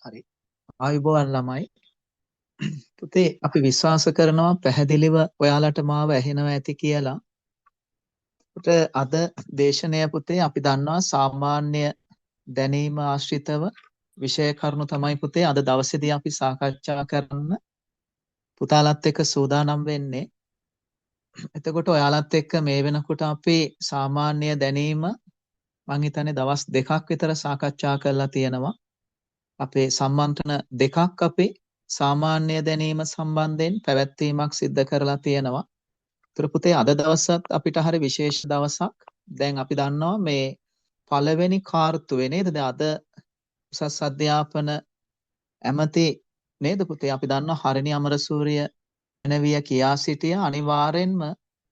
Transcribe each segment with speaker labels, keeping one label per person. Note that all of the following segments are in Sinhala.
Speaker 1: හරි. ආයුබෝවන් ළමයි. පුතේ අපි විශ්වාස කරනවා පැහැදිලිව ඔයාලට මාව ඇහෙනවා ඇති කියලා. පුතේ අද දේශනය පුතේ අපි දන්නවා සාමාන්‍ය දැනීම ආශ්‍රිතව විෂය කරුණු තමයි පුතේ අද දවසේදී අපි සාකච්ඡා කරන්න පුතාලත් එක්ක සූදානම් වෙන්නේ. එතකොට ඔයාලත් එක්ක මේ වෙනකොට අපි සාමාන්‍ය දැනීම මං හිතන්නේ දවස් 2ක් විතර සාකච්ඡා කරලා තියෙනවා. අපේ සම්මන්ත්‍රණ දෙකක් අපි සාමාන්‍ය දැනීම සම්බන්ධයෙන් පැවැත්වීමක් සිද්ධ කරලා තියෙනවා. ඒතර පුතේ අද දවසත් අපිට හරි විශේෂ දවසක්. දැන් අපි දන්නවා මේ පළවෙනි කාර්තුවේ නේද? දැන් අද උසස් අධ්‍යාපන ඇමති නේද පුතේ? අපි දන්නවා හරිනි අමරසූරිය වෙනවිය කියා සිටිය අනිවාර්යෙන්ම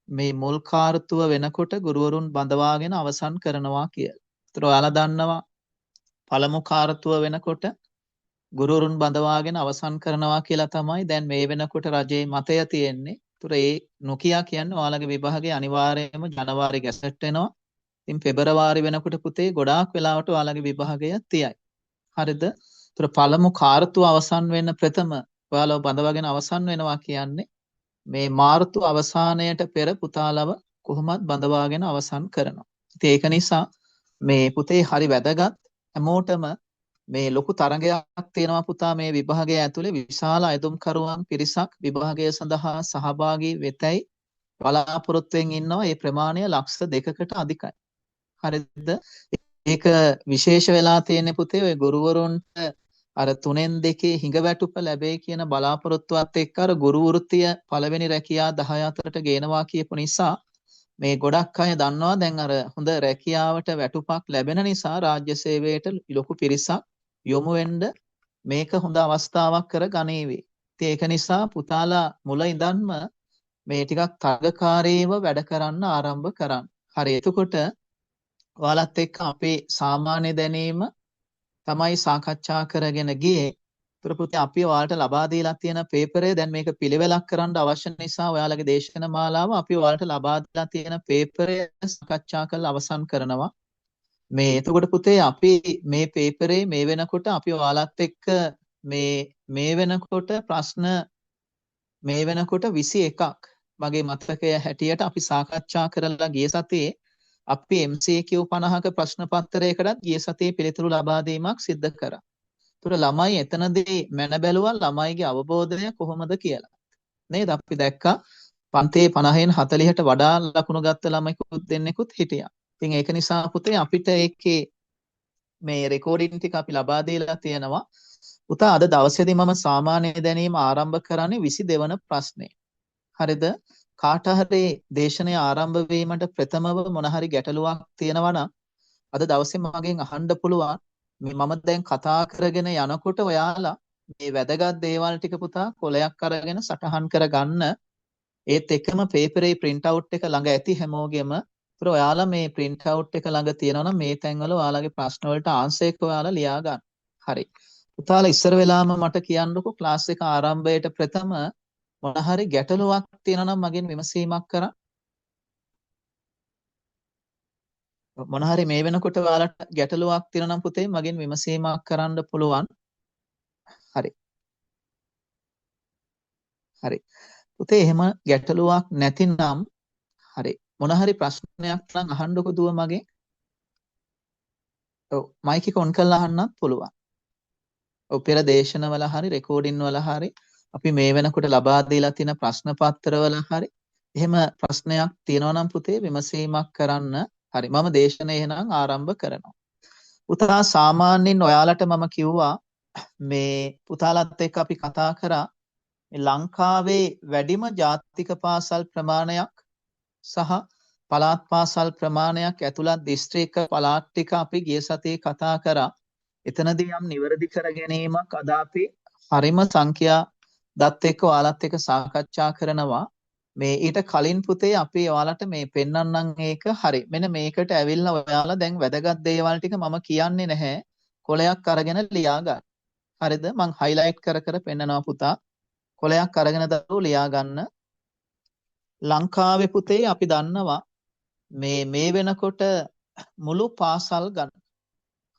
Speaker 1: මේ මුල් කාර්තුව වෙනකොට ගුරුවරුන් බඳවාගෙන අවසන් කරනවා කියලා. ඒතර ඔයාලා දන්නවා පළමු කාර්තුව වෙනකොට ගුරුවරුන් බඳවාගෙන අවසන් කරනවා කියලා තමයි දැන් මේ වෙනකොට රජයේ මතය තියෙන්නේ. ඒතර ඒ නොකියා කියන්නේ ඔයාලගේ විභාගයේ අනිවාර්යයෙන්ම ජනවාරි ගැසට් වෙනවා. ඉතින් පෙබරවාරි වෙනකොට පුතේ ගොඩාක් වෙලාවට ඔයාලගේ විභාගය තියයි. හරිද? ඒතර පළමු කාර්තුව අවසන් වෙන්න ප්‍රථම ඔයාලව බඳවාගෙන අවසන් වෙනවා කියන්නේ මේ මාර්තු අවසානයට පෙර පුතාලව කොහොමත් බඳවාගෙන අවසන් කරනවා. ඉතින් ඒක නිසා මේ පුතේ හරි වැදගත් හැමෝටම මේ ලොකු තරගයක් තියෙනවා පුතා මේ විභාගය ඇතුලේ විශාල අයදුම්කරුවන් පිරිසක් විභාගය සඳහා සහභාගී වෙතයි බලාපොරොත්තුෙන් ඉන්නවා. මේ ප්‍රමාණය ලක්ෂ 2කට අධිකයි. හරිද? ඒක විශේෂ වෙලා තියෙන්නේ පුතේ ඔය ගුරුවරුන්ට අර 3න් 2 හිඟවැටුප ලැබෙයි කියන බලාපොරොත්තුවත් එක්ක අර ගුරු වෘත්තිය පළවෙනි රැකියා 10 අතරට ගේනවා කියපු නිසා මේ ගොඩක් අය දන්නවා දැන් අර හොඳ රැකියාවට වැටුපක් ලැබෙන නිසා රාජ්‍ය සේවයට ලොකු පිරිසක් යොමු වෙන්න මේක හොඳ අවස්ථාවක් කර ගනීවි. ඉතින් ඒක නිසා පුතාලා මුල ඉඳන්ම මේ ටිකක් තරගකාරීව වැඩ කරන්න ආරම්භ කරන්න. හරි. එතකොට ඔයාලත් එක්ක අපේ සාමාන්‍ය දැනීම තමයි සාකච්ඡා කරගෙන ගියේ. ඒතර පුතේ අපි ඔයාලට ලබා දීලා තියෙන පේපරය දැන් මේක පිළිවෙලක් කරන්න අවශ්‍ය නිසා ඔයාලගේ දේශන මාලාව අපි ඔයාලට ලබා දීලා තියෙන පේපරය සාකච්ඡා කරලා අවසන් කරනවා. මේ එතකොට පුතේ අපි මේ පේපරේ මේ වෙනකොට අපි ඔයාලත් එක්ක මේ වෙනකොට ප්‍රශ්න මේ වෙනකොට 21ක් මගේ මතකය හැටියට අපි සාකච්ඡා කරලා ගිය සතියේ අපි MCQ 50ක ප්‍රශ්න පත්‍රයකටත් ගිය සතියේ පිළිතුරු ලබා දීමක් සිද්ධ කරා. ඒතර ළමයි එතනදී මැන බැලුවා ළමයිගේ අවබෝධය කොහොමද කියලා. නේද? අපි දැක්කා පන්තියේ 50න් 40ට වඩා ලකුණු ගත්ත ළමයිකුත් දෙන්නෙකුත් හිටියා. ඉතින් ඒක නිසා පුතේ අපිට ඒකේ මේ රෙකෝඩින් ටික අපි ලබා දීලා තියෙනවා. පුතා අද දවසේදී මම සාමාන්‍ය දැනීම ආරම්භ කරන්නේ 22 වන ප්‍රශ්නේ. හරිද? කාට හරි දේශනය ආරම්භ වීමට ප්‍රථමව මොන හරි ගැටලුවක් තියෙනවා නම් අද දවසේ මගෙන් අහන්න පුළුවන්. මේ මම දැන් කතා කරගෙන යනකොට ඔයාලා මේ වැදගත් දේවල් ටික පුතා කොලයක් අරගෙන සටහන් කරගන්න. ඒත් එක්කම පේපරේ print out එක ළඟ ඇති හැමෝගෙම. ඒතර ඔයාලා මේ print out එක ළඟ තියෙනවා නම් මේ තැන්වල ඔයාලගේ ප්‍රශ්න වලට ආන්සර් එක ඔයාලා ලියා ගන්න. හරි. පුතාලා ඉස්සර වෙලාම මට කියන්නකෝ ක්ලාස් එක ආරම්භයට ප්‍රථම මොන හරි ගැටලුවක් තියෙනවා නම් මගෙන් විමසීමක් කරන්න. මොන හරි මේ වෙනකොට ඔයාලට ගැටලුවක් තියෙනවා නම් පුතේ මගෙන් විමසීමක් කරන්න පුළුවන්. හරි. හරි. පුතේ එහෙම ගැටලුවක් නැතිනම් හරි. මොන හරි ප්‍රශ්නයක් නම් අහන්නකෝ දුව මගෙන්. ඔව් මයික් එක ඔන් කරලා අහන්නත් පුළුවන්. ඔව් පෙර දේශනවල හරි රෙකෝඩින් වල හරි අපි මේ වෙනකොට ලබා දීලා තියෙන ප්‍රශ්න පත්‍රවල හරි එහෙම ප්‍රශ්නයක් තියෙනවා නම් පුතේ විමසීමක් කරන්න. හරි මම දේශනය එහෙනම් ආරම්භ කරනවා. පුතා සාමාන්‍යයෙන් ඔයාලට මම කිව්වා මේ පුතාලත් එක්ක අපි කතා කරා ලංකාවේ වැඩිම ජාතික පාසල් ප්‍රමාණයක් සහ පළාත් පාසල් ප්‍රමාණයක් ඇතුළත් දිස්ත්‍රික්ක පළාත් ටික අපි ගිය සතියේ කතා කරා. එතනදී යම් නිවැරදි කර ගැනීමක් අද අපි හරිම සංඛ්‍යා දත් එක්ක ඔයාලත් එක්ක සාකච්ඡා කරනවා. මේ ඊට කලින් පුතේ අපි ඔයාලට මේ පෙන්වන්නම් ඒක හරි. මෙන්න මේකට ඇවිල්ලා ඔයාලා දැන් වැදගත් දේවල් ටික මම කියන්නේ නැහැ. කොලයක් අරගෙන ලියා ගන්න. හරිද? මං highlight කර කර පෙන්නනවා පුතා. කොලයක් අරගෙන දරුවෝ ලියා ගන්න. ලංකාවේ පුතේ අපි දන්නවා මේ වෙනකොට මුළු පාසල් ගන්න.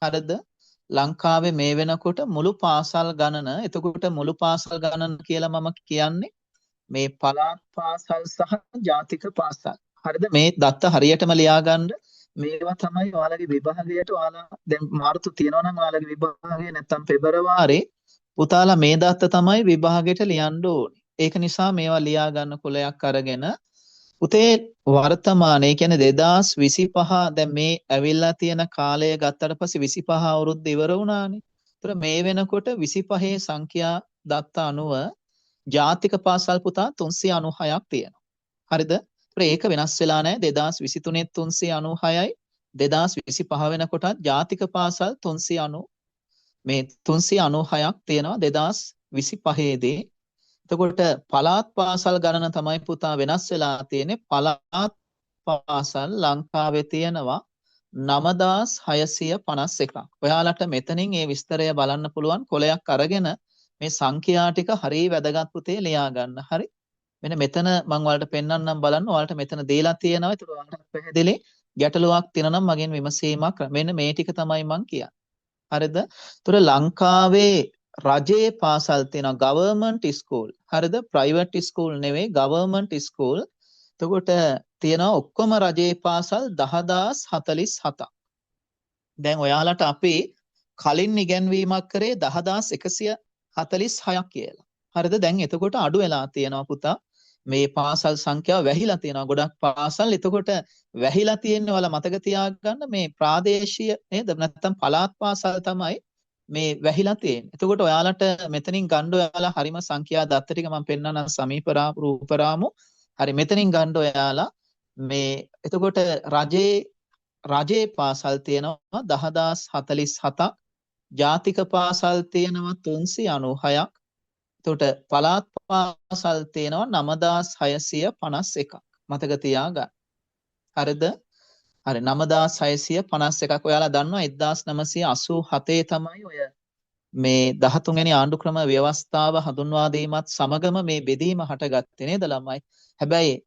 Speaker 1: හරිද? ලංකාවේ මේ වෙනකොට මුළු පාසල් ගණන එතකොට මුළු පාසල් ගණන කියලා මම කියන්නේ මේ පළාත් පාසල් සහ ජාතික පාසල්. හරිද? මේ දත්ත හරියටම ලියා ගන්න. මේවා තමයි ඔයාලගේ විභාගයට ඔයාලා දැන් මාර්තු තියෙනවා නම් ඔයාලගේ විභාගය නැත්තම් පෙබරවාරි පුතාලා මේ දත්ත තමයි විභාගයට ලියන්න ඕනේ. ඒක නිසා මේවා ලියා ගන්න කොලයක් අරගෙන පුතේ වර්තමානයේ කියන්නේ 2025 දැන් මේ ඇවිල්ලා තියෙන කාලය ගත්තට පස්සේ 25 අවුරුද්ද ඉවර වුණානේ. ඒතර මේ වෙනකොට 25 සංඛ්‍යා දත්ත අනුව ජාතික පාසල් පුතා 396ක් තියෙනවා. හරිද? ඒක වෙනස් වෙලා නැහැ. 2023 396යි 2025 වෙනකොටත් ජාතික පාසල් 390 මේ 396ක් තියෙනවා 2025 දී. එතකොට පළාත් පාසල් ගණන තමයි පුතා වෙනස් වෙලා තියෙන්නේ. පළාත් පාසල් ලංකාවේ තියෙනවා 9651ක්. ඔයාලට මෙතනින් මේ විස්තරය බලන්න පුළුවන් කොලයක් අරගෙන මේ සංඛ්‍යා ටික හරිය වැදගත් පුතේ ලියා ගන්න. හරි? මෙන්න මෙතන මම ඔයාලට පෙන්වන්නම් බලන්න. ඔයාලට මෙතන දීලා තියෙනවා. ඒක ඔයාලට පැහැදිලි ගැටලුවක් තියෙනවා නම් මගෙන් විමසීමක් මෙන්න මේ ටික තමයි මම කියන්නේ. හරිද? ඒතර ලංකාවේ රජයේ පාසල් තියෙනවා ගවර්න්මන්ට් ස්කූල්. හරිද? ප්‍රයිවට් ස්කූල් නෙවෙයි ගවර්න්මන්ට් ස්කූල්. එතකොට තියෙනවා ඔක්කොම රජයේ පාසල් 10047ක්. දැන් ඔයාලට අපි කලින් ඉගැන්වීමක් කරේ 10146ක් කියලා. හරිද? දැන් එතකොට අඩු වෙලා තියෙනවා පුතා. මේ පාසල් සංඛ්‍යාව වැහිලා තියෙනවා. ගොඩක් පාසල් එතකොට වැහිලා තියෙන්නේ ඔයාලා මතක තියාගන්න මේ ප්‍රාදේශීය නේද? නැත්නම් පළාත් පාසල් තමයි මේ වැහිලා තියෙන්නේ. එතකොට ඔයාලට මෙතනින් ගන්න ඔයාලා හරිම සංඛ්‍යා දත්ත ටික මම පෙන්නනම් සමීප රූපරාමු. හරි මෙතනින් ගන්න ඔයාලා මේ එතකොට රජයේ පාසල් තියෙනවා 10047ක්. ජාතික පාසල් තියෙනවා 396ක්. එතකොට පළාත් පාසල් තියෙනවා 9651ක්. මතක තියාගන්න. හරිද? හරි 9651ක්. ඔයාලා දන්නවා 1987 තමයි ඔය මේ 13 වෙනි ආණ්ඩු ක්‍රම ව්‍යවස්ථාව හඳුන්වා දීමත් සමගම මේ බෙදීම හටගත්තේ නේද ළමයි? හැබැයි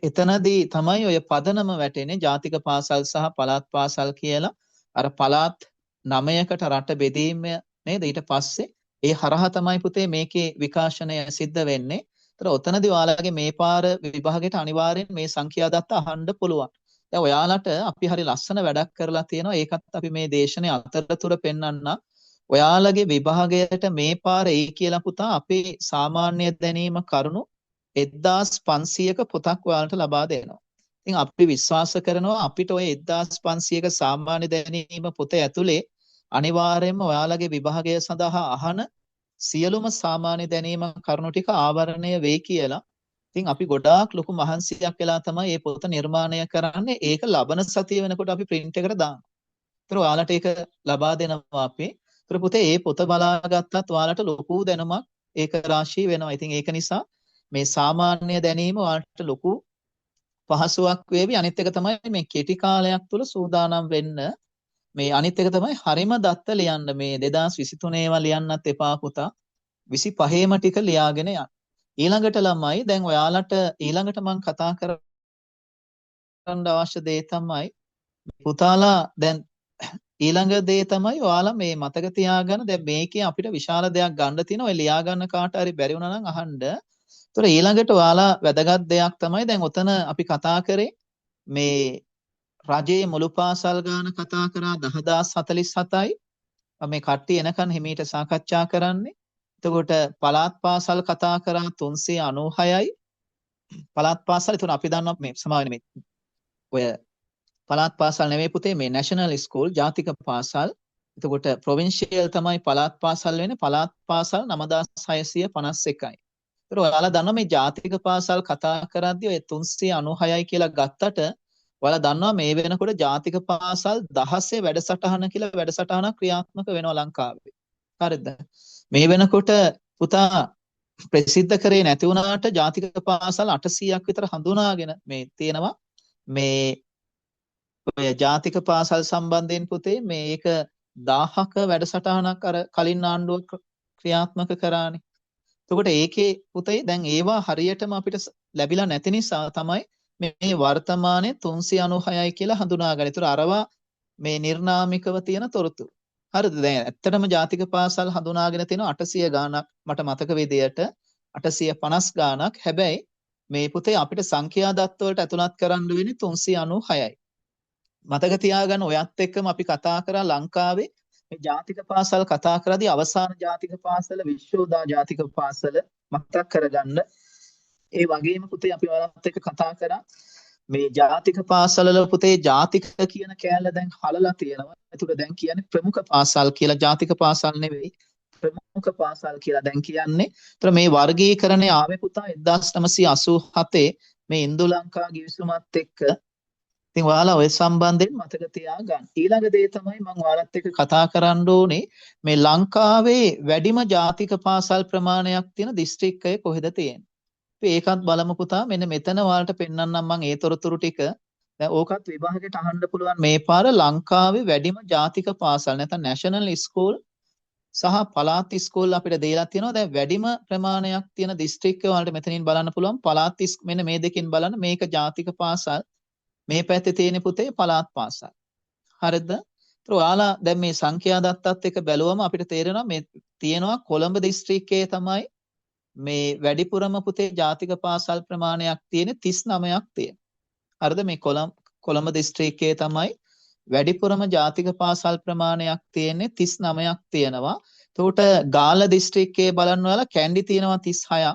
Speaker 1: එතනදී තමයි ඔය පදනම වැටෙන්නේ ජාතික පාසල් සහ පළාත් පාසල් කියලා. අර පළාත් 9කට රට බෙදීම නේද? ඊට පස්සේ ඒ හරහා තමයි පුතේ මේකේ විකාශනය සිද්ධ වෙන්නේ. ඒතර ඔතනදී ඔයාලගේ මේ පාර විභාගයට අනිවාර්යෙන් මේ සංඛ්‍යා දත්ත අහන්න පුළුවන්. දැන් ඔයාලට අපි හරි ලස්සන වැඩක් කරලා තියෙනවා. ඒකත් අපි මේ දේශනේ අතරතුර පෙන්වන්න. ඔයාලගේ විභාගයට මේ පාර එයි කියලා පුතා අපේ සාමාන්‍ය දැනීම කරුණු 1500ක පොතක් ඔයාලට ලබා දෙනවා. ඉතින් අපි විශ්වාස කරනවා අපිට ඔය 1500ක සාමාන්‍ය දැනීම පොත ඇතුලේ අනිවාර්යයෙන්ම ඔයාලගේ විභාගය සඳහා අහන සියලුම සාමාන්‍ය දැනීම කරුණු ටික ආවරණය වෙයි කියලා. ඉතින් අපි ගොඩාක් ලොකු මහන්සියක් වෙලා තමයි මේ පොත නිර්මාණය කරන්නේ. ඒක ලබන සතිය වෙනකොට අපි print එකට දානවා. ඒතර ඔයාලට ඒක ලබා දෙනවා අපි. ඒතර පුතේ මේ පොත බලාගත්තත් ඔයාලට ලොකු දැනුමක් ඒක රාශී වෙනවා. ඉතින් ඒක නිසා මේ සාමාන්‍ය දැනීම ඔයාලට ලොකු පහසුවක් වේවි. අනිත් එක තමයි මේ කෙටි කාලයක් තුල සූදානම් වෙන්න. මේ අනිත් එක තමයි හරිම දත්ත ලියන්න. මේ 2023 ඒවා ලියන්නත් එපා පුතා. 25ම ටික ලියාගෙන යන්න. ඊළඟට ළමයි දැන් ඔයාලට ඊළඟට මම කතා කරන්න අවශ්‍ය දේ තමයි පුතාලා දැන් ඊළඟ දේ තමයි ඔයාලා මේ මතක තියාගන්න. දැන් මේකේ අපිට විශාල දෙයක් ගන්න තියෙනවා. ඔය ලියා ගන්න කාට හරි බැරි වුණා නම් අහන්න. ඒතර ඊළඟට ඔයාලා වැදගත් දෙයක් තමයි දැන් ඔතන අපි කතා කරේ මේ රජයේ මුළු පාසල් ගාන කතා කරා 10047යි. මේ කට්ටිය එනකන් හිමීට සාකච්ඡා කරන්නේ. එතකොට පළාත් පාසල් කතා කරා 396යි. පළාත් පාසල් එතන අපි දන්නවා මේ සමාවෙන්නේ මේ ඔය පළාත් පාසල් නෙවෙයි පුතේ මේ නැෂනල් ස්කූල් ජාතික පාසල්. එතකොට ප්‍රොවින්ෂියල් තමයි පළාත් පාසල් වෙන්නේ. පළාත් පාසල් 9651යි. ඒතර ඔයාලා දන්නවා මේ ජාතික පාසල් කතා කරද්දී ඔය 396යි කියලා ගත්තට ඔයාලා දන්නවා මේ වෙනකොට ජාතික පාසල් 16 වැඩසටහන කියලා වැඩසටහනක් ක්‍රියාත්මක වෙනවා ලංකාවේ. හරිද? මේ වෙනකොට පුතා ප්‍රසිද්ධ කරේ නැති වුණාට ජාතික පාසල් 800ක් විතර හඳුනාගෙන මේ තියෙනවා. මේ ඔය ජාතික පාසල් සම්බන්ධයෙන් පුතේ මේක 1000ක වැඩසටහනක් අර කලින් ආණ්ඩුව ක්‍රියාත්මක කරානේ. එතකොට ඒකේ පුතේ දැන් ඒවා හරියටම අපිට ලැබිලා නැති නිසා තමයි මේ වර්තමානයේ 396යි කියලා හඳුනාගන්නේ. ඒතර අරවා මේ නිර්නාමිකව තියෙන තොරතුරු. හරිද? දැන් ඇත්තටම ජාතික පාසල් හඳුනාගෙන තියෙනවා 800 ගාණක් මට මතක විදියට 850 ගාණක්. හැබැයි මේ පුතේ අපිට සංඛ්‍යා දත්ත වලට ඇතුළත් කරන්න වෙන්නේ 396යි. මතක තියාගන්න ඔයත් එක්කම අපි කතා කරා ලංකාවේ මේ ජාතික පාසල් කතා කරද්දී අවසාන ජාතික පාසල විශ්වෝදා ජාතික පාසල මතක් කරගන්න. ඒ වගේම පුතේ අපි ඔයාලත් එක්ක කතා කරා මේ ජාතික පාසල වල පුතේ ජාතික කියන කෑල්ල දැන් හලලා තියෙනවා. ඒතුළ දැන් කියන්නේ ප්‍රමුඛ පාසල් කියලා. ජාතික පාසල් නෙවෙයි ප්‍රමුඛ පාසල් කියලා දැන් කියන්නේ. ඒතර මේ වර්ගීකරණය ආවේ පුතා 1987 මේ ඉන්දු ලංකා ගිවිසුමත් එක්ක. ඉතින් ඔයාලා ඔය සම්බන්ධයෙන් මතක තියාගන්න. ඊළඟ දේ තමයි මම ඔයාලත් එක්ක කතා කරන්න ඕනේ මේ ලංකාවේ වැඩිම ජාතික පාසල් ප්‍රමාණයක් තියෙන දිස්ත්‍රික්කය කොහෙද තියෙන්නේ? ඒකත් බලමු පුතා. මෙන්න මෙතන ඔයාලට පෙන්වන්නම් මම ඒ තොරතුරු ටික. දැන් ඕකත් විභාගයට අහන්න පුළුවන්. මේ පාර ලංකාවේ වැඩිම ජාතික පාසල් නැත්නම් නැෂනල් ස්කූල් සහ පළාත් ස්කූල් අපිට දීලා තියෙනවා. දැන් වැඩිම ප්‍රමාණයක් තියෙන දිස්ත්‍රික්කය ඔයාලට මෙතනින් බලන්න පුළුවන්. පළාත් මෙන්න මේ දෙකෙන් බලන්න මේක ජාතික පාසල්. මේ පැත්තේ තියෙන පුතේ පළාත් පාසල්. හරිද? ඒතර ඔයාලා දැන් මේ සංඛ්‍යා දත්තත් එක බැලුවම අපිට තේරෙනවා මේ තියෙනවා කොළඹ දිස්ත්‍රික්කයේ තමයි මේ වැඩිපුරම පුතේ ජාතික පාසල් ප්‍රමාණයක් තියෙන 39ක් තියෙනවා. හරිද? මේ කොළඹ දිස්ත්‍රික්කයේ තමයි වැඩිපුරම ජාතික පාසල් ප්‍රමාණයක් තියෙන්නේ 39ක් තියෙනවා. එතකොට ගාල්ල දිස්ත්‍රික්කයේ බලන්න ඔයාලා කැන්ඩි තියෙනවා 36ක්.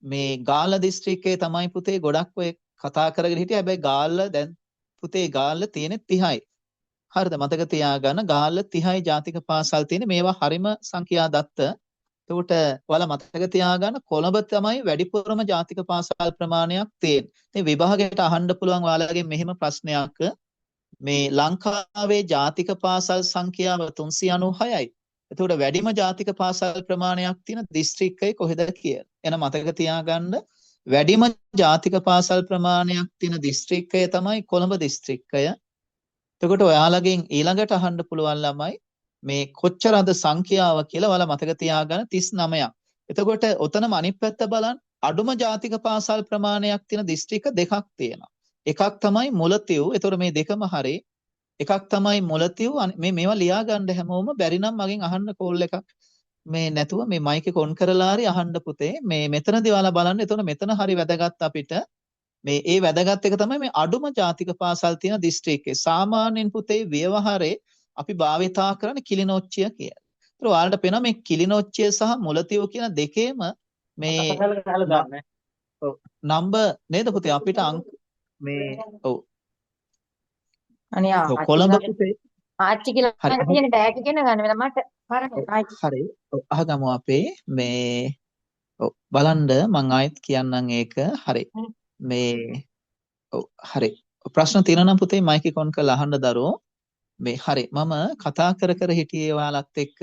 Speaker 1: මේ ගාල්ල දිස්ත්‍රික්කයේ තමයි පුතේ ගොඩක් ඔය කතා කරගෙන හිටියේ. හැබැයි ගාල්ල දැන් පුතේ ගාල්ල තියෙන්නේ 30යි. හරිද? මතක තියාගන්න ගාල්ල 30යි ජාතික පාසල් තියෙන්නේ. මේවා හරිම සංඛ්‍යා දත්ත. එතකොට ඔයාලා මතක තියාගන්න කොළඹ තමයි වැඩිපුරම ජාතික පාසල් ප්‍රමාණයක් තියෙන්නේ. ඉතින් විභාගයට අහන්න පුළුවන් ඔයාලගෙන් මෙහෙම ප්‍රශ්නයක් මේ ලංකාවේ ජාතික පාසල් සංඛ්‍යාව 396යි. එතකොට වැඩිම ජාතික පාසල් ප්‍රමාණයක් තියෙන දිස්ත්‍රික්කය කොහෙද කියලා. එන මතක තියාගන්න වැඩිම ජාතික පාසල් ප්‍රමාණයක් තියෙන දිස්ත්‍රික්කය තමයි කොළඹ දිස්ත්‍රික්කය. එතකොට ඔයාලගෙන් ඊළඟට අහන්න පුළුවන් ළමයි මේ කොච්චරද සංඛ්‍යාව කියලා ඔයාලා මතක තියාගන්න 39ක්. එතකොට ඔතනම අනිත් පැත්ත බලන්න අඩුම ජාතික පාසල් ප්‍රමාණයක් තියෙන දිස්ත්‍රික්ක දෙකක් තියෙනවා. එකක් තමයි මුලතිව්. එතකොට මේ දෙකම හරි. එකක් තමයි මුලතිව්. මේවා ලියා ගන්න හැමෝම බැරි නම් මගෙන් අහන්න කෝල් එකක් මේ නැතුව මේ මයික් එක ඔන් කරලා හරි අහන්න පුතේ. මේ මෙතනදී ඔයාලා බලන්න. එතකොට මෙතන හරි වැදගත් අපිට. මේ ඒ වැදගත් එක තමයි මේ අඩුම ජාතික පාසල් තියෙන දිස්ත්‍රික්කේ. සාමාන්‍යයෙන් පුතේ ව්‍යවහාරේ අපි භාවිතා කරන කිලිනොච්චිය කියලා. ඒතර ඔයාලට පේනවා මේ කිලිනොච්චිය සහ මුලතිව් කියන දෙකේම මේ නම්බර් නේද පුතේ අපිට අංක මේ ඔව්
Speaker 2: අනේ
Speaker 1: කොළඹ පුතේ
Speaker 2: ආච්චි කියලා තියෙන ටැග් එක ගෙන ගන්න මට ආච්චි
Speaker 1: හරි අහගමු අපේ මේ ඔව් බලන්න මම ආයෙත් කියන්නම් ඒක හරි මේ ඔව් හරි ප්‍රශ්න තියෙනවා නම් පුතේ මයික් එක ඔන් කරලා අහන්න දරුවෝ මේ හරි මම කතා කර හිටියේ ඔයාලත් එක්ක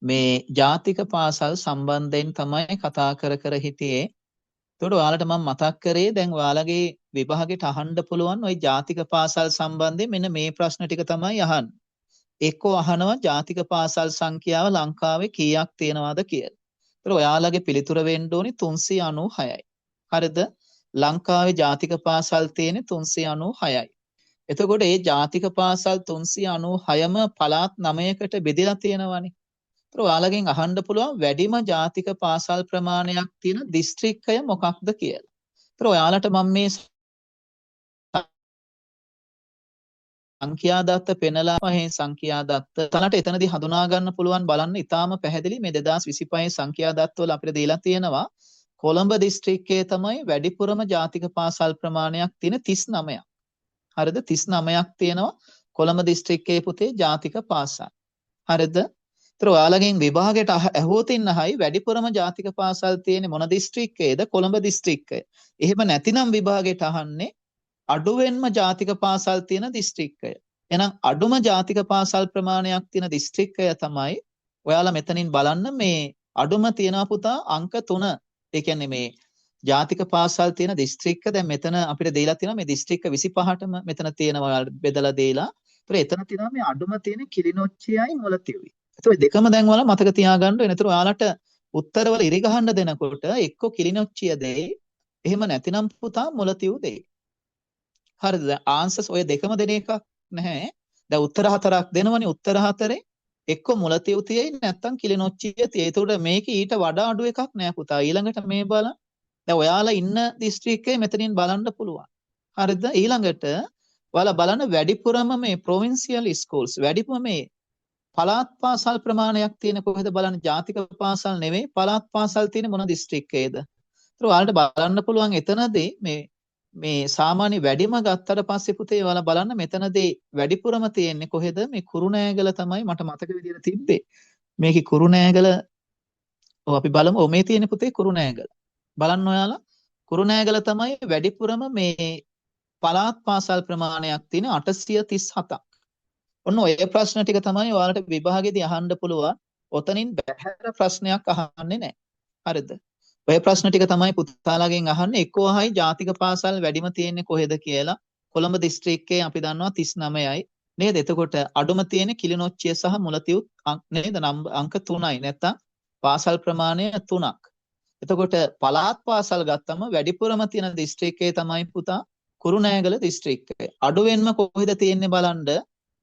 Speaker 1: මේ ජාතික පාසල් සම්බන්ධයෙන් තමයි කතා කර හිටියේ. එතකොට ඔයාලට මම මතක් කරේ දැන් ඔයාලගේ විභාගෙට අහන්න පුළුවන් ওই ජාතික පාසල් සම්බන්ධයෙන් මෙන්න මේ ප්‍රශ්න ටික තමයි අහන්නේ. එක්කෝ අහනවා ජාතික පාසල් සංඛ්‍යාව ලංකාවේ කීයක් තියෙනවද කියලා. එතකොට ඔයාලගේ පිළිතුර වෙන්න ඕනේ 396යි. හරිද? ලංකාවේ ජාතික පාසල් තියෙන්නේ 396යි. එතකොට මේ ජාතික පාසල් 396ම පළාත් 9කට බෙදලා තියෙනවානේ. ඒතර ඔයාලගෙන් අහන්න පුළුවන් වැඩිම ජාතික පාසල් ප්‍රමාණයක් තියෙන දිස්ත්‍රික්කය මොකක්ද කියලා. ඒතර ඔයාලට මම මේ සංඛ්‍යා දත්ත පෙන්නලා පහෙන් සංඛ්‍යා දත්ත තනට එතනදී හඳුනා ගන්න පුළුවන් බලන්න ඉතාම පැහැදිලි මේ 2025 සංඛ්‍යා දත්ත වල අපිට දීලා තියෙනවා කොළඹ දිස්ත්‍රික්කයේ තමයි වැඩිපුරම ජාතික පාසල් ප්‍රමාණයක් තියෙන 39ක්. හරිද 39ක් තියෙනවා කොළඹ දිස්ත්‍රික්කයේ පුතේ ජාතික පාසල්. හරිද? ඒතර ඔයාලගෙන් විභාගයට ඇහුවොත් ඉන්නහයි වැඩිපුරම ජාතික පාසල් තියෙන්නේ මොන දිස්ත්‍රික්කයේද? කොළඹ දිස්ත්‍රික්කය. එහෙම නැතිනම් විභාගයට අහන්නේ අඩුවෙන්ම ජාතික පාසල් තියෙන දිස්ත්‍රික්කය. එහෙනම් අඩුම ජාතික පාසල් ප්‍රමාණයක් තියෙන දිස්ත්‍රික්කය තමයි ඔයාලා මෙතනින් බලන්න මේ අඩුම තියෙනවා පුතා අංක 3. ඒ කියන්නේ මේ ජාතික පාසල් තියෙන දිස්ත්‍රික්ක දැන් මෙතන අපිට දීලා තියෙනවා මේ දිස්ත්‍රික්ක 25ටම මෙතන තියෙනවා බෙදලා දීලා. ඒතර එතන තියෙනවා මේ අඩුම තියෙන කිලිනොච්චියයි මුලතිව්වයි. ඒතර දෙකම දැන් ඔයාලා මතක තියාගන්න ඕනේ. ඒතර ඔයාලට උත්තරවල ඉරි ගහන්න දෙනකොට එක්ක කිලිනොච්චිය දෙයි. එහෙම නැතිනම් පුතා මුලතිව් දෙයි. හරිද? ආන්සර්ස් ඔය දෙකම දෙන එකක් නැහැ. දැන් උත්තර 4ක් දෙනවනේ. උත්තර 4 එක්ක මුලතිව් තියෙයි නැත්තම් කිලිනොච්චිය තියෙයි. ඒතකොට මේක ඊට වඩා අඩු එකක් නෑ පුතා. ඊළඟට මේ බලන්න. දැන් ඔයාලා ඉන්න දිස්ත්‍රික්කේ මෙතනින් බලන්න පුළුවන්. හරිද? ඊළඟට ඔයාලා බලන්න වැඩිපුරම මේ ප්‍රොවින්සියල් ස්කූල්ස් වැඩිපුරම මේ පළාත් පාසල් ප්‍රමාණයක් තියෙන කොහෙද බලන්න. ජාතික පාසල් නෙවෙයි පළාත් පාසල් තියෙන මොන දිස්ත්‍රික්කයේද? ඒතර ඔයාලට බලන්න පුළුවන් එතනදී මේ සාමාන්‍ය වැඩිම ගත්තට පස්සේ පුතේ ඔයාලා බලන්න මෙතනදී වැඩිපුරම තියෙන්නේ කොහෙද? මේ කුරුණෑගල තමයි මට මතක විදිහට තිබ්බේ. මේකේ කුරුණෑගල අපි බලමු. ඔ මේ තියෙන පුතේ කුරුණෑගල. බලන්න ඔයාලා කුරුණෑගල තමයි වැඩිපුරම මේ පළාත් පාසල් ප්‍රමාණයක් තියෙන 837ක්. ඔන්න ඔය ප්‍රශ්න ටික තමයි ඔයාලට විභාගෙදී අහන්න පුළුවන්. ඔතනින් බැහැර ප්‍රශ්නයක් අහන්නේ නැහැ. හරිද? ඔය ප්‍රශ්න ටික තමයි පුතාලාගෙන් අහන්නේ. එක්කෝ අහයි ජාතික පාසල් වැඩිම තියෙන්නේ කොහෙද කියලා. කොළඹ දිස්ත්‍රික්කයේ අපි දන්නවා 39යි. නේද? එතකොට අඩුම තියෙන්නේ කිලිනොච්චිය සහ මුලතිව් නේද? අංක 3යි. නැත්තම් පාසල් ප්‍රමාණය 3ක්. එතකොට පළාත් පාසල් ගත්තම වැඩිපුරම තියෙන දිස්ත්‍රික්කය තමයි පුතා කුරුණෑගල දිස්ත්‍රික්කය. අඩුවෙන්ම කොහෙද තියෙන්නේ බලන්න.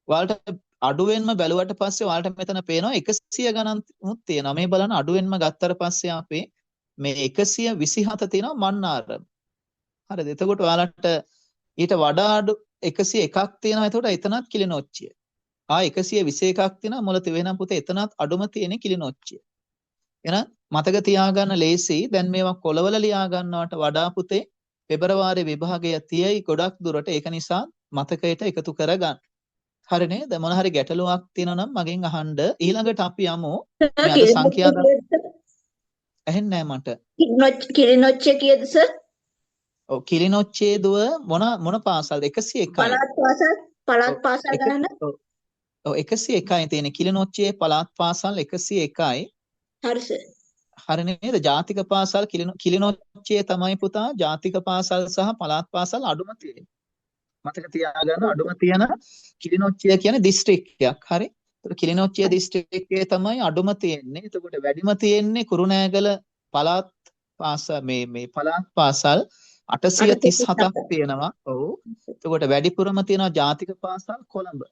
Speaker 1: ඔයාලට අඩුවෙන්ම බැලුවට පස්සේ ඔයාලට මෙතන පේනවා 100 ගණන් තියෙනවා. මේ බලන්න අඩුවෙන්ම ගත්තට පස්සේ අපේ මේ 127 තියෙනවා මන්නාරම. හරිද? එතකොට ඔයාලට ඊට වඩා අඩු 101ක් තියෙනවා. එතකොට එතනත් කිලිනොච්චිය. 121ක් තියෙනවා මුලතිව්. වෙනම් පුතේ එතනත් අඩුම තියෙන්නේ කිලිනොච්චිය. එහෙනම් මතක තියාගන්න ලේසි. දැන් මේවා කොළවල ලියා ගන්නවට වඩා පුතේ පෙබරවාරි විභාගය තියයි ගොඩක් දුරට. ඒක නිසා මතකයට එකතු කරගන්න. හරි නේද? මොන හරි ගැටලුවක් තියෙනවා නම් මගෙන් අහන්න. ඊළඟට අපි යමු මේ අද සංඛ්‍යා ඇහෙන්නේ නැහැ මට.
Speaker 3: කිලිනොච්චේ කීයද සර්?
Speaker 1: ඔව් කිලිනොච්චේ දුව මොන පාසල්ද? 101යි.
Speaker 3: පළාත් පාසල් ගන්න.
Speaker 1: ඔව් 101යි තියෙන්නේ. කිලිනොච්චේ පළාත් පාසල් 101යි.
Speaker 3: හරි සර්.
Speaker 1: හරි නේද? ජාතික පාසල් කිලිනොච්චේ තමයි පුතා ජාතික පාසල් සහ පළාත් පාසල් අඩුම තියෙන්නේ. මතක තියාගන්න අඩුම තියෙන කිලිනොච්චිය කියන්නේ දිස්ත්‍රික්කයක්. හරි. ඒතර කිලිනොච්චිය දිස්ත්‍රික්කයේ තමයි අඩුම තියෙන්නේ. එතකොට වැඩිම තියෙන්නේ කුරුණෑගල පළාත් පාසල් මේ පළාත් පාසල් 837ක් තියෙනවා. ඔව්. එතකොට වැඩිපුරම තියෙනවා ජාතික පාසල් කොළඹ.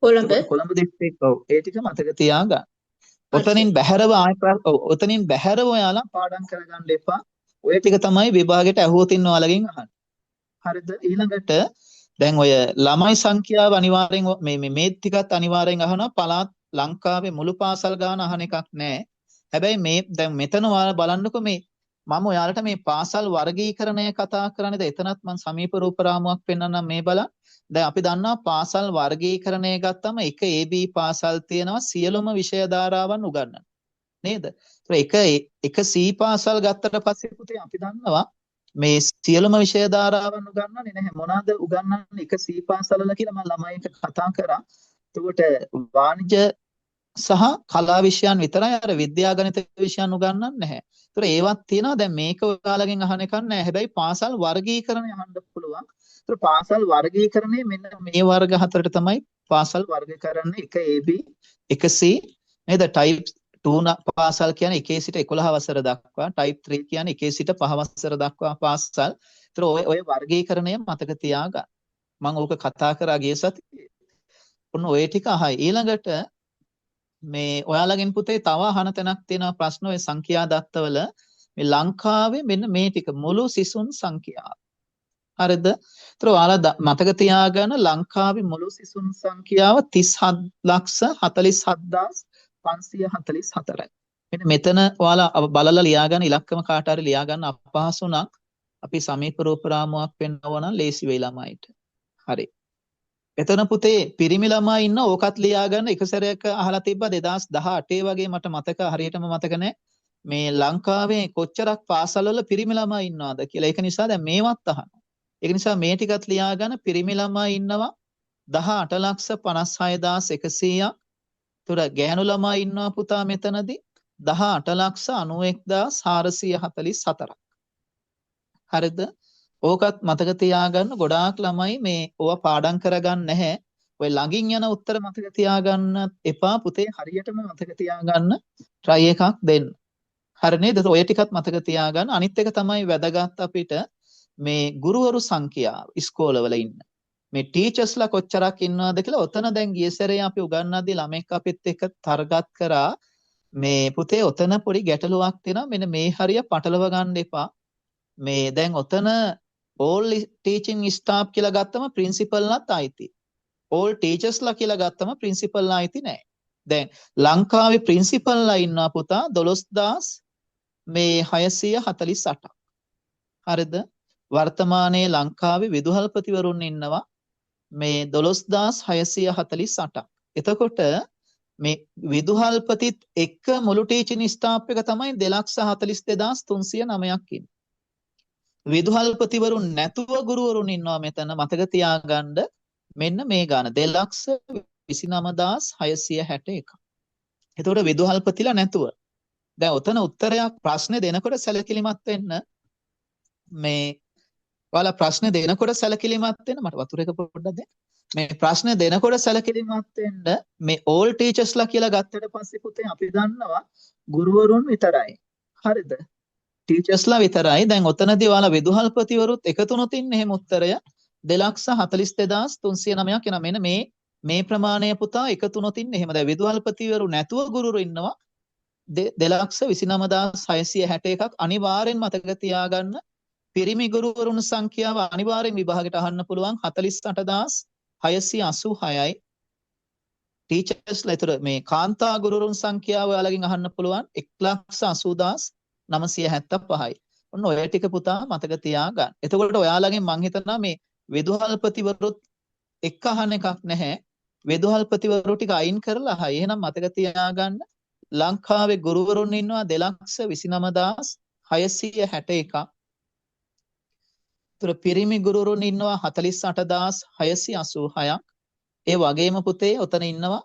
Speaker 1: කොළඹ දිස්ත්‍රික්ක. ඔව්. ඒ ටික මතක තියාගන්න. ඔතනින් බැහැරව ඔතනින් බැහැරව ඔයාලා පාඩම් කරගන්න එපා. ඔය ටික තමයි විභාගෙට අහුවතින් ඔයාලගෙන් අහන්නේ. හරිද? ඊළඟට දැන් ඔය ළමයි සංඛ්‍යාව අනිවාර්යෙන් මේ ටිකත් අනිවාර්යෙන් අහනවා. පළාත් ලංකාවේ මුළු පාසල් ගාන අහන එකක් නැහැ. හැබැයි මේ දැන් මෙතන ඔයාලා බලන්නකෝ මේ මම ඔයාලට මේ පාසල් වර්ගීකරණය කතා කරන්නේද එතනත් මම සමීප රූප රාමුවක් පෙන්වන්නම් මේ බලන්න. දැන් අපි දන්නවා පාසල් වර්ගීකරණය ගත්තම එක AB පාසල් තියෙනවා සියලුම විෂය ධාරාවන් උගන්වන. නේද? එක C පාසල් ගත්තට පස්සේ පුතේ අපි දන්නවා මේ සියලුම විෂය ධාරාවන් උගන්වන්නේ නැහැ. මොනවාද උගන්වන්නේ එක C පාසලල කියලා මම ළමයින්ට කතා කරා. එතකොට වාණිජ්‍ය සහ කලා විෂයන් විතරයි අර විද්‍යා ගණිත විෂයන් උගන්වන්නේ නැහැ. ඒතර ඒවත් තියෙනවා. දැන් මේක ඔයාලගෙන් අහන එකක් නැහැ. හැබැයි පාසල් වර්ගීකරණය අහන්න පුළුවන්. ඒතර පාසල් වර්ගීකරණය මෙන්න මේ වර්ග හතරට තමයි පාසල් වර්ග කරන්නේ. එක AB, එක C නේද? ටයිප් 2 පාසල් කියන්නේ 1 සිට 11 වසර දක්වා. ටයිප් 3 කියන්නේ 1 සිට 5 වසර දක්වා පාසල්. ඒතර ඔය වර්ගීකරණය මතක තියාගන්න. මම ඕක කතා කරා ගිය සතියේ. ඔන්න ඔය ටික අහයි. ඊළඟට මේ ඔයාලගෙන් පුතේ තව අහන තැනක් තියෙනවා ප්‍රශ්න ඔය සංඛ්‍යා දත්තවල මේ ලංකාවේ මෙන්න මේ ටික මුළු සිසුන් සංඛ්‍යාව. හරිද? ඒතර ඔයාලා මතක තියාගන්න ලංකාවේ මුළු සිසුන් සංඛ්‍යාව 37,47,544යි. මෙන්න මෙතන ඔයාලා බලලා ලියාගන්න ඉලක්කම කාට හරි ලියාගන්න අපහසු නම් අපි සමීප රූප රාමුවක් පෙන්වනවා නම් ලේසි වෙයි ළමයිට. හරි. එතන පුතේ පිරිමි ළමයි ඉන්න ඕකත් ලියාගන්න. එක සැරයක් අහලා තිබ්බා 2018 වගේ මට මතක හරියටම මතක නැහැ. මේ ලංකාවේ කොච්චරක් පාසල්වල පිරිමි ළමයි ඉන්නවද කියලා. ඒක නිසා දැන් මේවත් අහනවා. ඒක නිසා මේ ටිකත් ලියාගන්න. පිරිමි ළමයි ඉන්නවා 18,56,100ක්. ඒතර ගෑනු ළමයි ඉන්නවා පුතා මෙතනදී 18,91,444ක්. හරිද? ඕකත් මතක තියාගන්න. ගොඩාක් ළමයි මේ ඕවා පාඩම් කරගන්න නැහැ. ඔය ළඟින් යන උත්තර මතක තියාගන්න එපා පුතේ. හරියටම මතක තියාගන්න try එකක් දෙන්න. හරි නේද? ඔය ටිකත් මතක තියාගන්න. අනිත් එක තමයි වැදගත් අපිට මේ ගුරුවරු සංඛ්‍යාව ඉස්කෝලවල ඉන්න. මේ ටීචර්ස්ලා කොච්චරක් ඉන්නවද කියලා ඔතන දැන් ගිය සැරේ අපි උගන්වද්දී ළමෙක් අපිත් එක්ක තරගත් කරා මේ පුතේ ඔතන පොඩි ගැටලුවක් තියෙනවා මෙන්න මේ හරිය පටලව ගන්න එපා මේ දැන් ඔතන all teaching staff කියලා ගත්තම ප්‍රින්සිපල්ලාත් අයිති all teachersලා කියලා ගත්තම ප්‍රින්සිපල්ලා අයිති නෑ දැන් ලංකාවේ ප්‍රින්සිපල්ලා ඉන්නවා පුතා 12000 මේ 648ක් හරිද වර්තමානයේ ලංකාවේ විදුහල්පතිවරුන් ඉන්නවා මේ 12648ක්. එතකොට මේ විදුහල්පතිත් එක්ක මුළු ටීචින් ස්ටාෆ් එක තමයි 242309ක් ඉන්නේ. විදුහල්පතිවරුන් නැතුව ගුරුවරුන් ඉන්නවා මෙතන මතක තියාගන්න මෙන්න මේ ගාන 229661. එතකොට විදුහල්පතිලා නැතුව. දැන් ඔතන උත්තරයක් ප්‍රශ්නේ දෙනකොට සැලකිලිමත් වෙන්න මේ ඔයාලා ප්‍රශ්න දෙනකොට සැලකිලිමත් වෙන්න මට වතුර එක පොඩ්ඩක් දෙන්න. මේ ප්‍රශ්න දෙනකොට සැලකිලිමත් වෙන්න මේ all teachersලා කියලා ගත්තට පස්සේ පුතේ අපි දන්නවා ගුරුවරුන් විතරයි. හරිද? teachersලා විතරයි. දැන් ඔතනදී ඔයාලා විදුහල්පතිවරුත් එකතුනොත් ඉන්නේ එහෙම උත්තරය 242309ක් එන මෙන්න මේ ප්‍රමාණය පුතා එකතුනොත් ඉන්නේ එහෙම. දැන් විදුහල්පතිවරු නැතුව ගුරුවරු ඉන්නවා 229661ක් අනිවාර්යෙන් මතක තියාගන්න. පිරිමි ගුරුවරුන් සංඛ්‍යාව අනිවාර්යෙන් විභාගයට අහන්න පුළුවන් 48686යි ටීචර්ස්ලා ඒතර මේ කාන්තා ගුරුවරුන් සංඛ්‍යාව ඔයාලගෙන් අහන්න පුළුවන් 180975යි ඔන්න ඔය ටික පුතා මතක තියාගන්න. එතකොට ඔයාලගෙන් මං හිතනවා මේ විදුහල්පතිවරුත් එක්ක අහන්න එකක් නැහැ. විදුහල්පතිවරු ටික අයින් කරලා අහයි. එහෙනම් මතක තියාගන්න ලංකාවේ ගුරුවරුන් ඉන්නවා 229661. තුර පිරිමි ගුරුවරුන් ඉන්නවා 48686ක්. ඒ වගේම පුතේ ඔතන ඉන්නවා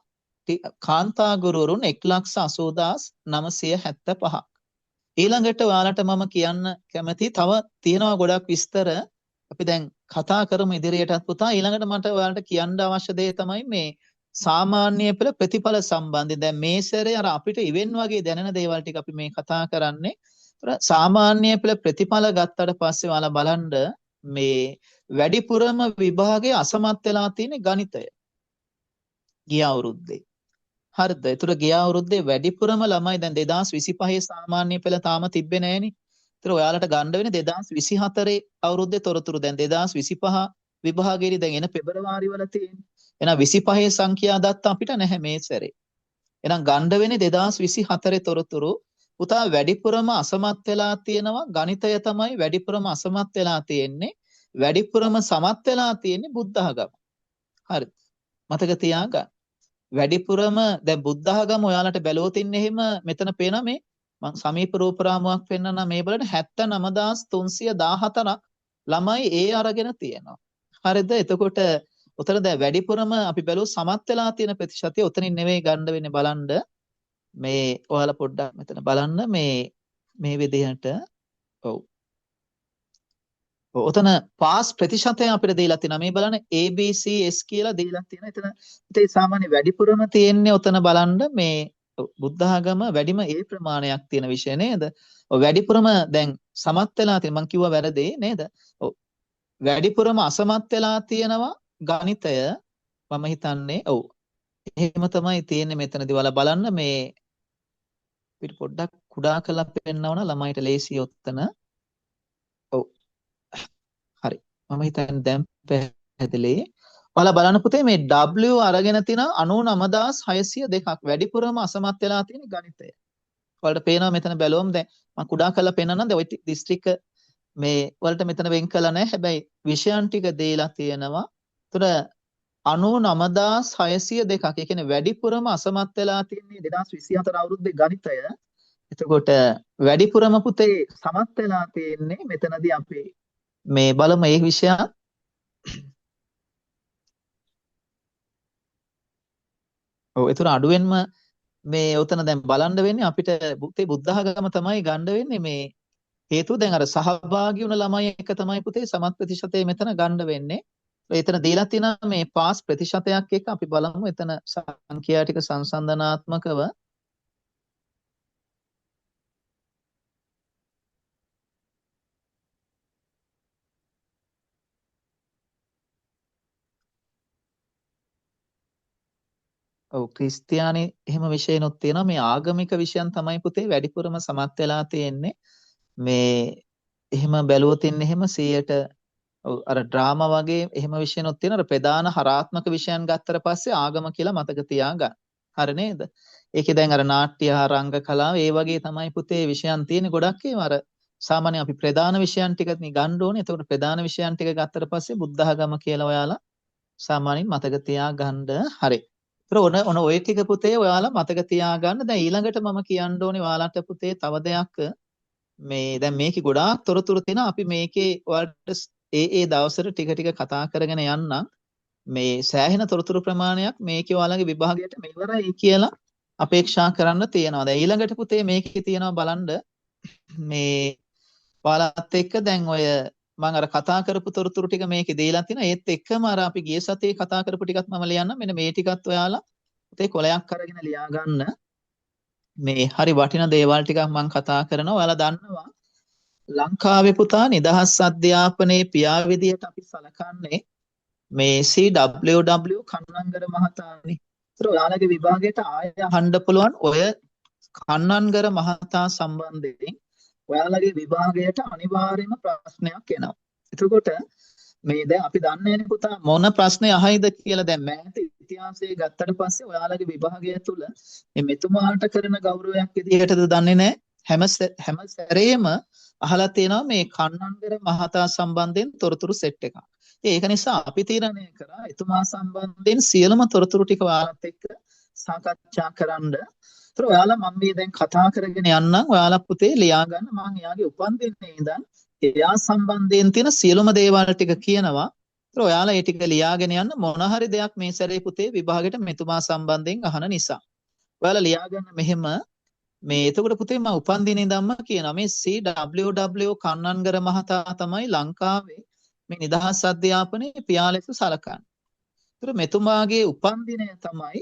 Speaker 1: කාන්තා ගුරුවරුන් 180975ක්. ඊළඟට ඔයාලට මම කියන්න කැමති තව තියෙනවා ගොඩක් විස්තර. අපි දැන් කතා කරමු ඉදිරියටත් පුතා. ඊළඟට මට ඔයාලට කියන්න අවශ්‍ය දේ තමයි මේ සාමාන්‍ය පෙළ ප්‍රතිඵල සම්බන්ධයෙන්. දැන් මේ සැරේ අර අපිට ඉවෙන් වගේ දැනෙන දේවල් ටික අපි මේ කතා කරන්නේ. සාමාන්‍ය පෙළ ප්‍රතිඵල ගත්තට පස්සේ ඔයාලා බලන්න මේ වැඩිපුරම විභාගයේ අසමත් වෙලා තියෙන ගණිතය ගිය අවුරුද්දේ. හරිද? ඒතර ගිය අවුරුද්දේ වැඩිපුරම ළමයි දැන් 2025 සාමාන්‍ය පෙළ තාම තිබ්බේ නැහෙනි. ඒතර ඔයාලට ගන්න වෙන්නේ 2024 අවුරුද්දේ තොරතුරු දැන් 2025 විභාගයේදී දැන් එන පෙබරවාරි වල තියෙන්නේ. එහෙනම් 25 සංඛ්‍යා දත්ත අපිට නැහැ මේ සැරේ. එහෙනම් ගන්න වෙන්නේ 2024 තොරතුරු. පුතා වැඩිපුරම අසමත් වෙලා තියෙනවා ගණිතය තමයි වැඩිපුරම අසමත් වෙලා තියෙන්නේ. වැඩිපුරම සමත් වෙලා තියෙන්නේ බුද්ධ ආගම. හරිද? මතක තියාගන්න. වැඩිපුරම දැන් බුද්ධ ආගම ඔයාලට බැලුවොත් ඉන්නේ එහෙම මෙතන පේනවා මේ මම සමීප රූපරාමුවක් පෙන්නන මේ බලන්න 79314ක් ළමයි ඒ අරගෙන තියෙනවා. හරිද? එතකොට උතන දැන් වැඩිපුරම අපි බැලුවොත් සමත් වෙලා තියෙන ප්‍රතිශතය උතනින් නෙවෙයි ගන්න වෙන්නේ බලන්න. මේ ඔයාලා පොඩ්ඩක් මෙතන බලන්න මේ විදිහට ඔව් ඔතන පාස් ප්‍රතිශතය අපිට දීලා තියෙනවා මේ බලන්න ABCS කියලා දීලා තියෙනවා එතන ඉතින් සාමාන්‍ය වැඩිපුරම තියෙන්නේ ඔතන බලන්න මේ බුද්ධ ආගම වැඩිම ඒ ප්‍රමාණයක් තියෙන විෂය නේද ඔව් වැඩිපුරම දැන් සමත් වෙලා තියෙන මම කිව්වා වැරදි නේද ඔව් වැඩිපුරම අසමත් වෙලා තියෙනවා ගණිතය මම හිතන්නේ ඔව් එහෙම තමයි තියෙන්නේ මෙතනදී ඔයාලා බලන්න මේ පිට පොඩ්ඩක් කුඩා කරලා පෙන්නවන ළමයිට ලේසි ඔත්තන ඔව් හරි මම හිතන්නේ දැන් පැහැදිලි ඔයාලා බලන්න පුතේ මේ W අරගෙන තියෙන 99602ක් වැඩිපුරම අසමත් වෙලා තියෙන ගණිතය ඔයාලට පේනවා මෙතන බැලුවම දැන් මම කුඩා කරලා පෙන්නන්නම් දැන් ওই දිස්ත්‍රික්ක මේ වලට මෙතන වෙන් කළා නැහැ හැබැයි විෂයන් ටික දීලා තියෙනවා ඒතර 99602ක් ඒ කියන්නේ වැඩිපුරම අසමත් වෙලා තියෙන්නේ 2024 අවුරුද්දේ ගණිතය. එතකොට වැඩිපුරම පුතේ සමත් වෙලා තියෙන්නේ මෙතනදී අපි මේ බලමු මේ විෂය. ඔව් ඒතර අඩුවෙන්ම මේ උතන දැන් බලන්න වෙන්නේ අපිට පුතේ බුද්ධ ආගම තමයි ගන්න වෙන්නේ මේ හේතුව දැන් අර සහභාගී වුණ ළමයි එක තමයි පුතේ සමත් ප්‍රතිශතය මෙතන ගන්න වෙන්නේ. එතන දීලා තියෙන මේ පාස් ප්‍රතිශතයක් එක අපි බලමු එතන සංඛ්‍යා ටික සංසන්දනාත්මකව ඔව් ක්‍රිස්තියානි එහෙම විෂයනොත් තියෙනවා. මේ ආගමික විෂයන් තමයි පුතේ වැඩිපුරම සමත් වෙලා තියෙන්නේ. මේ එහෙම බැලුවොත් ඉන්නේ එහෙම 100ට ඔව් අර ඩ්‍රාමා වගේ එහෙම විෂයනොත් තියෙනවා. අර ප්‍රධාන හරාත්මක විෂයන් ගත්තට පස්සේ ආගම කියලා මතක තියාගන්න. හරි නේද? ඒකේ දැන් අර නාට්‍ය රංග කලාව ඒ වගේ තමයි පුතේ විෂයන් තියෙන්නේ. ගොඩක් ඒවා අර සාමාන්‍ය අපි ප්‍රධාන විෂයන් ටික නේ ගන්න ඕනේ. එතකොට ප්‍රධාන විෂයන් ටික ගත්තට පස්සේ බුද්ධ ආගම කියලා ඔයාලා සාමාන්‍යයෙන් මතක තියාගන්න. හරි. ඒතර ඔන ඔය ටික පුතේ ඔයාලා මතක තියාගන්න. දැන් ඊළඟට මම කියන්න ඕනේ ඔයාලට පුතේ තව දෙයක් මේ දැන් මේකේ ගොඩාක් තොරතුරු තියෙනවා. අපි මේකේ ඔයාලට ඒ දවසට ටික ටික කතා කරගෙන යන්නම්. මේ සෑහෙන තොරතුරු ප්‍රමාණයක් මේකේ ඔයාලගේ විභාගයට මෙවරයි කියලා අපේක්ෂා කරන්න තියෙනවා. දැන් ඊළඟට පුතේ මේකේ තියෙනවා බලන්න මේ ඔයාලත් එක්ක දැන් ඔය මම අර කතා කරපු තොරතුරු ටික මේකේ දීලා තියෙනවා. ඒත් එක්කම අර අපි ගිය සතියේ කතා කරපු ටිකත් මම ලියන්නම්. මෙන්න මේ ටිකත් ඔයාලා පුතේ කොලයක් අරගෙන ලියා ගන්න. මේ හරි වටිනා දේවල් ටිකක් මම කතා කරනවා. ඔයාලා දන්නවා ලංකාවේ පුතා නිදහස් අධ්‍යාපනයේ පියා විදියට අපි සලකන්නේ මේ CWW කන්නංගර මහතානේ. ඒතර ඔයාලගේ විභාගයට ආය අහන්න පුළුවන් ඔය කන්නංගර මහතා සම්බන්ධයෙන් ඔයාලගේ විභාගයට අනිවාර්යයෙන්ම ප්‍රශ්නයක් එනවා. එතකොට මේ දැන් අපි දන්නේ නැහැ පුතා මොන ප්‍රශ්නේ අහයිද කියලා. දැන් මෑත ඉතිහාසයේ ගත්තට පස්සේ ඔයාලගේ විභාගය තුල මේ මෙතුමාට කරන ගෞරවයක් විදිහටද දන්නේ නැහැ. හැම සැරේම අහලා තියෙනවා මේ කන්නංගර මහතා සම්බන්ධයෙන් තොරතුරු සෙට් එකක්. ඒක නිසා අපි තීරණය කරා එතුමා සම්බන්ධයෙන් සියලුම තොරතුරු ටික ඔයාලත් එක්ක සාකච්ඡා කරන්න. ඒතර ඔයාලා මම මේ දැන් කතා කරගෙන යන්නම්. ඔයාලා පුතේ ලියා ගන්න. මම එයාගේ උපන්දිනේ ඉඳන් එයා සම්බන්ධයෙන් තියෙන සියලුම දේවල් ටික කියනවා. ඒතර ඔයාලා ඒ ටික ලියාගෙන යන්න. මොන හරි දෙයක් මේ සැරේ පුතේ විභාගෙට මෙතුමා සම්බන්ධයෙන් අහන නිසා. ඔයාලා ලියා ගන්න මෙහෙම මේ එතකොට පුතේ මම උපන්දිනේ ඉඳන්ම කියනවා මේ CWW කන්නංගර මහතා තමයි ලංකාවේ මේ නිදහස් අධ්‍යාපනයේ පියා ලෙස සලකන්නේ. ඒතර මෙතුමාගේ උපන්දිනය තමයි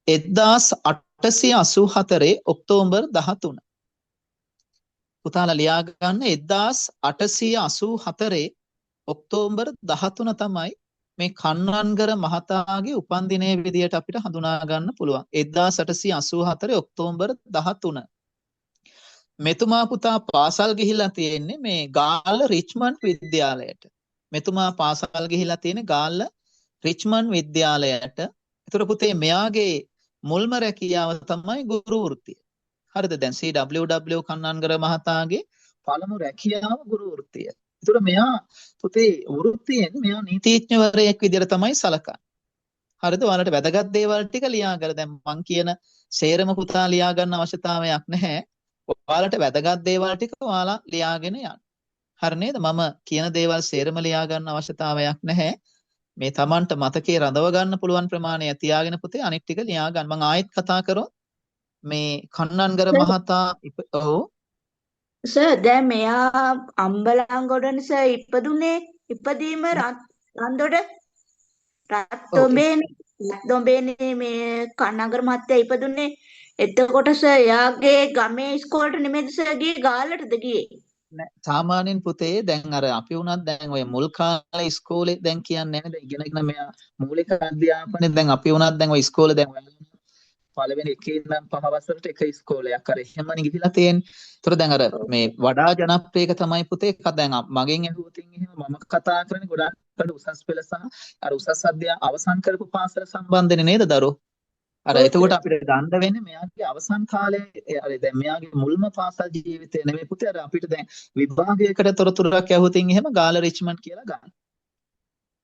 Speaker 1: 1884 ඔක්තෝබර් 13. පුතාලා ලියා ගන්න 1884 ඔක්තෝබර් 13 තමයි මේ කන්නංගර මහතාගේ උපන්දිනයේ විදියට අපිට හඳුනා ගන්න පුළුවන්. 1884 ඔක්තෝබර් 13. මෙතුමා පුතා පාසල් ගිහිල්ලා තියෙන්නේ මේ ගාල්ල රිච්මන්ඩ් විද්‍යාලයට. මෙතුමා පාසල් ගිහිල්ලා තියෙන්නේ ගාල්ල රිච්මන්ඩ් විද්‍යාලයට. ඒතර පුතේ මෙයාගේ මුල්ම රැකියාව තමයි ගුරු වෘත්තිය. හරිද? දැන් CWW කන්නංගර මහතාගේ පළමු රැකියාව ගුරු වෘත්තිය. ඒතර මෙයා පුතේ වෘත්තියෙන් මෙයා නීතිඥවරයෙක් විදිහට තමයි සලකන්නේ. හරිද? ඔයාලට වැදගත් දේවල් ටික ලියා ගන්න. දැන් මං කියන සේරම පුතා ලියා ගන්න අවශ්‍යතාවයක් නැහැ. ඔයාලට වැදගත් දේවල් ටික ඔයාලා ලියාගෙන යන්න. හරි නේද? මම කියන දේවල් සේරම ලියා ගන්න අවශ්‍යතාවයක් නැහැ. මේ Tamanට මතකේ රඳව ගන්න පුළුවන් ප්‍රමාණය තියාගෙන පුතේ අනිත් ටික ලියා ගන්න. මම ආයෙත් කතා කරොත් මේ කන්නංගර මහතා ඔව්
Speaker 3: සර් දැන් මෙයා අම්බලන්ගොඩනේ සර් ඉපදුනේ. ඉපදීම රන්දොඩ රත්දොඹේනේ මේ කන්නංගර මහත්තයා ඉපදුනේ. එතකොට සර් එයාගේ ගමේ ඉස්කෝලේට නෙමෙයිද සර් ගියේ ගාල්ලටද ගියේ?
Speaker 1: නෑ සාමාන්‍යයෙන් පුතේ දැන් අර අපි වුණත් දැන් ඔය මුල් කාලේ ඉස්කෝලේ දැන් කියන්නේ නැහැ. දැන් ඉගෙනගෙන මෙයා මූලික අධ්‍යාපනයේ දැන් අපි වුණත් දැන් ඔය ඉස්කෝලේ දැන් පළවෙනි එකේ ඉඳන් පහ වසරට එක ඉස්කෝලයක් අර එහෙමනේ ගිහිලා තියෙන්නේ. ඒතර දැන් අර මේ වඩා ජනප්‍රියක තමයි පුතේ දැන් මගෙන් ඇහුවොතින් එහෙම මම කතා කරන්නේ ගොඩාක් උසස් පෙළ සහ අර උසස් අවසන් කරපු පාසල සම්බන්ධනේ නේද දරුවෝ? අර එතකොට අපිට ගන්න වෙන්නේ මෙයාගේ අවසන් කාලේ අර දැන් මෙයාගේ මුල්ම පාසල් ජීවිතය නෙමෙයි පුතේ අර අපිට දැන් විභාගයකට තොරතුරක් ඇහුවොතින් එහෙම ගාල්ල රිච්මන්ඩ් කියලා ගන්න.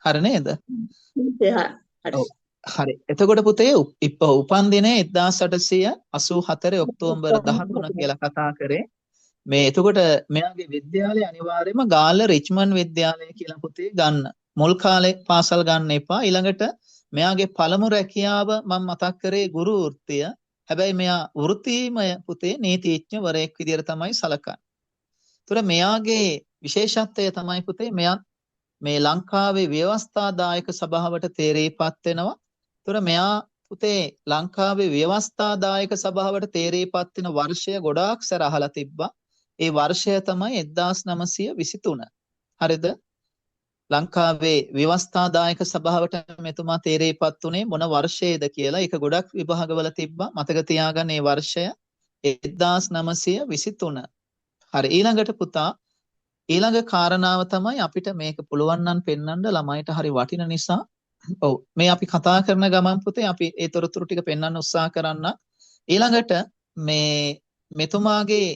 Speaker 1: හරි නේද? හරි. එතකොට පුතේ උපන් දිනේ 1884 ඔක්තෝබර් 13 කියලා කතා කරේ. මේ එතකොට මෙයාගේ විද්‍යාලය අනිවාර්යයෙන්ම ගාල්ල රිච්මන්ඩ් විද්‍යාලය කියලා පුතේ ගන්න. මුල් කාලේ පාසල් ගන්න එපා. ඊළඟට මෙයාගේ පළමු රැකියාව මම මතක් කරේ ගුරු වෘත්තිය. හැබැයි මෙයා වෘත්තීමය පුතේ නීතිඥවරයෙක් විදියට තමයි සලකන්නේ. ඒතර මෙයාගේ විශේෂත්වය තමයි පුතේ මෙයා මේ ලංකාවේ ව්‍යවස්ථාදායක සභාවට තේරේපත් වෙනවා. ඒතර මෙයා පුතේ ලංකාවේ ව්‍යවස්ථාදායක සභාවට තේරේපත් වෙන වර්ෂය ගොඩාක් සැර අහලා තිබ්බා. ඒ වර්ෂය තමයි 1923. හරිද? ලංකාවේ ව්‍යවස්ථාදායක සභාවට මෙතුමා තේරේපත් උනේ මොන වර්ෂයේද කියලා. ඒක ගොඩක් විභාගවල තිබ්බා. මතක තියාගන්න මේ වර්ෂය 1923. හරි, ඊළඟට පුතා ඊළඟ කාරණාව තමයි අපිට මේක පුළුවන් නම් පෙන්වන්න ළමයිට හරි වටින නිසා. ඔව්, මේ අපි කතා කරන ගමන් පුතේ අපි ඒ තොරතුරු ටික පෙන්වන්න උත්සාහ කරන්න. ඊළඟට මේ මෙතුමාගේ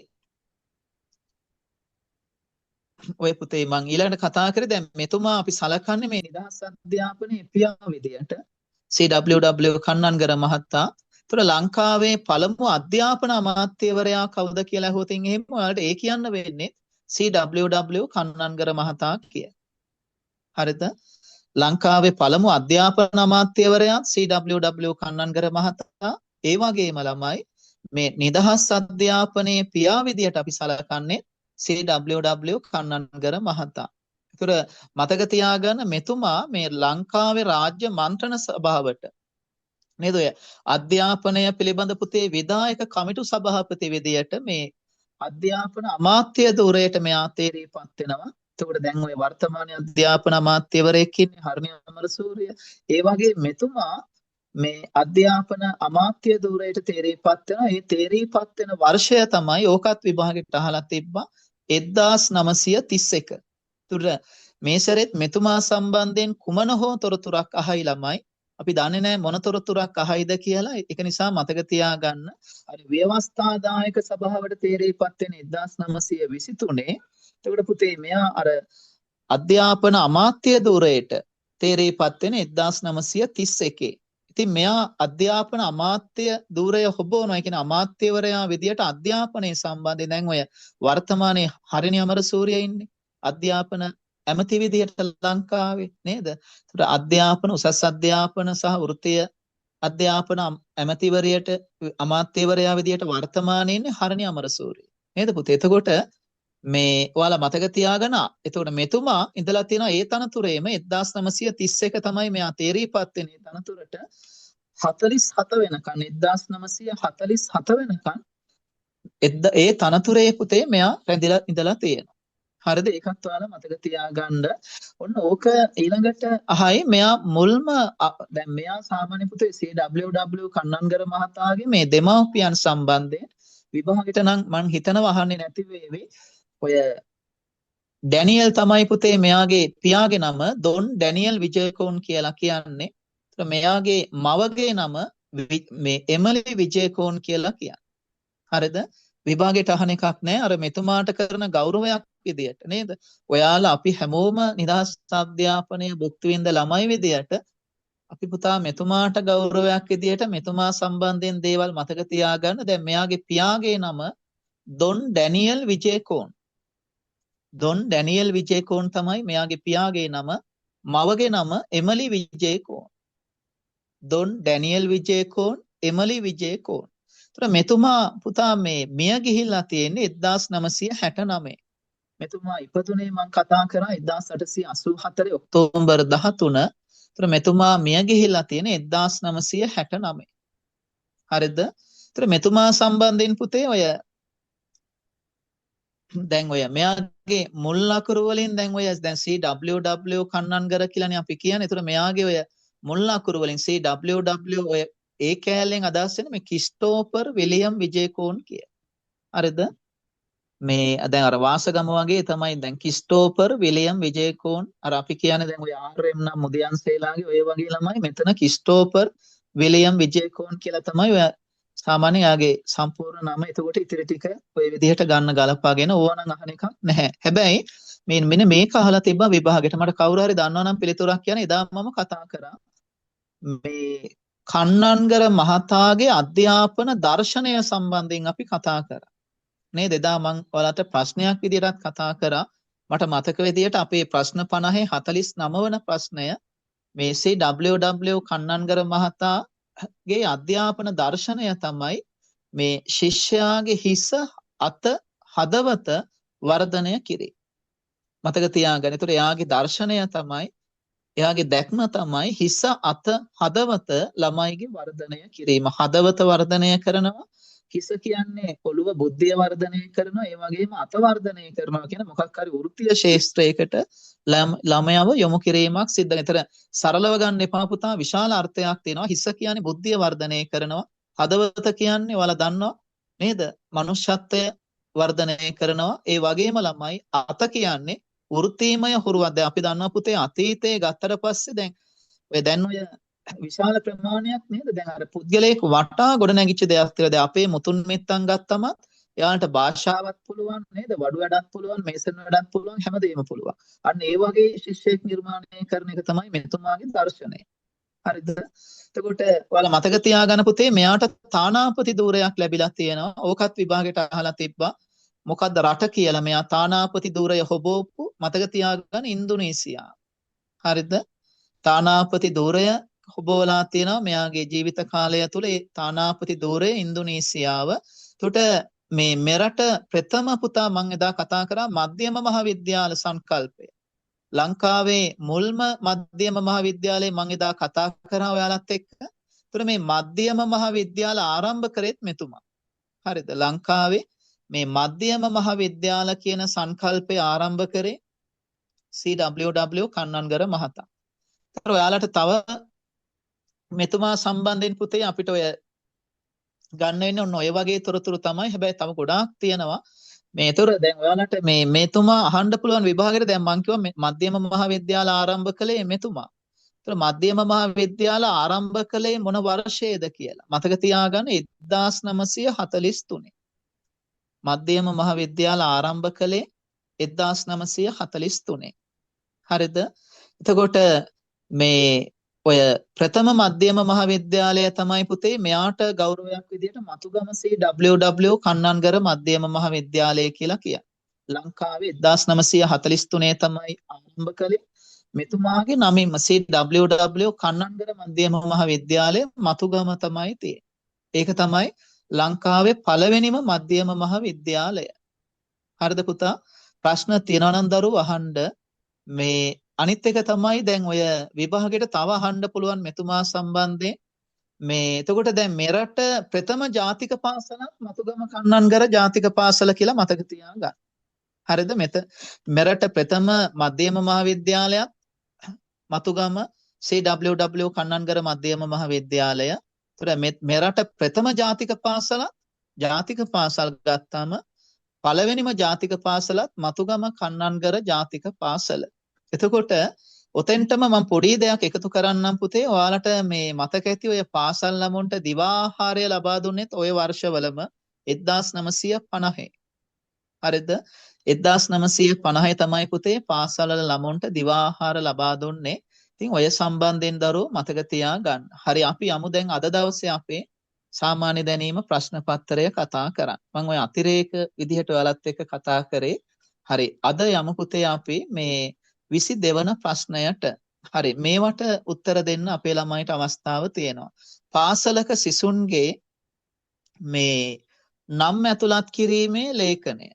Speaker 1: ඔය පුතේ මං ඊළඟට කතා කරේ දැන් මෙතුමා අපි සලකන්නේ මේ නිදහස් අධ්‍යාපනයේ පියා විදියට CWW කන්නන්ගර මහතා. ඒතර ලංකාවේ පළමු අධ්‍යාපන අමාත්‍යවරයා කවුද කියලා අහුවොතින් එහෙම ඔයාලට ඒ කියන්න වෙන්නේ CWW කන්නන්ගර මහතා කිය. හරිද? ලංකාවේ පළමු අධ්‍යාපන අමාත්‍යවරයා CWW කන්නන්ගර මහතා. ඒ වගේම ළමයි මේ නිදහස් අධ්‍යාපනයේ පියා විදියට අපි සලකන්නේ CWW කන්නන්ගර මහතා. ඒතර මතක තියාගන්න මෙතුමා මේ ලංකාවේ රාජ්‍ය මන්ත්‍රණ සභාවට නේද ඔය අධ්‍යාපනය පිළිබඳ පුතේ විධායක කමිටු සභාපති විදියට මේ අධ්‍යාපන අමාත්‍ය ධුරයට මෙයා තේරීපත් වෙනවා. එතකොට දැන් ඔය වර්තමාන අධ්‍යාපන අමාත්‍යවරයෙක් ඉන්නේ හර්ණි අමරසූරිය. ඒ වගේ මෙතුමා මේ අධ්‍යාපන අමාත්‍ය ධුරයට තේරීපත් වෙනවා. ඒ තේරීපත් වෙන වර්ෂය තමයි ඕකත් විභාගෙට අහලා තිබ්බා 1931. තුර මේ සැරේත් මෙතුමා සම්බන්ධයෙන් කුමන හෝ තොරතුරක් අහයි ළමයි. අපි දන්නේ නැහැ මොන තොරතුරක් අහයිද කියලා. ඒක නිසා මතක තියාගන්න. අර ව්‍යවස්ථාදායක සභාවට තේරීපත් වෙන 1923. එතකොට පුතේ මෙයා අර අධ්‍යාපන අමාත්‍ය ධුරයට තේරීපත් වෙන 1931. ඉතින් මෙයා අධ්‍යාපන අමාත්‍ය ධුරය හොබවනවා. ඒ කියන්නේ අමාත්‍යවරයා විදියට අධ්‍යාපනයේ සම්බන්ධයෙන් දැන් ඔය වර්තමානයේ හරිනි අමරසූරිය ඉන්නේ. අධ්‍යාපන ඇමති විදියට ලංකාවේ නේද? ඒතර අධ්‍යාපන උසස් අධ්‍යාපන සහ වෘත්තීය අධ්‍යාපන ඇමතිවරයට අමාත්‍යවරයා විදියට වර්තමානයේ ඉන්නේ හරිනි අමරසූරිය. නේද පුතේ? එතකොට මේ ඔයාලා මතක තියාගන්න. එතකොට මෙතුමා ඉඳලා තියෙනවා ඒ තනතුරේම 1931 තමයි මෙයා තේරීපත් වෙන්නේ තනතුරට 47 වෙනකන් 1947 වෙනකන් ඒ තනතුරේ පුතේ මෙයා රැඳිලා ඉඳලා තියෙනවා. හරිද? ඒකත් ඔයාලා මතක තියාගන්න. ඔන්න ඕක ඊළඟට අහයි මෙයා මුල්ම දැන් මෙයා සාමාන්‍ය පුතේ CWW කන්නන්ගර මහතාගේ මේ දෙමාපියන් සම්බන්ධයෙන් විභාගෙට නම් මං හිතනවා අහන්නේ නැති වේවි. ඔය ඩැනියල් තමයි පුතේ මෙයාගේ පියාගේ නම ඩොන් ඩැනියල් විජයකෝන් කියලා කියන්නේ. ඒතර මෙයාගේ මවගේ නම මේ එමලි විජයකෝන් කියලා කියන්නේ. හරිද? විභාගයට අහන එකක් නෑ. අර මෙතුමාට කරන ගෞරවයක් විදියට නේද? ඔයාලා අපි හැමෝම නිදහස් අධ්‍යාපනයේ භුක්ති විඳ ළමයි විදියට අපි පුතා මෙතුමාට ගෞරවයක් විදියට මෙතුමා සම්බන්ධයෙන් දේවල් මතක තියාගන්න. දැන් මෙයාගේ පියාගේ නම Don Daniel Wijayakoon. Don Daniel Wijayakoon තමයි මෙයාගේ පියාගේ නම. මවගේ නම Emily Wijayakoon. Don Daniel Wijayakoon, Emily Wijayakoon. ඒතර මෙතුමා පුතා මේ මිය ගිහිල්ලා තියෙන්නේ 1969. මෙතුමා ඉපදුනේ මම කතා කරා 1884 ඔක්තෝබර් 13. ඒතර මෙතුමා මිය ගිහිල්ලා තියෙන්නේ 1969. හරිද? ඒතර මෙතුමා සම්බන්ධයෙන් පුතේ ඔය දැන් ඔය මෙයාගේ මුල් අකුරු වලින් දැන් ඔය දැන් CWW කන්නන්ගර කියලානේ අපි කියන්නේ. ඒතර මෙයාගේ ඔය මුල් අකුරු වලින් CWW ඔය ඒ කෑල්ලෙන් අදහස් වෙන මේ ක්‍රිස්ටෝෆර් විලියම් විජයකෝන් කිය. හරිද? මේ දැන් අර වාසගම වගේ තමයි දැන් ක්‍රිස්ටෝෆර් විලියම් විජයකෝන් අර අපි කියන්නේ දැන් ඔය RM නම් මුදියන්සේලාගේ ඔය වගේ ළමයි මෙතන ක්‍රිස්ටෝෆර් විලියම් විජයකෝන් කියලා තමයි ඔය සාමාන්‍ය යාගේ සම්පූර්ණ නම. එතකොට ඉතිරි ටික ඔය විදිහට ගන්න ගලපාගෙන ඕනනම් අහන එකක් නැහැ. හැබැයි මෙන්න මේක අහලා තිබ්බා විභාගෙට. මට කවුරු හරි දන්නවා නම් පිළිතුරක් කියන එදා මම කතා කරා. මේ කන්නන්ගර මහතාගේ අධ්‍යාපන දර්ශනය සම්බන්ධයෙන් අපි කතා කරා. නේද? එදා මම ඔයාලට ප්‍රශ්නයක් විදිහටත් කතා කරා. මට මතක විදිහට අපේ ප්‍රශ්න 50 49 වන ප්‍රශ්නය මේ CWW කන්නන්ගර මහතාගේ අධ්‍යාපන දර්ශනය තමයි මේ ශිෂ්‍යයාගේ හිස අත හදවත වර්ධනය කිරීම. මතක තියාගන්න. ඒතර එයාගේ දර්ශනය තමයි එයාගේ දැක්ම තමයි හිස අත හදවත ළමයිගේ වර්ධනය කිරීම. හදවත වර්ධනය කරනවා, හිස කියන්නේ ඔළුව බුද්ධිය වර්ධනය කරනවා ඒ වගේම අත වර්ධනය කරනවා කියන මොකක් හරි වෘත්තීය ශාස්ත්‍රයකට ළමයව යොමු කිරීමක් සිද්ධ වෙනවා. ඒතර සරලව ගන්න එපා පුතා විශාල අර්ථයක් තියෙනවා. හිස කියන්නේ බුද්ධිය වර්ධනය කරනවා. හදවත කියන්නේ ඔයාලා දන්නවා නේද? මනුෂ්‍යත්වය වර්ධනය කරනවා. ඒ වගේම ළමයි අත කියන්නේ වෘත්තීමය හුරුවක්. දැන් අපි දන්නවා පුතේ අතීතයේ ගත්තට පස්සේ දැන් ඔය විශාල ප්‍රමාණයක් නේද? දැන් අර පුද්ගලයෙක් වටා ගොඩ නැගිච්ච දෙයක් කියලා. දැන් අපේ මුතුන් මිත්තන් ගත්තම එයාලට භාෂාවක් පුළුවන් නේද? වඩු වැඩක් පුළුවන්, මේසන් වැඩක් පුළුවන්, හැමදේම පුළුවන්. අන්න ඒ වගේ ශිෂ්‍යයෙක් නිර්මාණය කරන එක තමයි මෙතුමාගේ දර්ශනය. හරිද? එතකොට ඔයාලා මතක තියාගන්න පුතේ මෙයාට තානාපති ධූරයක් ලැබිලා තියෙනවා. ඕකත් විභාගයට අහලා තිබ්බා. මොකද්ද රට කියලා? මෙයා තානාපති ධූරය හොබෝපු මතක තියාගන්න ඉන්දුනීසියා. හරිද? තානාපති ධූරය හොබවලා තියෙනවා මෙයාගේ ජීවිත කාලය තුළ ඒ තානාපති ධූරය ඉන්දුනීසියාව. එතකොට මේ මෙරට ප්‍රථම පුතා මම එදා කතා කරා මධ්‍යම මහාවිද්‍යාල සංකල්පය. ලංකාවේ මුල්ම මධ්‍යම මහාවිද්‍යාලය මම එදා කතා කරා ඔයාලත් එක්ක. එතකොට මේ මධ්‍යම මහාවිද්‍යාල ආරම්භ කරෙත් මෙතුමා. හරිද? ලංකාවේ මේ මධ්‍යම මහාවිද්‍යාල කියන සංකල්පය ආරම්භ කරේ CWW කන්නන්ගර මහතා. ඒතර ඔයාලට තව මෙතුමා සම්බන්ධයෙන් පුතේ අපිට ඔය ගන්න වෙන්නේ ඔන්න ඔය වගේ තොරතුරු තමයි. හැබැයි තව ගොඩාක් තියෙනවා. මේතොර දැන් ඔයාලට මෙතුමා අහන්න පුළුවන් විභාගෙට දැන් මම කිව්වා මධ්‍යම මහාවිද්‍යාල ආරම්භ කළේ මෙතුමා. ඒතර මධ්‍යම මහාවිද්‍යාල ආරම්භ කළේ මොන වර්ෂයේද කියලා. මතක තියාගන්න 1943. මධ්‍යම මහාවිද්‍යාල ආරම්භ කළේ 1943. හරිද? එතකොට මේ ඔය ප්‍රථම මධ්‍යම මහාවිද්‍යාලය තමයි පුතේ මෙයාට ගෞරවයක් විදිහට මතුගම CWW කන්නන්ගර මධ්‍යම මහාවිද්‍යාලය කියලා කියන්නේ. ලංකාවේ 1943 තමයි ආරම්භ කළේ. මෙතුමාගේ නමින්ම CWW කන්නන්ගර මධ්‍යම මහාවිද්‍යාලය මතුගම තමයි තියෙන්නේ. ඒක තමයි ලංකාවේ පළවෙනිම මධ්‍යම මහාවිද්‍යාලය. හරිද පුතා? ප්‍රශ්න තියෙනවා නම් දරුවෝ අහන්න. මේ අනිත් එක තමයි දැන් ඔය විභාගෙට තව අහන්න පුළුවන් මෙතුමා සම්බන්ධයෙන් මේ එතකොට දැන් මෙරට ප්‍රථම ජාතික පාසලක් මතුගම කන්නන්ගර ජාතික පාසල කියලා මතක තියාගන්න. හරිද? මෙරට ප්‍රථම මධ්‍යම මහාවිද්‍යාලයක් මතුගම CWW කන්නන්ගර මධ්‍යම මහාවිද්‍යාලය. ඒතර මෙරට ප්‍රථම ජාතික පාසල් ගත්තාම පළවෙනිම ජාතික පාසලත් මතුගම කන්නන්ගර ජාතික පාසල. එතකොට ඔතෙන්ටම මම පොඩි දෙයක් එකතු කරන්නම් පුතේ. ඔයාලට මේ මතක ඇති ඔය පාසල් ළමුන්ට දිවාහාරය ලබා දුන්නෙත් ඔය වර්ෂවලම 1950. හරිද? 1950 තමයි පුතේ පාසල් වල ළමුන්ට දිවාහාර ලබා දුන්නේ. ඉතින් ඔය සම්බන්ධයෙන් දරුවෝ මතක තියාගන්න. හරි අපි යමු දැන් අද දවසේ අපේ සාමාන්‍ය දැනීම ප්‍රශ්න පත්‍රය කතා කරන්න. මම ඔය අතිරේක විදිහට ඔයාලත් එක්ක කතා කරේ. හරි අද යමු පුතේ අපි මේ 22 වන ප්‍රශ්නයට. හරි මේවට උත්තර දෙන්න අපේ ළමයිට අවස්ථාව තියෙනවා. පාසලක සිසුන්ගේ මේ නම් ඇතුළත් කිරීමේ ලේඛනය.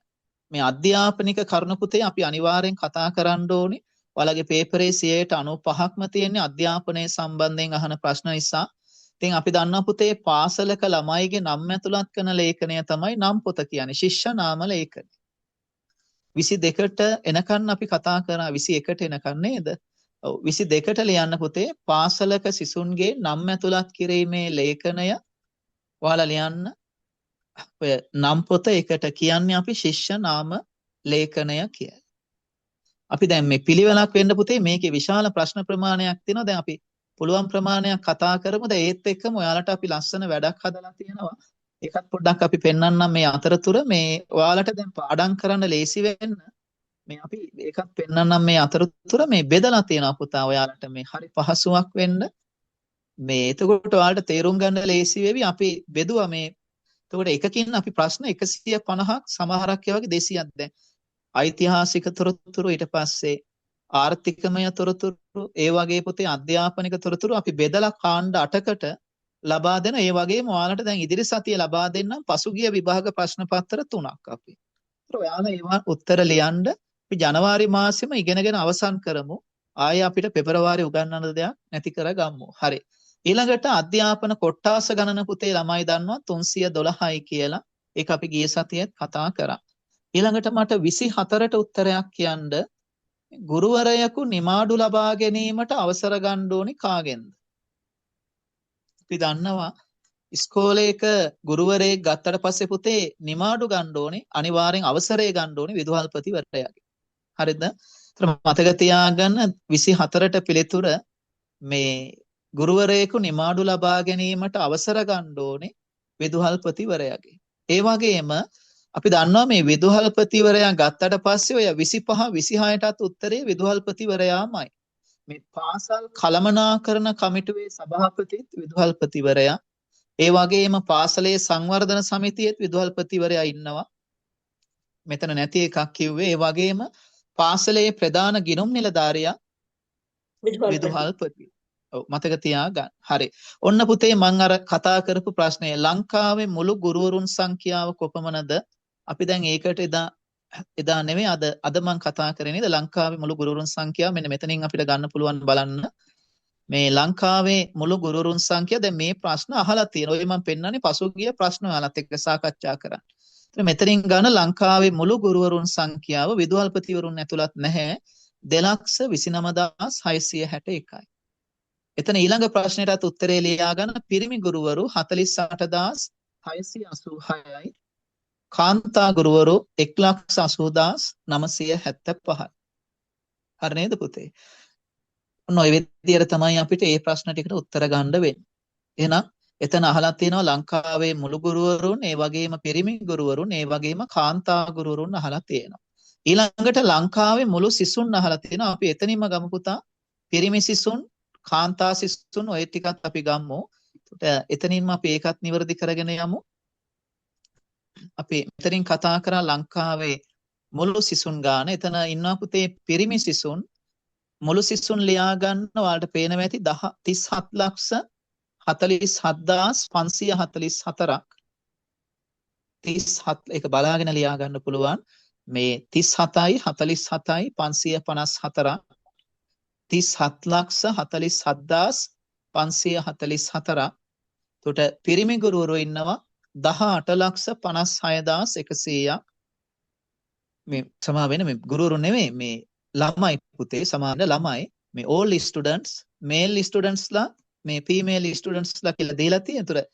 Speaker 1: මේ අධ්‍යාපනික කරුණු පුතේ අපි අනිවාර්යෙන් කතා කරන්න ඕනේ. ඔයාලගේ පේපරේ 95%ක්ම තියෙන්නේ අධ්‍යාපනයේ සම්බන්ධයෙන් අහන ප්‍රශ්න නිසා. ඉතින් අපි දන්නවා පුතේ පාසලක ළමයිගේ නම් ඇතුළත් කරන ලේඛනය තමයි නම් පොත කියන්නේ. ශිෂ්‍ය නාම ලේඛනය. 22ට එනකන් අපි කතා කරා 21ට එනකන් නේද? ඔව් 22ට ලියන්න පුතේ පාසලක සිසුන්ගේ නම් ඇතුළත් කිරීමේ ලේඛනය. ඔයාලා ලියන්න. ඔය නම් පොත එකට කියන්නේ අපි ශිෂ්‍ය නාම ලේඛනය කියලා. අපි දැන් මේ පිළිවෙලක් වෙන්න පුතේ මේකේ විශාල ප්‍රශ්න ප්‍රමාණයක් තියෙනවා. දැන් අපි පුළුවන් ප්‍රමාණයක් කතා කරමු. දැන් ඒත් එක්කම ඔයාලට අපි ලස්සන වැඩක් හදලා තියෙනවා. ඒකත් පොඩ්ඩක් අපි පෙන්වන්නම් මේ අතරතුර මේ ඔයාලට දැන් පාඩම් කරන්න ලේසි වෙන්න මේ අපි ඒකත් පෙන්වන්නම් මේ අතරතුර මේ බෙදලා තියෙනවා පුතා ඔයාලට මේ හරි පහසුවක් වෙන්න මේ එතකොට ඔයාලට තේරුම් ගන්න ලේසි වෙවි අපි බෙදුවා මේ එතකොට එකකින් අපි ප්‍රශ්න 150ක් සමහරක් ඒ වගේ 200ක් දැන් ඓතිහාසික තොරතුරු ඊට පස්සේ ආර්ථිකමය තොරතුරු ඒ වගේ පුතේ අධ්‍යාපනික තොරතුරු අපි බෙදලා කාණ්ඩ 8කට ලබා දෙන ඒ වගේම ඔයාලට දැන් ඉදිරි සතියේ ලබා දෙන්නම් පසුගිය විභාග ප්‍රශ්න පත්‍ර 3ක් අපි. ඒතර ඔයාලා ඒවා උත්තර ලියන්න අපි ජනවාරි මාසෙම ඉගෙනගෙන අවසන් කරමු. ආයේ අපිට පෙබරවාරි උගන්වන්න දෙයක් නැති කරගමු. හරි. ඊළඟට අධ්‍යාපන කොට්ටාස ගණන පුතේ ළමයි දන්නවා 312යි කියලා. ඒක අපි ගිය සතියේත් කතා කරා. ඊළඟට මට 24ට උත්තරයක් කියන්න. ගුරුවරයෙකු නිමාඩු ලබා ගැනීමට අවසර ගන්න ඕනි කාගෙන්ද? අපි දන්නවා ඉස්කෝලේක ගුරුවරයෙක් ගත්තට පස්සේ පුතේ නිමාඩු ගන්න ඕනේ අනිවාර්යෙන් අවසරය ගන්න ඕනේ විදුහල්පතිවරයාගේ. හරිද? ඒතර මතක තියාගන්න 24ට පිළිතුර මේ ගුරුවරයෙකු නිමාඩු ලබා ගැනීමට අවසර ගන්න ඕනේ විදුහල්පතිවරයාගේ. ඒ වගේම අපි දන්නවා මේ විදුහල්පතිවරයා ගත්තට පස්සේ ඔය 25 26ටත් උත්තරේ විදුහල්පතිවරයාමයි. මේ පාසල් කළමනාකරණ කමිටුවේ සභාපතිත් විදුහල්පතිවරයා. ඒ වගේම පාසලේ සංවර්ධන සමිතියේත් විදුහල්පතිවරයා ඉන්නවා. මෙතන නැති එකක් කිව්වේ. ඒ වගේම පාසලේ ප්‍රධාන ගිණුම් නිලධාරියා විදුහල්පති. ඔව් මතක තියාගන්න. හරි. ඔන්න පුතේ මම අර කතා කරපු ප්‍රශ්නය ලංකාවේ මුළු ගුරුවරුන් සංඛ්‍යාව කොපමණද? අපි දැන් ඒකට එදා නෙමෙයි අද මම කතා කරේ නේද ලංකාවේ මුළු ගුරුවරුන් සංඛ්‍යාව මෙන්න මෙතනින් අපිට ගන්න පුළුවන් බලන්න. මේ ලංකාවේ මුළු ගුරුවරුන් සංඛ්‍යාව දැන් මේ ප්‍රශ්න අහලා තියෙනවා. ඔය මම පෙන්නන්නේ පසුගිය ප්‍රශ්න වලත් එක්ක සාකච්ඡා කරන්න. මෙතනින් ගන්න ලංකාවේ මුළු ගුරුවරුන් සංඛ්‍යාව විදුහල්පතිවරුන් ඇතුළත් නැහැ 2,99,661යි. එතන ඊළඟ ප්‍රශ්නෙටත් උත්තරේ ලියා ගන්න පිරිමි ගුරුවරු 48,686යි. කාන්තා ගුරුවරු 1,80,975යි. හරි නේද පුතේ? ඔන්න ඔය විදිහට තමයි අපිට මේ ප්‍රශ්න ටිකට උත්තර ගන්න වෙන්නේ. එහෙනම් එතන අහලා තියෙනවා ලංකාවේ මුළු ගුරුවරුන්, ඒ වගේම පිරිමි ගුරුවරුන්, ඒ වගේම කාන්තා ගුරුවරුන් අහලා තියෙනවා. ඊළඟට ලංකාවේ මුළු සිසුන් අහලා තියෙනවා. අපි එතනින්ම ගමු පුතා. පිරිමි සිසුන්, කාන්තා සිසුන් ඔය ටිකත් අපි ගමු. එතනින්ම අපි ඒකත් නිවැරදි කරගෙන යමු. අපි මෙතනින් කතා කරා ලංකාවේ මුළු සිසුන් ගාන. එතන ඉන්නවා පුතේ පිරිමි සිසුන්. මුළු සිසුන් ලියා ගන්න ඔයාලට පේනවා ඇති 37,47,544ක්. 37 ඒක බලාගෙන ලියා ගන්න පුළුවන්. මේ 37යි 47යි 554ක්. 37,47,544ක්. එතකොට පිරිමි ගුරුවරු ඉන්නවා 18,56,100ක්. මේ සමා වෙන මේ ගුරුවරු නෙමෙයි මේ ළමයි පුතේ සමාන ළමයි මේ all students male studentsලා මේ female studentsලා කියලා දීලා තියෙන. ඒතර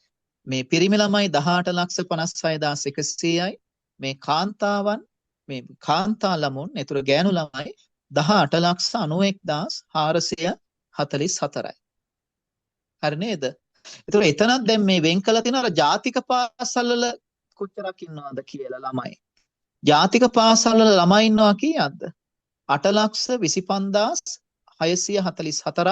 Speaker 1: මේ පිරිමි ළමයි 18,56,100යි. මේ කාන්තාවන් මේ කාන්තා ළමුන් ඒතර ගෑනු ළමයි 18,91,444යි. හරි නේද? ඒතර එතනත් දැන් මේ වෙන් කළා තියෙන අර ජාතික පාසල් වල කොච්චරක් ඉන්නවද කියලා ළමයි. ජාතික පාසල් වල ළමයි ඉන්නවා කීයක්ද? 8,25,644ක්.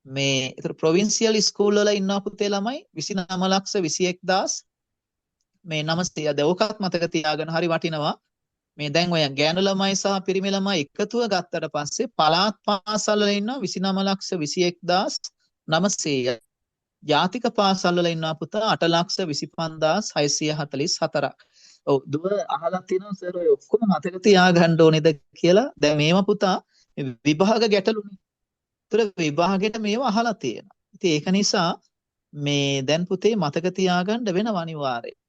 Speaker 1: මේ ඒතර ප්‍රොවින්සියල් ස්කූල් වල ඉන්නවා පුතේ ළමයි 29,21,000 මේ 900. දැන් ඕකත් මතක තියාගන්න හරි වටිනවා. මේ දැන් ඔය ගෑනු ළමයි සහ පිරිමි ළමයි එකතුව ගත්තට පස්සේ පළාත් පාසල් වල ඉන්නවා 29,21,900. ජාතික පාසල් වල ඉන්නවා පුතා 8,25,644ක්. ඔව් දුව අහලා තියෙනවා සර් ඔය ඔක්කොම මතක තියාගන්න ඕනේද කියලා. දැන් මේවා පුතා විභාග ගැටලුනේ. ඒතර විභාගෙට මේවා අහලා තියෙනවා. ඉතින් ඒක නිසා මේ දැන් පුතේ මතක තියාගන්න වෙනවා අනිවාර්යයෙන්.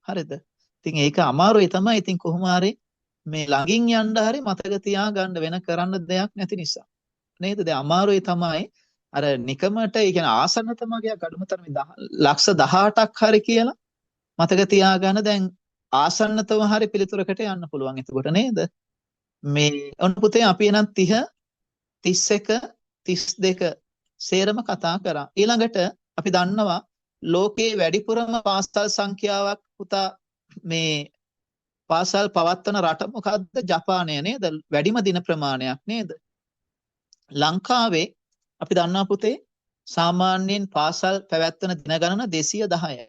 Speaker 1: හරිද? ඉතින් ඒක අමාරුයි තමයි. ඉතින් කොහොම හරි මේ ළඟින් යන්න හරි මතක තියාගන්න වෙන කරන්න දෙයක් නැති නිසා. නේද? දැන් අමාරුයි තමයි. අර නිකමට ඒ කියන්නේ ආසන්නතම ගියා කඩුමතරමේ 18,00,000ක් හරි කියලා මතක තියාගන්න දැන් ආසන්නතම හරි පිළිතුරකට යන්න පුළුවන් එතකොට නේද? මේ ඔන්න පුතේ අපි එනම් 30 31 32 සේරම කතා කරා. ඊළඟට අපි දන්නවා ලෝකයේ වැඩිපුරම පාසල් සංඛ්‍යාවක් පුතා මේ පාසල් පවත්වන රට මොකද්ද? ජපානය නේද? වැඩිම දින ප්‍රමාණයක් නේද? ලංකාවේ අපි දන්නවා පුතේ සාමාන්‍යයෙන් පාසල් පැවැත්වෙන දින ගණන 210යි.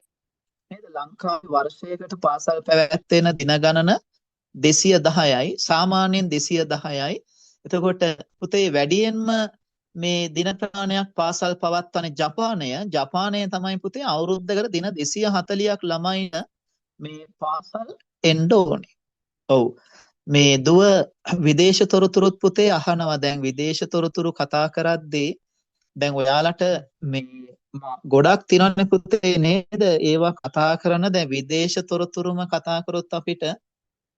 Speaker 1: නේද? ලංකාවේ වර්ෂයකට පාසල් පැවැත්වෙන දින ගණන 210යි. සාමාන්‍යයෙන් 210යි. එතකොට පුතේ වැඩියෙන්ම මේ දින ප්‍රමාණයක් පාසල් පවත්වන ජපානය තමයි පුතේ අවුරුද්දකට දින 240ක් ළමයින මේ පාසල් එන්න ඕනේ. ඔව්. මේ දුව විදේශ තොරතුරුත් පුතේ අහනවා. දැන් විදේශ තොරතුරු කතා කරද්දී දැන් ඔයාලට මේ ගොඩක් තියෙනවනේ පුතේ නේද? ඒවා කතා කරන දැන් විදේශ තොරතුරුම කතා කරොත් අපිට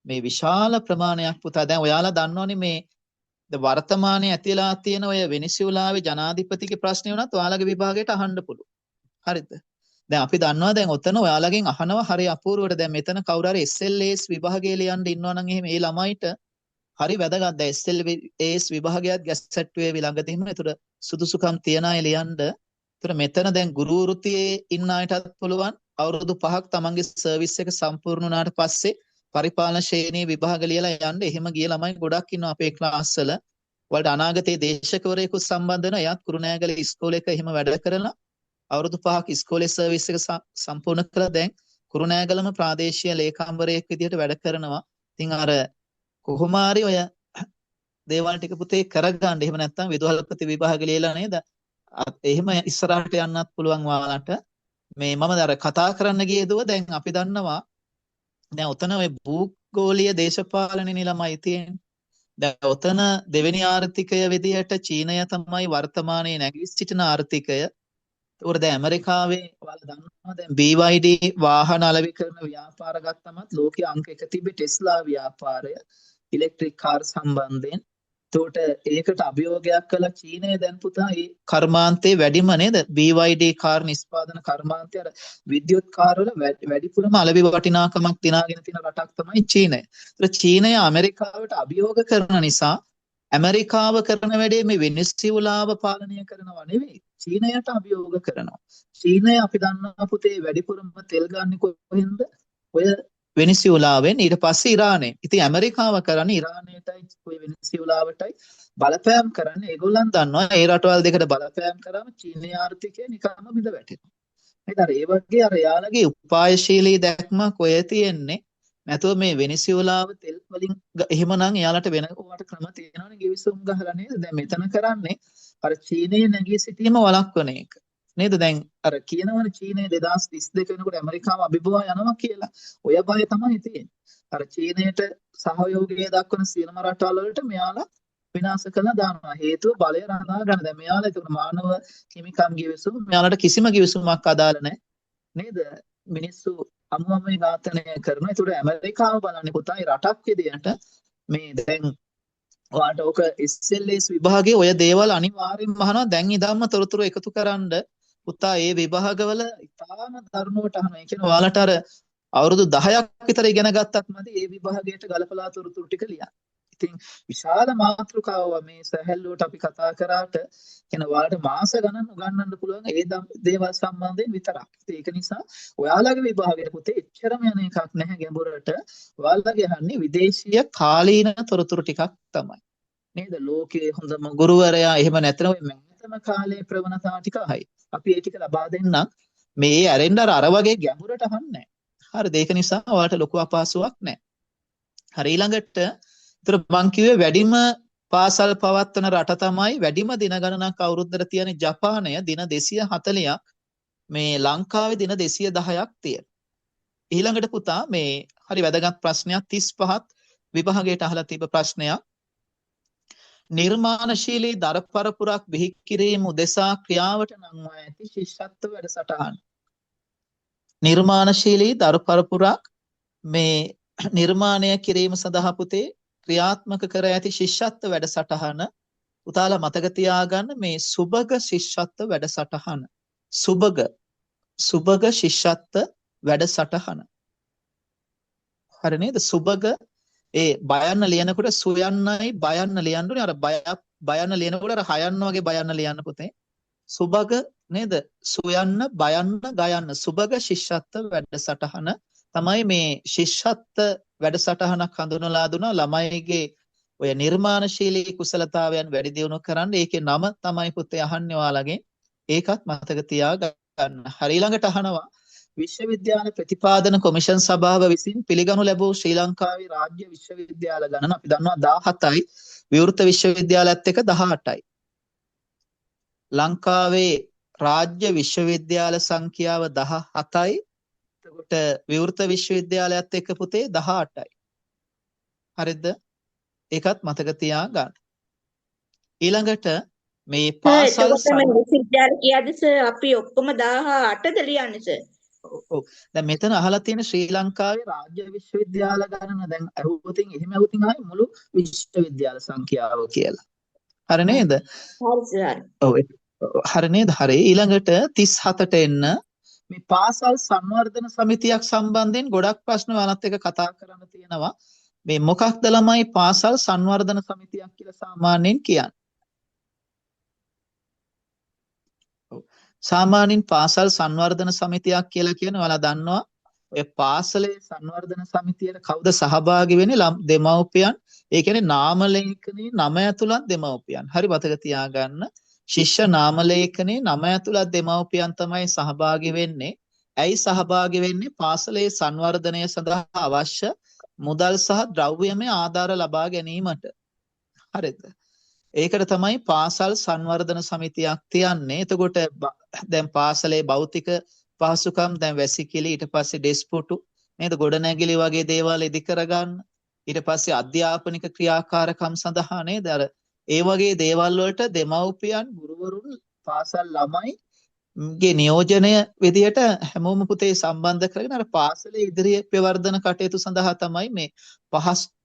Speaker 1: මේ විශාල ප්‍රමාණයක් පුතා. දැන් ඔයාලා දන්නවනේ මේ වර්තමානයේ ඇතිලා තියෙන ඔය වෙනිසුලාවේ ජනාධිපතිගේ ප්‍රශ්නේ වුණත් ඔයාලගේ විභාගයට අහන්න පුළුවන්. හරිද? දැන් අපි දන්නවා දැන් ඔතන ඔයාලගෙන් අහනවා හරි අපූර්වට. දැන් මෙතන කවුරු හරි SLAs විභාගයේ ලියන්න ඉන්නවා නම් එහෙම ඒ ළමයිට හරි වැදගත්. දැන් SLAs විභාගයත් ගැස්සට්ටුවේ ළඟදී එහෙම ඒතර සුදුසුකම් තියන අය ලියන්න. ඒතර මෙතන දැන් ගුරු වෘත්තියේ ඉන්න අයටත් පුළුවන් අවුරුදු 5ක් තමන්ගේ සර්විස් එක සම්පූර්ණ වුණාට පස්සේ පරිපාලන ශ්‍රේණී විභාග ලියලා යන්න. එහෙම ගිය ළමයි ගොඩක් ඉන්නවා අපේ ක්ලාස් වල. වලට අනාගතයේ දේශකවරයෙකු සම්බන්ධ වෙන එයාත් කුරුණෑගල ඉස්කෝලේක එහෙම වැඩ කරලා අවුරුදු 5ක් ඉස්කෝලේ සර්විස් එක සම්පූර්ණ කළා. දැන් කුරුණෑගලම ප්‍රාදේශීය ලේකම්වරයෙක් විදිහට වැඩ කරනවා. ඉතින් අර කොහොම හරි ඔය දේවල් ටික පුතේ කරගන්න. එහෙම නැත්නම් විදුහල්පති විභාග ලියලා නේද? එහෙම ඉස්සරහට යන්නත් පුළුවන් ඔයාලට. මේ මම අර කතා කරන්න ගියේ දුව දැන් අපි දන්නවා දැන් ඔතන ඔය භූගෝලීය දේශපාලනේ ළමයි තියෙන්නේ. දැන් ඔතන දෙවෙනි ආර්ථිකය විදිහට චීනය තමයි වර්තමානයේ නැගී සිටින ආර්ථිකය. ඒකට දැන් ඇමරිකාවේ ඔයාලා දන්නවා දැන් BYD වාහන අලෙවි කරන ව්‍යාපාර ගත්තමත් ලෝකයේ අංක 1 තිබෙ ටෙස්ලා ව්‍යාපාරය ඉලෙක්ට්‍රික් කාර් සම්බන්ධයෙන්. ඒකට ඒකට අභියෝගයක් කළ චීනය දැන් පුතා මේ කර්මාන්තේ වැඩිම නේද? BYD කාර් නිෂ්පාදන කර්මාන්තය අර විද්‍යුත් කාර් වල වැඩිපුරම අලෙවි වටිනාකමක් දිනාගෙන තියෙන රටක් තමයි චීනය. ඒතර චීනය ඇමරිකාවට අභියෝග කරන නිසා ඇමරිකාව කරන වැඩේ මේ වෙනිසුලාව පාලනය කරනවා නෙවෙයි. චීනයට අභියෝග කරනවා. චීනය අපි දන්නවා පුතේ වැඩිපුරම තෙල් ගන්න කොහෙන්ද? ඔය වෙනිසුලාවෙන් ඊට පස්සේ ඉරානයෙන්. ඉතින් ඇමරිකාව කරන්නේ ඉරානයටයි ඔය වෙනිසුලාවටයි බලපෑම් කරන්නේ. ඒගොල්ලන් දන්නවා ඒ රටවල් දෙකට බලපෑම් කරාම චීනයේ ආර්ථිකය නිකම්ම බිඳ වැටෙනවා. නේද? අර ඒ වගේ අර යාළගේ උපායශීලී දැක්මක් ඔය තියෙන්නේ. නැතුව මේ වෙනිසුලාව තෙල් වලින් එහෙමනම් එයාලට වෙන කොහොමද ක්‍රම තියෙනවනේ ගිවිසුම් ගහලා නේද? දැන් මෙතන කරන්නේ අර චීනයේ නැගී සිටීම වළක්වන එක. නේද? දැන් අර කියනවනේ චීනය 2032 වෙනකොට ඇමරිකාව අභිබවා යනවා කියලා. ඔය බය තමයි තියෙන්නේ. අර චීනයට සහයෝගය දක්වන සියලුම රටවල් වලට මෙයාලා විනාශ කළා දානවා. හේතුව බලය රඳා ගන්න. දැන් මෙයාලා ඒක මානව හිමිකම් ගිවිසුම මෙයාලට කිසිම ගිවිසුමක් අදාළ නැහැ. නේද? මිනිස්සු අමුමම ඝාතනය කරනවා. ඒකට ඇමරිකාව බලන්නේ පුතායි රටක් විදියට මේ දැන් ඔයාලට ඔක SLAs විභාගයේ ඔය දේවල් අනිවාර්යෙන්ම අහනවා. දැන් ඉඳන්ම තොරතුරු එකතු කරන්න පුතා ඒ විභාගවල ඉතාම දරුණුවට අහනවා. ඒ කියන්නේ ඔයාලට අර අවුරුදු 10ක් විතර ඉගෙන ගත්තත් මදි ඒ විභාගයට ගලපලා තොරතුරු ටික ලියන්න. ඉතින් විශාල මාතෘකාව මේ සැහැල්ලුවට අපි කතා කරාට කියන ඔයාලට මාස ගණන් උගන්වන්න පුළුවන් ඒ දේවල් සම්බන්ධයෙන් විතරක්. ඒක නිසා ඔයාලගේ විභාගයට පුතේ එච්චරම යන එකක් නැහැ ගැඹුරට. ඔයාලගේ අහන්නේ විදේශීය කාලීන තොරතුරු ටිකක් තමයි. නේද? ලෝකයේ හොඳම ගුරුවරයා එහෙම නැත්නම් ඔය මෑතම කාලේ ප්‍රවණතා ටික අහයි. අපි ඒ ටික ලබා දෙන්නම්. මේ ඇරෙන්න අර වගේ ගැඹුරට අහන්නේ නැහැ. හරිද? ඒක නිසා ඔයාලට ලොකු අපහසුාවක් නැහැ. හරි ඊළඟට ඒතර මං කිව්වේ වැඩිම පාසල් පවත්වන රට තමයි වැඩිම දින ගණනක් අවුරුද්දට තියෙන ජපානය දින 240ක් මේ ලංකාවේ දින 210ක් තියෙන. ඊළඟට පුතා මේ හරි වැදගත් ප්‍රශ්නයක් 35ත් විභාගයට අහලා තිබ්බ ප්‍රශ්නයක්. නිර්මාණශීලී දරපරපුරක් බිහි කිරීම උදෙසා ක්‍රියාවට නංවා ඇති ශිෂ්‍යත්ව වැඩසටහන. නිර්මාණශීලී දරපරපුරක් මේ නිර්මාණය කිරීම සඳහා පුතේ ක්‍රියාත්මක කර ඇති ශිෂ්‍යත්ව වැඩසටහන උතාලා මතක තියාගන්න මේ සුබග ශිෂ්‍යත්ව වැඩසටහන. සුබග ශිෂ්‍යත්ව වැඩසටහන. හරි නේද? සුබග ඒ බයන්න ලියනකොට සුයන්නයි බයන්න ලියන්න ඕනේ. අර බයන්න ලියනකොට අර හයන්න වගේ බයන්න ලියන්න පුතේ. සුබග නේද? සුයන්න බයන්න ගයන්න සුබග ශිෂ්‍යත්ව වැඩසටහන තමයි මේ ශිෂ්‍යත්ව වැඩසටහනක් හඳුන්වලා දුනා ළමයිගේ ඔය නිර්මාණශීලී කුසලතාවයන් වැඩි දියුණු කරන්න. ඒකේ නම තමයි පුතේ අහන්නේ ඔයාලගෙන්. ඒකත් මතක තියාගන්න. හරි ළඟට අහනවා විශ්වවිද්‍යාල ප්‍රතිපාදන කොමිෂන් සභාව විසින් පිළිගනු ලැබූ ශ්‍රී ලංකාවේ රාජ්‍ය විශ්වවිද්‍යාල ගණන අපි දන්නවා 17යි. විවෘත විශ්වවිද්‍යාලයත් එක්ක 18යි. ලංකාවේ රාජ්‍ය විශ්වවිද්‍යාල සංඛ්‍යාව 17යි. එතකොට විවෘත විශ්වවිද්‍යාලයත් එක්ක පුතේ 18යි. හරිද? ඒකත් මතක තියාගන්න. ඊළඟට මේ
Speaker 3: සර්
Speaker 1: පාසල්
Speaker 3: එතකොට මේ විශ්වවිද්‍යාල කියද්දි සර් අපි ඔක්කොම 18ද ලියන්නේ සර්.
Speaker 1: ඔව්. දැන් මෙතන අහලා තියෙන ශ්‍රී ලංකාවේ රාජ්‍ය විශ්වවිද්‍යාල ගණන දැන් අහුවොතින් එහෙම අහුවොතින් ආයේ මුළු විශ්වවිද්‍යාල සංඛ්‍යාව කියලා. හරි නේද?
Speaker 3: හරි සර්.
Speaker 1: ඔව්. හරි නේද? හරි. ඊළඟට 37ට එන්න මේ පාසල් සංවර්ධන සමිතියක් සම්බන්ධයෙන් ගොඩක් ප්‍රශ්න ඔයාලත් එක්ක කතා කරන්න තියෙනවා. මේ මොකක්ද ළමයි පාසල් සංවර්ධන සමිතියක් කියලා සාමාන්‍යයෙන් කියන්නේ? සාමාන්‍යයෙන් පාසල් සංවර්ධන සමිතියක් කියලා කියන්නේ ඔයාලා දන්නවා ඔය පාසලේ සංවර්ධන සමිතියට කවුද සහභාගී වෙන්නේ? දෙමව්පියන්. ඒ කියන්නේ නාම ලේඛනයේ නම ඇතුළත් දෙමව්පියන්. හරි මතක තියාගන්න. ශිෂ්‍ය නාම ලේඛනයේ නම ඇතුළත් දෙමව්පියන් තමයි සහභාගී වෙන්නේ. ඇයි සහභාගී වෙන්නේ? පාසලේ සංවර්ධනය සඳහා අවශ්‍ය මුදල් සහ ද්‍රව්‍යමය ආධාර ලබා ගැනීමට. හරිද? ඒකට තමයි පාසල් සංවර්ධන සමිතියක් තියන්නේ. එතකොට දැන් පාසලේ භෞතික පහසුකම් දැන් වැසිකිලි ඊට පස්සේ ඩෙස්පොටු නේද ගොඩනැගිලි වගේ දේවල් ඉදි කරගන්න. ඊට පස්සේ අධ්‍යාපනික ක්‍රියාකාරකම් සඳහා නේද අර ඒ වගේ දේවල් වලට දෙමව්පියන් ගුරුවරුන් පාසල් ළමයි ගේ නියෝජනය විදියට හැමෝම පුතේ සම්බන්ධ කරගෙන අර පාසලේ ඉදිරියේ ප්‍රවර්ධන කටයුතු සඳහා තමයි මේ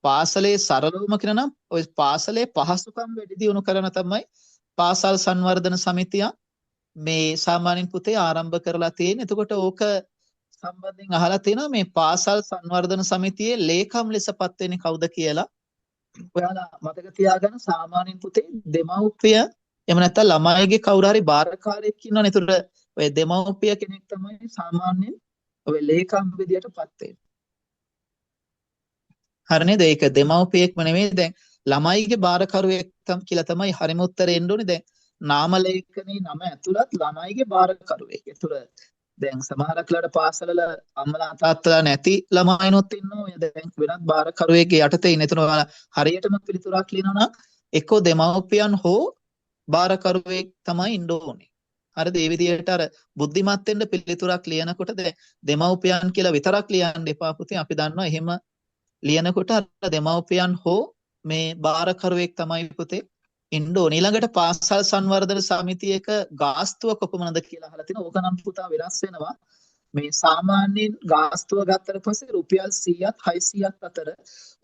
Speaker 1: පාසලේ සරලවම කියනනම් ඔය පාසලේ පහසුකම් වැඩි දියුණු කරන තමයි පාසල් සංවර්ධන සමිතිය මේ සාමාන්‍යයෙන් පුතේ ආරම්භ කරලා තියෙන්නේ. එතකොට ඕක සම්බන්ධයෙන් අහලා තියෙනවා මේ පාසල් සංවර්ධන සමිතියේ ලේකම් ලෙසපත් වෙන්නේ කවුද කියලා. ඔයාලා මතක තියාගන්න සාමාන්‍යයෙන් පුතේ දෙමව්පිය එහෙම නැත්නම් ළමයිගේ කවුරු හරි බාරකාරයෙක් ඉන්නවනේ. ඒතර ඔය දෙමව්පිය කෙනෙක් තමයි සාමාන්‍යයෙන් ඔය ලේකම් විදියටපත් වෙන්නේ. හරි නේද? ඒක දෙමව්පියෙක්ම නෙමෙයි. දැන් ළමයිගේ බාරකරුවෙක් කියලා තමයි හරිම උත්තරේ එන්න ඕනේ. දැන් නාම ලේඛනයේ නම ඇතුළත් ළමයිගේ බාරකරුවෙක්. ඒතර දැන් සමහරක් ලාට පාසලල අම්මලා තාත්තලා නැති ළමයිනොත් ඉන්නවා. ඔය දැන් වෙනත් බාරකරුවෙක්ගේ යටතේ ඉන්න. එතන ඔයාලා හරියටම පිළිතුරක් ලියනවා නම් එක්කෝ දෙමව්පියන් හෝ බාරකරුවෙක් තමයි ඉන්න ඕනේ. හරිද? ඒ විදිහට අර බුද්ධිමත් වෙන්න පිළිතුරක් ලියනකොට දෙමව්පියන් කියලා විතරක් ලියන්න එපා පුතේ. අපි දන්නවා එහෙම ලියනකොට අර දෙමව්පියන් හෝ මේ බාරකරුවෙක් තමයි පුතේ ඉන්න ඕනේ. ඊළඟට පාසල් සංවර්ධන සමිතියක ගාස්තුව කොපමණද කියලා අහලා තිනවා. ඕක නම් පුතා වෙනස් වෙනවා. මේ සාමාන්‍යයෙන් ගාස්තුව ගත්තට පස්සේ රුපියල් 100ත් 600ත් අතර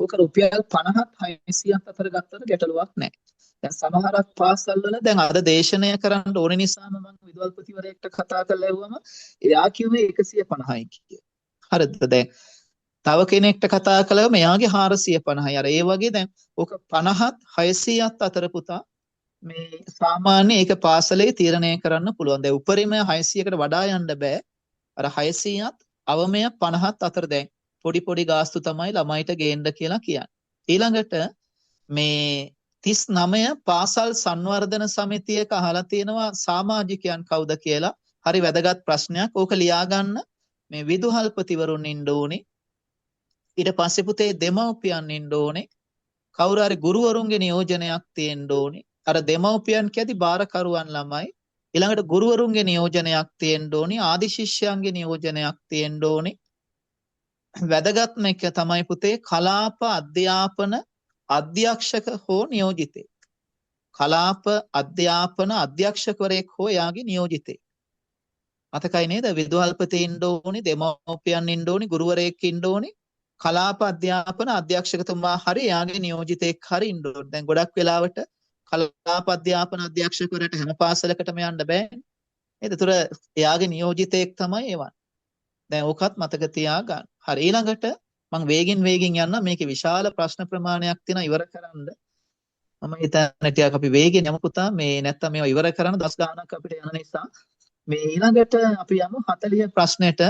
Speaker 1: ඕක රුපියල් 50ත් 600ත් අතර ගත්තට ගැටලුවක් නැහැ. දැන් සමහරක් පාසල් වල දැන් අද දේශනය කරන්න ඕන නිසාම මම විදුහල්පතිවරයෙක්ට කතා කරලා ඇහුවම එයා කිව්වේ 150යි කියලා. හරිද? දැන් තව කෙනෙක්ට කතා කළාම එයාගේ 450යි. අර ඒ වගේ දැන් ඕක 50ත් 600ත් අතර පුතා මේ සාමාන්‍ය ඒක පාසලේ තීරණය කරන්න පුළුවන්. දැන් උපරිම 600කට වඩා යන්න බෑ. අර 600ත් අවමය 50ත් අතර දැන් පොඩි පොඩි ගාස්තු තමයි ළමයිට ගේන්න කියලා කියන්නේ. ඊළඟට මේ 39 පාසල් සංවර්ධන සමිතියක අහලා තියෙනවා සමාජිකයන් කවුද කියලා. හරි වැදගත් ප්‍රශ්නයක්. ඕක ලියා ගන්න. මේ විදුහල්පතිවරුන් ඉන්න ඕනේ. ඊට පස්සේ පුතේ දෙමව්පියන් ඉන්න ඕනේ. කවුරු හරි ගුරුවරුන්ගේ නියෝජනයක් තියෙන්න ඕනේ. අර දෙමව්පියන් කියදි බාරකරුවන් ළමයි. ඊළඟට ගුරුවරුන්ගේ නියෝජනයක් තියෙන්න ඕනේ. ආදි ශිෂ්‍යයන්ගේ නියෝජනයක් තියෙන්න ඕනේ. වැදගත්ම එක තමයි පුතේ කලාප අධ්‍යාපන අධ්‍යක්ෂක හෝ නියෝජිතේ. කලාප අධ්‍යාපන අධ්‍යක්ෂකවරයෙක් හෝ එයාගේ නියෝජිතේ. මතකයි නේද? විදුහල්පති ඉන්න ඕනේ, දෙමව්පියන් ඉන්න ඕනේ, ගුරුවරයෙක් ඉන්න ඕනේ. කලාප අධ්‍යාපන අධ්‍යක්ෂකතුමා හරි එයාගේ නියෝජිතෙක් හරි ඉන්න ඕනේ. දැන් ගොඩක් වෙලාවට කලාප අධ්‍යාපන අධ්‍යක්ෂකවරට හැම පාසලකටම යන්න බෑනේ. නේද? ඒතර එයාගේ නියෝජිතෙක් තමයි එවන්නේ. දැන් ඕකත් මතක තියාගන්න. හරි ඊළඟට මම වේගින් යන්න මේකේ විශාල ප්‍රශ්න ප්‍රමාණයක් තියෙනවා ඉවර කරන්න. මම හිතන්නේ ටිකක් අපි වේගෙන් යමු පුතා. මේ නැත්තම් මේවා ඉවර කරන්න දවස් ගාණක් අපිට යන නිසා මේ ඊළඟට අපි යමු 40 ප්‍රශ්නෙට.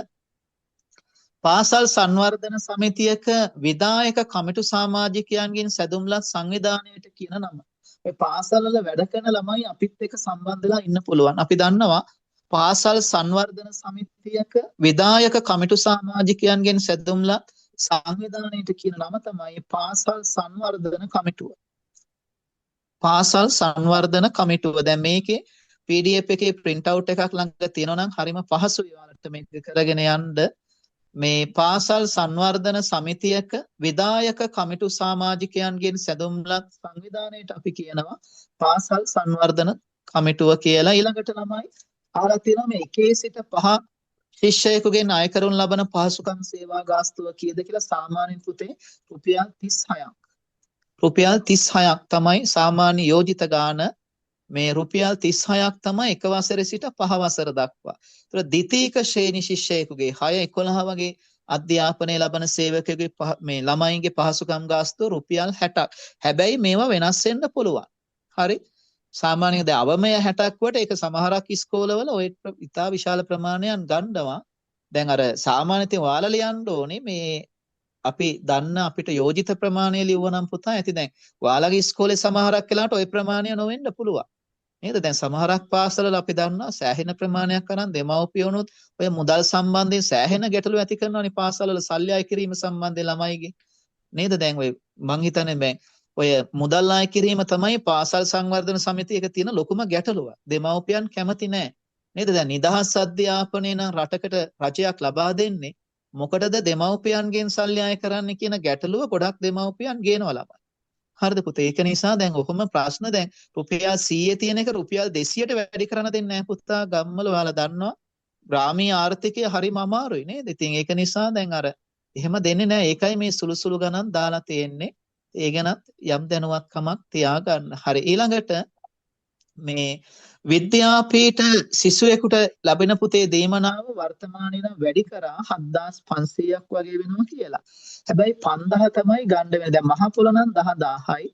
Speaker 1: පාසල් සංවර්ධන සමිතියක විධායක කමිටු සමාජිකයන්ගෙන් සැදුම්ලත් සංවිධානයට කියන නම. මේ පාසල් වල වැඩ කරන ළමයි අපිත් එක්ක සම්බන්ධලා ඉන්න පුළුවන්. අපි දන්නවා පාසල් සංවර්ධන සමිතියක විධායක කමිටු සමාජිකයන්ගෙන් සැදුම්ලත් සංවිධානයට කියන නම තමයි පාසල් සංවර්ධන කමිටුව. පාසල් සංවර්ධන කමිටුව. දැන් මේකේ PDF එකේ print out එකක් ළඟ තියෙනවා නම් හරිම පහසුයි ඔයාලට මේක කරගෙන යන්න. මේ පාසල් සංවර්ධන සමිතියක විධායක කමිටු සමාජිකයන්ගෙන් සැදුම්ලත් සංවිධානයට අපි කියනවා පාසල් සංවර්ධන කමිටුව කියලා. ඊළඟට ළමයි අහලා තියෙනවා මේ 1 සිට 5 ශිෂ්‍යයෙකුගෙන් අය කරනු ලබන පහසුකම් සේවා ගාස්තුව කීයද කියලා. සාමාන්‍යයෙන් පුතේ රුපියල් 36ක්. රුපියල් 36ක් තමයි සාමාන්‍ය යෝජිත ගාන. මේ රුපියල් 36ක් තමයි එක වසරේ සිට 5 වසර දක්වා. ඒතර ද්විතීක ශ්‍රේණි ශිෂ්‍යයෙකුගේ 6 11 වගේ අධ්‍යාපනය ලබන සේවකයෙකුගේ මේ ළමයින්ගේ පහසුකම් ගාස්තුව රුපියල් 60ක්. හැබැයි මේවා වෙනස් වෙන්න පුළුවන්. හරි. සාමාන්‍යයෙන් දැන් අවමය 60ක් වට ඒක සමහරක් ඉස්කෝලවල ඔය ඉතා විශාල ප්‍රමාණයක් ගන්නවා. දැන් අර සාමාන්‍යයෙන් ඔයාලා ලියන්න ඕනේ මේ අපි දන්න අපිට යෝජිත ප්‍රමාණය ලියුවනම් පුතා ඇති. දැන් ඔයාලගේ ඉස්කෝලේ සමහරක් වෙලාවට ওই ප්‍රමාණය නොවෙන්න පුළුවන්. නේද? දැන් සමහරක් පාසලවල අපි දන්නවා සෑහෙන ප්‍රමාණයක් අරන් දෙමව්පියෝනුත් ඔය මුදල් සම්බන්ධයෙන් සෑහෙන ගැටලු ඇති කරනවානේ පාසලවල සල්ලි අය කිරීම සම්බන්ධයෙන් ළමයිගේ. නේද? දැන් ඔය මං හිතන්නේ මේ ඔය මුදල් අය කිරීම තමයි පාසල් සංවර්ධන සමිතියක තියෙන ලොකුම ගැටලුව. දෙමව්පියන් කැමති නැහැ. නේද? දැන් නිදහස් අධ්‍යාපනය නම් රටකට රජයක් ලබා දෙන්නේ මොකටද දෙමව්පියන්ගෙන් සල්ලි අය කරන්න කියන ගැටලුව ගොඩක් දෙමව්පියන් ගේනවා ළමයි. හරිද පුතේ? ඒක නිසා දැන් ඔහොම ප්‍රශ්න දැන් රුපියල් 100 තියෙන එක රුපියල් 200ට වැඩි කරන්න දෙන්නේ නැහැ පුතා. ගම්වල ඔයාලා දන්නවා ග්‍රාමීය ආර්ථිකය හරිම අමාරුයි නේද? ඉතින් ඒක නිසා දැන් අර එහෙම දෙන්නේ නැහැ. ඒකයි මේ සුළු සුළු ගණන් දාලා තියෙන්නේ. ඒ ගැනත් යම් දැනුවත්කමක් තියාගන්න. හරි. ඊළඟට මේ විද්‍යාපීඨ සිසුවෙකුට ලැබෙන පුතේ දීමනාව වර්තමානයේ නම් වැඩි කරා 7500ක් වගේ වෙනවා කියලා. හැබැයි 5000 තමයි ගන්න වෙන්නේ. දැන් මහ පොළ නම් 10000යි.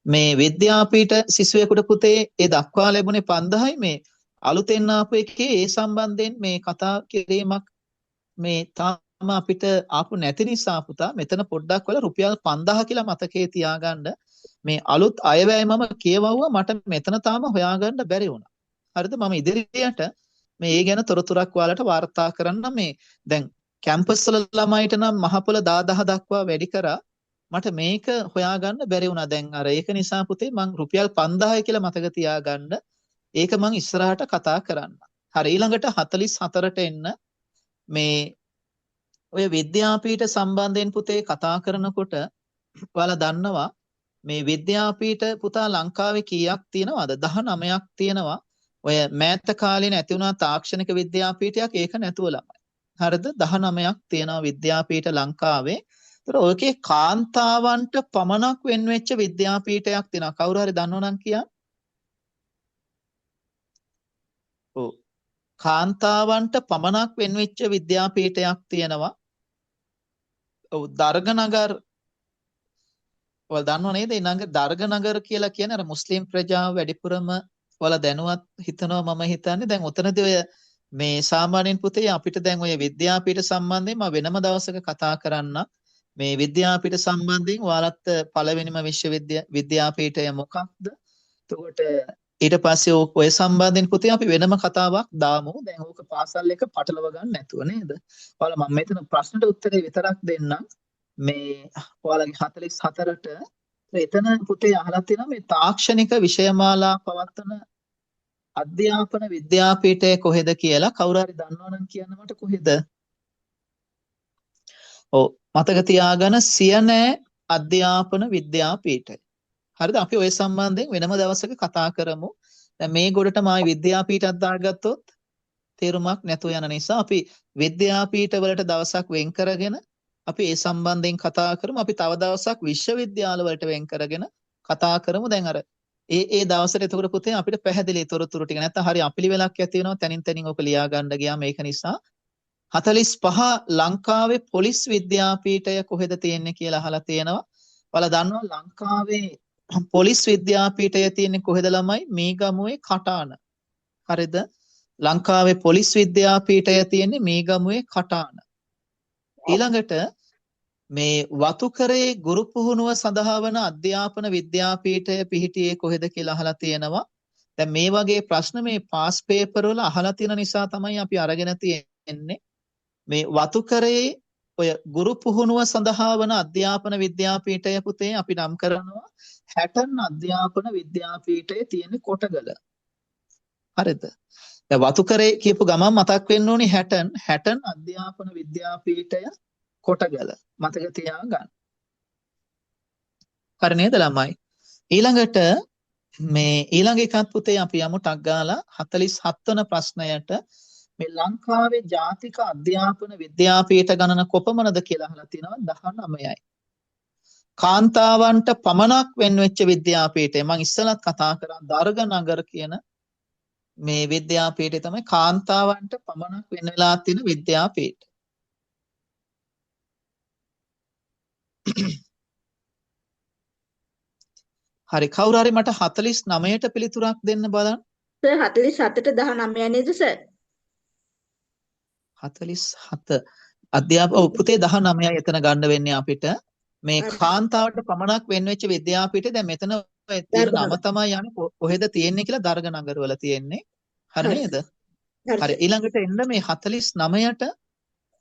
Speaker 1: මේ විද්‍යාපීඨ සිසුවෙකුට පුතේ ඒ දක්වා ලැබුණේ 5000යි. මේ අලුතෙන් ආපු එකේ ඒ සම්බන්ධයෙන් මේ කතා කිරීමක් මේ තාම අපිට ආපු නැති නිසා පුතා මෙතන පොඩ්ඩක් වල රුපියල් 5000 කියලා මතකයේ තියාගන්න. මේ අලුත් අයවැය මම කියවුවා මට මෙතන තාම හොයාගන්න බැරි වුණා. හරිද? මම ඉදිරියට මේ ගැන තොරතුරක් ඔයාලට වාර්තා කරන්න. මේ දැන් කැම්පස් වල ළමයිට නම් මහපොළ 10000 දක්වා වැඩි කරා. මට මේක හොයාගන්න බැරි වුණා. දැන් අර ඒක නිසා පුතේ මං රුපියල් 5000 කියලා මතක තියාගන්න. ඒක මං ඉස්සරහට කතා කරන්න. හරි. ඊළඟට 44ට එන්න. මේ ඔය විද්‍යාපීඨ සම්බන්ධයෙන් පුතේ කතා කරනකොට ඔයාලා දන්නවා මේ විද්‍යාපීඨ පුතා ලංකාවේ කීයක් තියෙනවද? 19ක් තියෙනවා. ඔය මෑත කාලේ නැති වුණා තාක්ෂණික විද්‍යාපීඨයක් ඒක නැතුව ළමයි. හරිද? 19ක් තියෙනවා විද්‍යාපීඨ ලංකාවේ. ඒතර ඔයකේ කාන්තාවන්ට පමණක් වෙන් වෙච්ච විද්‍යාපීඨයක් තියෙනවා. කවුරු හරි දන්නවනම් කියන්න. ඔව්. කාන්තාවන්ට පමණක් වෙන් වෙච්ච විද්‍යාපීඨයක් තියෙනවා. ඔව් දර්ගනගර ඔයාලා දන්නව නේද? ඊළඟ දර්ගනගර කියලා කියන්නේ අර මුස්ලිම් ප්‍රජාව වැඩිපුරම ඔයාලා දැනුවත් හිතනවා මම හිතන්නේ. දැන් උතනදී ඔය මේ සාමාන්‍යයෙන් පුතේ අපිට දැන් ඔය විද්‍යාපීඨ සම්බන්ධයෙන් මම වෙනම දවසක කතා කරන්න. මේ විද්‍යාපීඨ සම්බන්ධයෙන් ඔයාලත් පළවෙනිම විද්‍යාපීඨය මොකක්ද? එතකොට ඊට පස්සේ ඔය සම්බන්ධයෙන් පුතේ අපි වෙනම කතාවක් දාමු. දැන් ඕක පාසල් එක පටලව ගන්න නැතුව නේද? ඔයාලා මම මෙතන ප්‍රශ්නට උත්තරේ විතරක් දෙන්නම්. මේ ඔයාලගේ 44ට එතන පුතේ අහලා තියෙනවා මේ තාක්ෂණික විෂයමාලා පවත්වන අධ්‍යාපන විද්‍යාපීඨය කොහෙද කියලා. කවුරු හරි දන්නවනම් කියන්න මට කොහෙද? ඔව් මතක තියාගන්න සියනෑ අධ්‍යාපන විද්‍යාපීඨය. හරිද? අපි ওই සම්බන්ධයෙන් වෙනම දවසක කතා කරමු. දැන් මේ ගොඩට මායි විද්‍යාපීඨයක් දාගත්තොත් තේරුමක් නැතුව යන නිසා අපි විද්‍යාපීඨ වලට දවසක් වෙන් කරගෙන අපි ඒ සම්බන්ධයෙන් කතා කරමු. අපි තව දවසක් විශ්වවිද්‍යාල වලට වෙන් කරගෙන කතා කරමු. දැන් අර ඒ දවසට එතකොට පුතේ අපිට පැහැදිලි තොරතුරු ටික නැත්නම් හරි අපිලිවෙලක් ඇති වෙනවා. තනින් තනින් ඔක ලියා ගන්න ගියාම ඒක නිසා 45 ලංකාවේ පොලිස් විද්‍යාපීඨය කොහෙද තියෙන්නේ කියලා අහලා තියෙනවා. ඔයාලා දන්නවා ලංකාවේ පොලිස් විද්‍යාපීඨය තියෙන්නේ කොහෙද ළමයි? මීගමුවේ කටාන. හරිද? ලංකාවේ පොලිස් විද්‍යාපීඨය තියෙන්නේ මීගමුවේ කටාන. ඊළඟට මේ වතුකරේ ගුරු පුහුණුව සඳහා වන අධ්‍යාපන විද්‍යාපීඨය පිහිටියේ කොහෙද කියලා අහලා තියෙනවා. දැන් මේ වගේ ප්‍රශ්න මේ පාස් පේපර් වල අහලා තියෙන නිසා තමයි අපි අරගෙන තියෙන්නේ. මේ වතුකරේ ඔය ගුරු පුහුණුව සඳහා වන අධ්‍යාපන විද්‍යාපීඨය පුතේ අපි නම් කරනවා හැටන් අධ්‍යාපන විද්‍යාපීඨය තියෙන කොටගල. හරිද? දැන් වතුකරේ කියපු ගමන් මතක් වෙන්න ඕනි හැටන් අධ්‍යාපන විද්‍යාපීඨය කොටගල. මතක තියාගන්න. හරි නේද ළමයි? ඊළඟට මේ ඊළඟ එකත් පුතේ අපි යමු ටක් ගාලා 47 වන ප්‍රශ්නයට මේ ලංකාවේ ජාතික අධ්‍යාපන විද්‍යාපීඨ ගණන කොපමණද කියලා අහලා තිනවා 19යි. කාන්තාවන්ට පමණක් වෙන් වෙච්ච විද්‍යාපීඨය මම ඉස්සලත් කතා කරා දර්ගනගර කියන මේ විද්‍යාපීඨය තමයි කාන්තාවන්ට පමණක් වෙන් වෙලා තියෙන විද්‍යාපීඨ. හරි කවුරු හරි මට 49ට පිළිතුරක් දෙන්න බලන්න.
Speaker 3: සර් 47ට 19 නේද සර්?
Speaker 1: 47 පුතේ 19යි එතන ගන්න වෙන්නේ අපිට මේ කාන්තාවට පමණක් වෙන් වෙච්ච විද්‍යාපීඨය දැන් මෙතන තියෙන නම තමයි යන්නේ කොහෙද තියෙන්නේ කියලා දර්ගනගර වල තියෙන්නේ. හරි නේද? හරි ඊළඟට එන්න මේ 49ට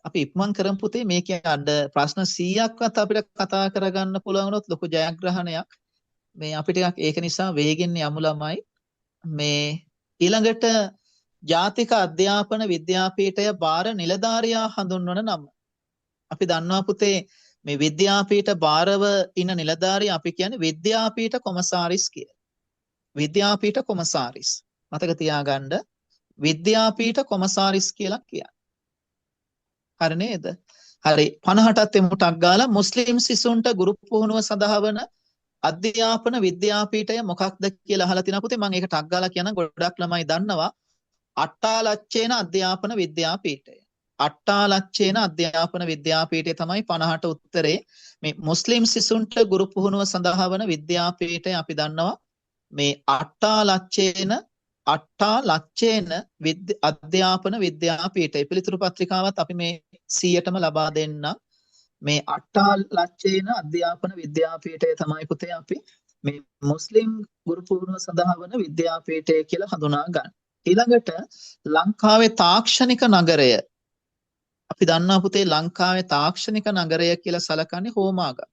Speaker 1: අපි ඉක්මන් කරමු පුතේ මේකේ අඩ ප්‍රශ්න 100ක්වත් අපිට කතා කරගන්න පුළුවන් වුණොත් ලොකු ජයග්‍රහණයක්. මේ අපි ටිකක් ඒක නිසා වේගෙන් යමු ළමයි. මේ ඊළඟට ජාතික අධ්‍යාපන විද්‍යාපීඨය බාර නිලධාරියා හඳුන්වන නම. අපි දන්නවා පුතේ මේ විද්‍යාපීඨ බාරව ඉන්න නිලධාරියා අපි කියන්නේ විද්‍යාපීඨ කොමසාරිස් කියලා. විද්‍යාපීඨ කොමසාරිස්. මතක තියාගන්න විද්‍යාපීඨ කොමසාරිස් කියලා කියන්නේ. හරි නේද? හරි 50ටත් එමුටක් ගාලා මුස්ලිම් සිසුන්ට ගුරු පුහුණුව සඳහා වන අධ්‍යාපන විද්‍යාපීඨය මොකක්ද කියලා අහලා තිනා පුතේ මම ඒක ටක් ගාලා කියන ගොඩක් ළමයි දන්නවා. අට්ටාලච්චේන අධ්‍යාපන විද්‍යාපීඨය. අට්ටාලච්චේන අධ්‍යාපන විද්‍යාපීඨය තමයි 50ට උත්තරේ. මේ මුස්ලිම් සිසුන්ට ගුරු පුහුණුව සඳහා වන විද්‍යාපීඨය අපි දන්නවා මේ අට්ටාලච්චේන අධ්‍යාපන විද්‍යාපීඨය. පිළිතුරු පත්‍රිකාවත් අපි මේ 100ටම ලබා දෙන්න. මේ අට්ටාලච්චේන අධ්‍යාපන විද්‍යාපීඨය තමයි පුතේ අපි මේ මුස්ලිම් ගුරු පුහුණුව සඳහා වන විද්‍යාපීඨය කියලා හඳුනා ගන්න. ඊළඟට ලංකාවේ තාක්ෂණික නගරය අපි දන්නවා පුතේ ලංකාවේ තාක්ෂණික නගරය කියලා සලකන්නේ හෝමාගම.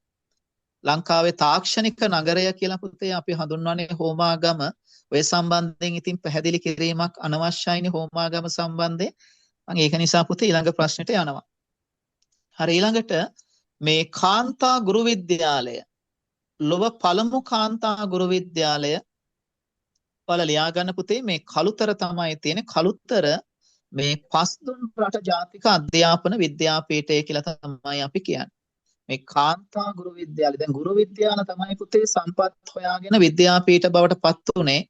Speaker 1: ලංකාවේ තාක්ෂණික නගරය කියලා පුතේ අපි හඳුන්වන්නේ හෝමාගම. ඔය සම්බන්ධයෙන් ඉතින් පැහැදිලි කිරීමක් අනවශ්‍යයිනේ හෝමාගම සම්බන්ධයෙන්. මම ඒක නිසා පුතේ ඊළඟ ප්‍රශ්නෙට යනවා. හරි ඊළඟට මේ කාන්තා ගුරු විද්‍යාලය ලොව පළමු කාන්තා ගුරු විද්‍යාලය වල ලියා ගන්න පුතේ මේ කළුතර තමයි තියෙන්නේ. කළුතර මේ පස්දුන් රට ජාතික අධ්‍යාපන විද්‍යාපීඨය කියලා තමයි අපි කියන්නේ. මේ කාන්තා ගුරු විද්‍යාලය දැන් ගුරු විද්‍යාල තමයි පුතේ සම්පත් හොයාගෙන විද්‍යාපීඨ බවට පත් උනේ.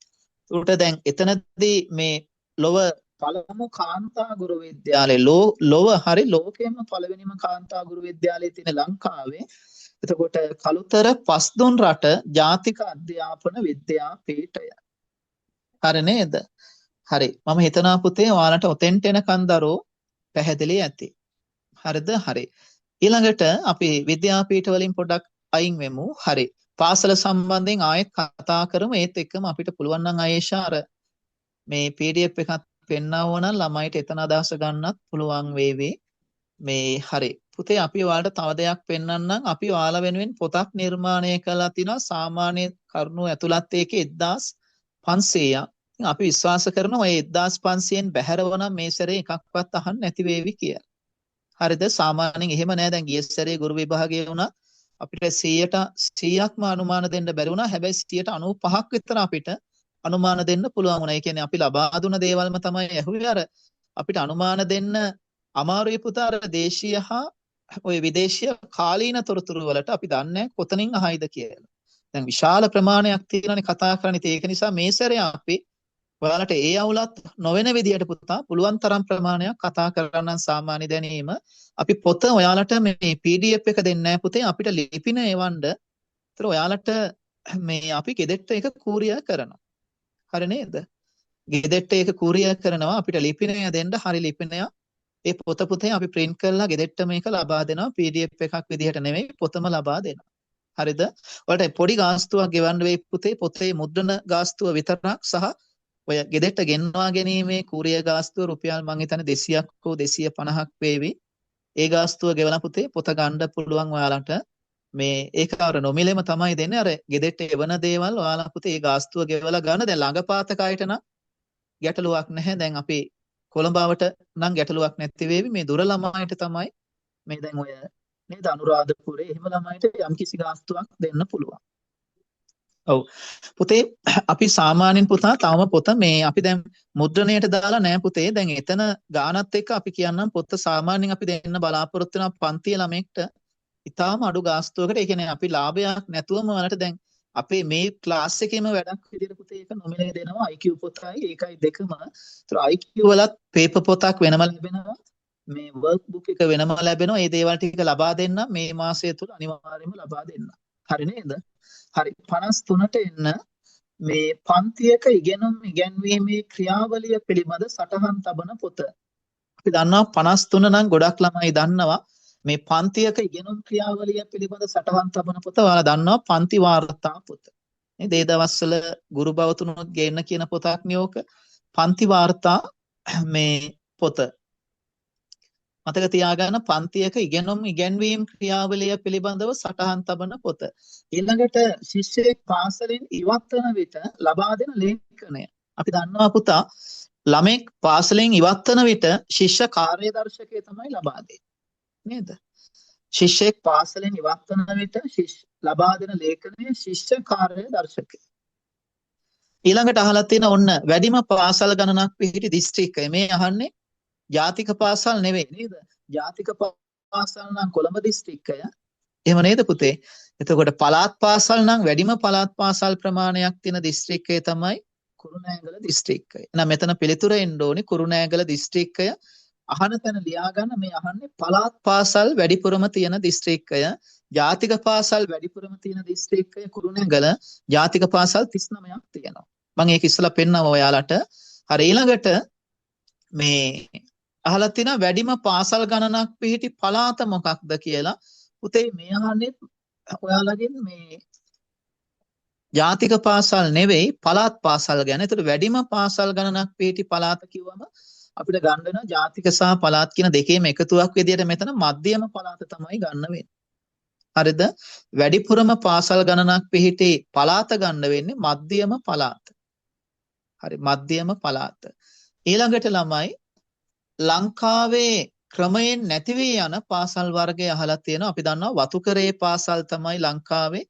Speaker 1: උට දැන් එතනදී මේ ලොව පළමු කාන්තා ගුරු විද්‍යාලය ලොව හරි ලෝකෙම පළවෙනිම කාන්තා ගුරු විද්‍යාලය තියෙන ලංකාවේ. එතකොට කළුතර පස්දුන් රට ජාතික අධ්‍යාපන විද්‍යාපීඨය. හරි නේද? හරි මම හිතනවා පුතේ ඔයාලට ඔතෙන්ට එනකන් දරෝ පැහැදිලි ඇති. හරිද? හරි. ඊළඟට අපි විද්‍යාපීඨ වලින් පොඩ්ඩක් අයින් වෙමු. හරි. පාසල සම්බන්ධයෙන් ආයෙත් කතා කරමු. ඒත් එක්කම අපිට පුළුවන් නම් ආයේෂා අර මේ PDF එකක් පෙන්නවව නම් ළමයිට එතන අදහස ගන්නත් පුළුවන් වේවි. මේ හරි. පුතේ අපි ඔයාලට තව දෙයක් පෙන්වන්නම්. අපි ඔයාලා වෙනුවෙන් පොතක් නිර්මාණය කළා තිනවා. සාමාන්‍ය කරුණු ඇතුළත් ඒකේ 1500ක්. අපි විශ්වාස කරනවා ඔය 1500න් බැහැරව නම් මේ සැරේ එකක්වත් අහන්න නැති වේවි කියලා. හරිද? සාමාන්‍යයෙන් එහෙම නෑ. දැන් ගිය සැරේ ගුරු විභාගයේ වුණා අපිට 100%ක්ම අනුමාන දෙන්න බැරි වුණා. හැබැයි 95ක් විතර අපිට අනුමාන දෙන්න පුළුවන් වුණා. ඒ කියන්නේ අපි ලබා දුන දේවල්ම තමයි ඇහුවේ. අර අපිට අනුමාන දෙන්න අමාරුයි පුතා. අර දේශීය හා ඔය විදේශීය කාලීන තොරතුරු වලට අපි දන්නේ කොතනින් අහයිද කියලා. දැන් විශාල ප්‍රමාණයක් තියෙනනේ කතා කරන්නේ. ඒක නිසා මේ සැරේ අපි ඔයාලට ඒ අවුලත් නොවන විදියට පුතා පුළුවන් තරම් ප්‍රමාණයක් කතා කරන්න සාමාන්‍ය දැනීම. අපි පොත ඔයාලට මේ PDF එක දෙන්නේ නැහැ පුතේ. අපිට ලිපින එවන්න. ඒතර ඔයාලට මේ අපි ගෙදෙට්ට එක කූරියා කරනවා. හරි නේද? ගෙදෙට්ට එක කූරියා කරනවා. අපිට ලිපිනය දෙන්න හරි ලිපිනය. ඒ පොත පුතේ අපි print කරලා ගෙදෙට්ට මේක ලබා දෙනවා. PDF එකක් විදිහට නෙවෙයි පොතම ලබා දෙනවා. හරිද? ඔයාලට පොඩි ගාස්තුවක් ගෙවන්න වෙයි පුතේ. පොතේ මුද්‍රණ ගාස්තුව විතරක් සහ ඔය ගෙදෙට්ට ගෙන්වා ගැනීමේ කුරිය ගාස්තුව රුපියල් මං හිතන්නේ 200ක් හෝ 250ක් වේවි. ඒ ගාස්තුව ගෙවලා පුතේ පොත ගන්න පුළුවන් ඔයාලට. මේ ඒක අර නොමිලෙම තමයි දෙන්නේ. අර ගෙදෙට්ට එවන දේවල් ඔයාලා පුතේ ඒ ගාස්තුව ගෙවලා ගන්න. දැන් ළඟපාතක අයට නම් ගැටලුවක් නැහැ. දැන් අපි කොළඹවට නම් ගැටලුවක් නැති වේවි. මේ දුර ළමයිට තමයි මේ දැන් ඔය නේද අනුරාධපුරේ එහෙම ළමයිට යම්කිසි ගාස්තුවක් දෙන්න පුළුවන්. ඔව්. පුතේ අපි සාමාන්‍යයෙන් පුතා තවම පොත මේ අපි දැන් මුද්‍රණයට දාලා නැහැ පුතේ. දැන් එතන ගානත් එක්ක අපි කියන්නම් පොත සාමාන්‍යයෙන් අපි දෙන්න බලාපොරොත්තු වෙන පන්තිය ළමෙක්ට ඉතාලම අඩු ගාස්තුවකට. ඒ කියන්නේ අපි ලාභයක් නැතුවම ඔයාලට දැන් අපේ මේ ක්ලාස් එකේම වැඩක් විදිහට පුතේ ඒක නොමිලේ දෙනවා IQ පොතයි ඒකයි දෙකම. ඒතර IQ වලත් පේපර් පොතක් වෙනම ලැබෙනවා. මේ වර්ක් බුක් එක වෙනම ලැබෙනවා. මේ දේවල් ටික ලබා දෙන්න මේ මාසය තුල අනිවාර්යයෙන්ම ලබා දෙන්න. හරි නේද? හරි 53ට එන්න මේ පන්තියක ඉගෙනීමේ ක්‍රියාවලිය පිළිබඳ සටහන් තබන පොත. අපි දන්නවා 53 නම් ගොඩක් ළමයි දන්නවා මේ පන්තියක ඉගෙනුම් ක්‍රියාවලිය පිළිබඳ සටහන් තබන පොත. ඔයාලා දන්නවා පන්ති වාර්තා පොත. නේද? ඒ දවස්වල ගුරු බවතුනුත් ගේන්න කියන පොතක් නියෝක පන්ති වාර්තා මේ පොත. මතක තියාගන්න පන්තියක ඉගෙනීම් ක්‍රියාවලිය පිළිබඳව සටහන් තබන පොත. ඊළඟට ශිෂ්‍යයෙක් පාසලෙන් ඉවත් වන විට ලබා දෙන ලේඛනය. අපි දන්නවා පුතා ළමෙක් පාසලෙන් ඉවත් වන විට ශිෂ්‍ය කාර්යදර්ශකය තමයි ලබා දෙන්නේ. නේද? ශිෂ්‍යෙක් පාසලෙන් ඉවත් වන විට ලබා දෙන ලේඛනය ශිෂ්‍ය කාර්යදර්ශකය. ඊළඟට අහලා තියෙන ඔන්න වැඩිම පාසල් ගණනක් පිහිටි දිස්ත්‍රික්කය. මේ අහන්නේ ජාතික පාසල් නෙවෙයි නේද? ජාතික පාසල් නම් කොළඹ දිස්ත්‍රික්කය. එහෙම නේද පුතේ? එතකොට පළාත් පාසල් නම් වැඩිම පළාත් පාසල් ප්‍රමාණයක් තියෙන දිස්ත්‍රික්කය තමයි කුරුණෑගල දිස්ත්‍රික්කය. එහෙනම් මෙතන පිළිතුර එන්න ඕනේ කුරුණෑගල දිස්ත්‍රික්කය. අහන තැන ලියා ගන්න මේ අහන්නේ පළාත් පාසල් වැඩිපුරම තියෙන දිස්ත්‍රික්කය. ජාතික පාසල් වැඩිපුරම තියෙන දිස්ත්‍රික්කය කුරුණෑගල. ජාතික පාසල් 39ක් තියෙනවා. මම ඒක ඉස්සලා පෙන්නනවා ඔයාලට. හරි ඊළඟට මේ අහලා තියෙනවා වැඩිම පාසල් ගණනක් පිහිටි පළාත මොකක්ද කියලා. පුතේ මේ අහන්නේ ඔයාලගෙන් මේ ජාතික පාසල් නෙවෙයි පළාත් පාසල් ගැන. ඒතර වැඩිම පාසල් ගණනක් පිහිටි පළාත කිව්වම අපිට ගන්න වෙනවා ජාතික සහ පළාත් කියන දෙකේම එකතුවක් විදියට මෙතන මධ්‍යම පළාත තමයි ගන්න වෙන්නේ. හරිද? වැඩිපුරම පාසල් ගණනක් පිහිටි පළාත ගන්න වෙන්නේ මධ්‍යම පළාත. හරි මධ්‍යම පළාත. ඊළඟට ළමයි ලංකාවේ ක්‍රමයෙන් නැති වී යන පාසල් වර්ගය අහලා තියෙනවා. අපි දන්නවා වතුකරේ පාසල් තමයි ලංකාවේ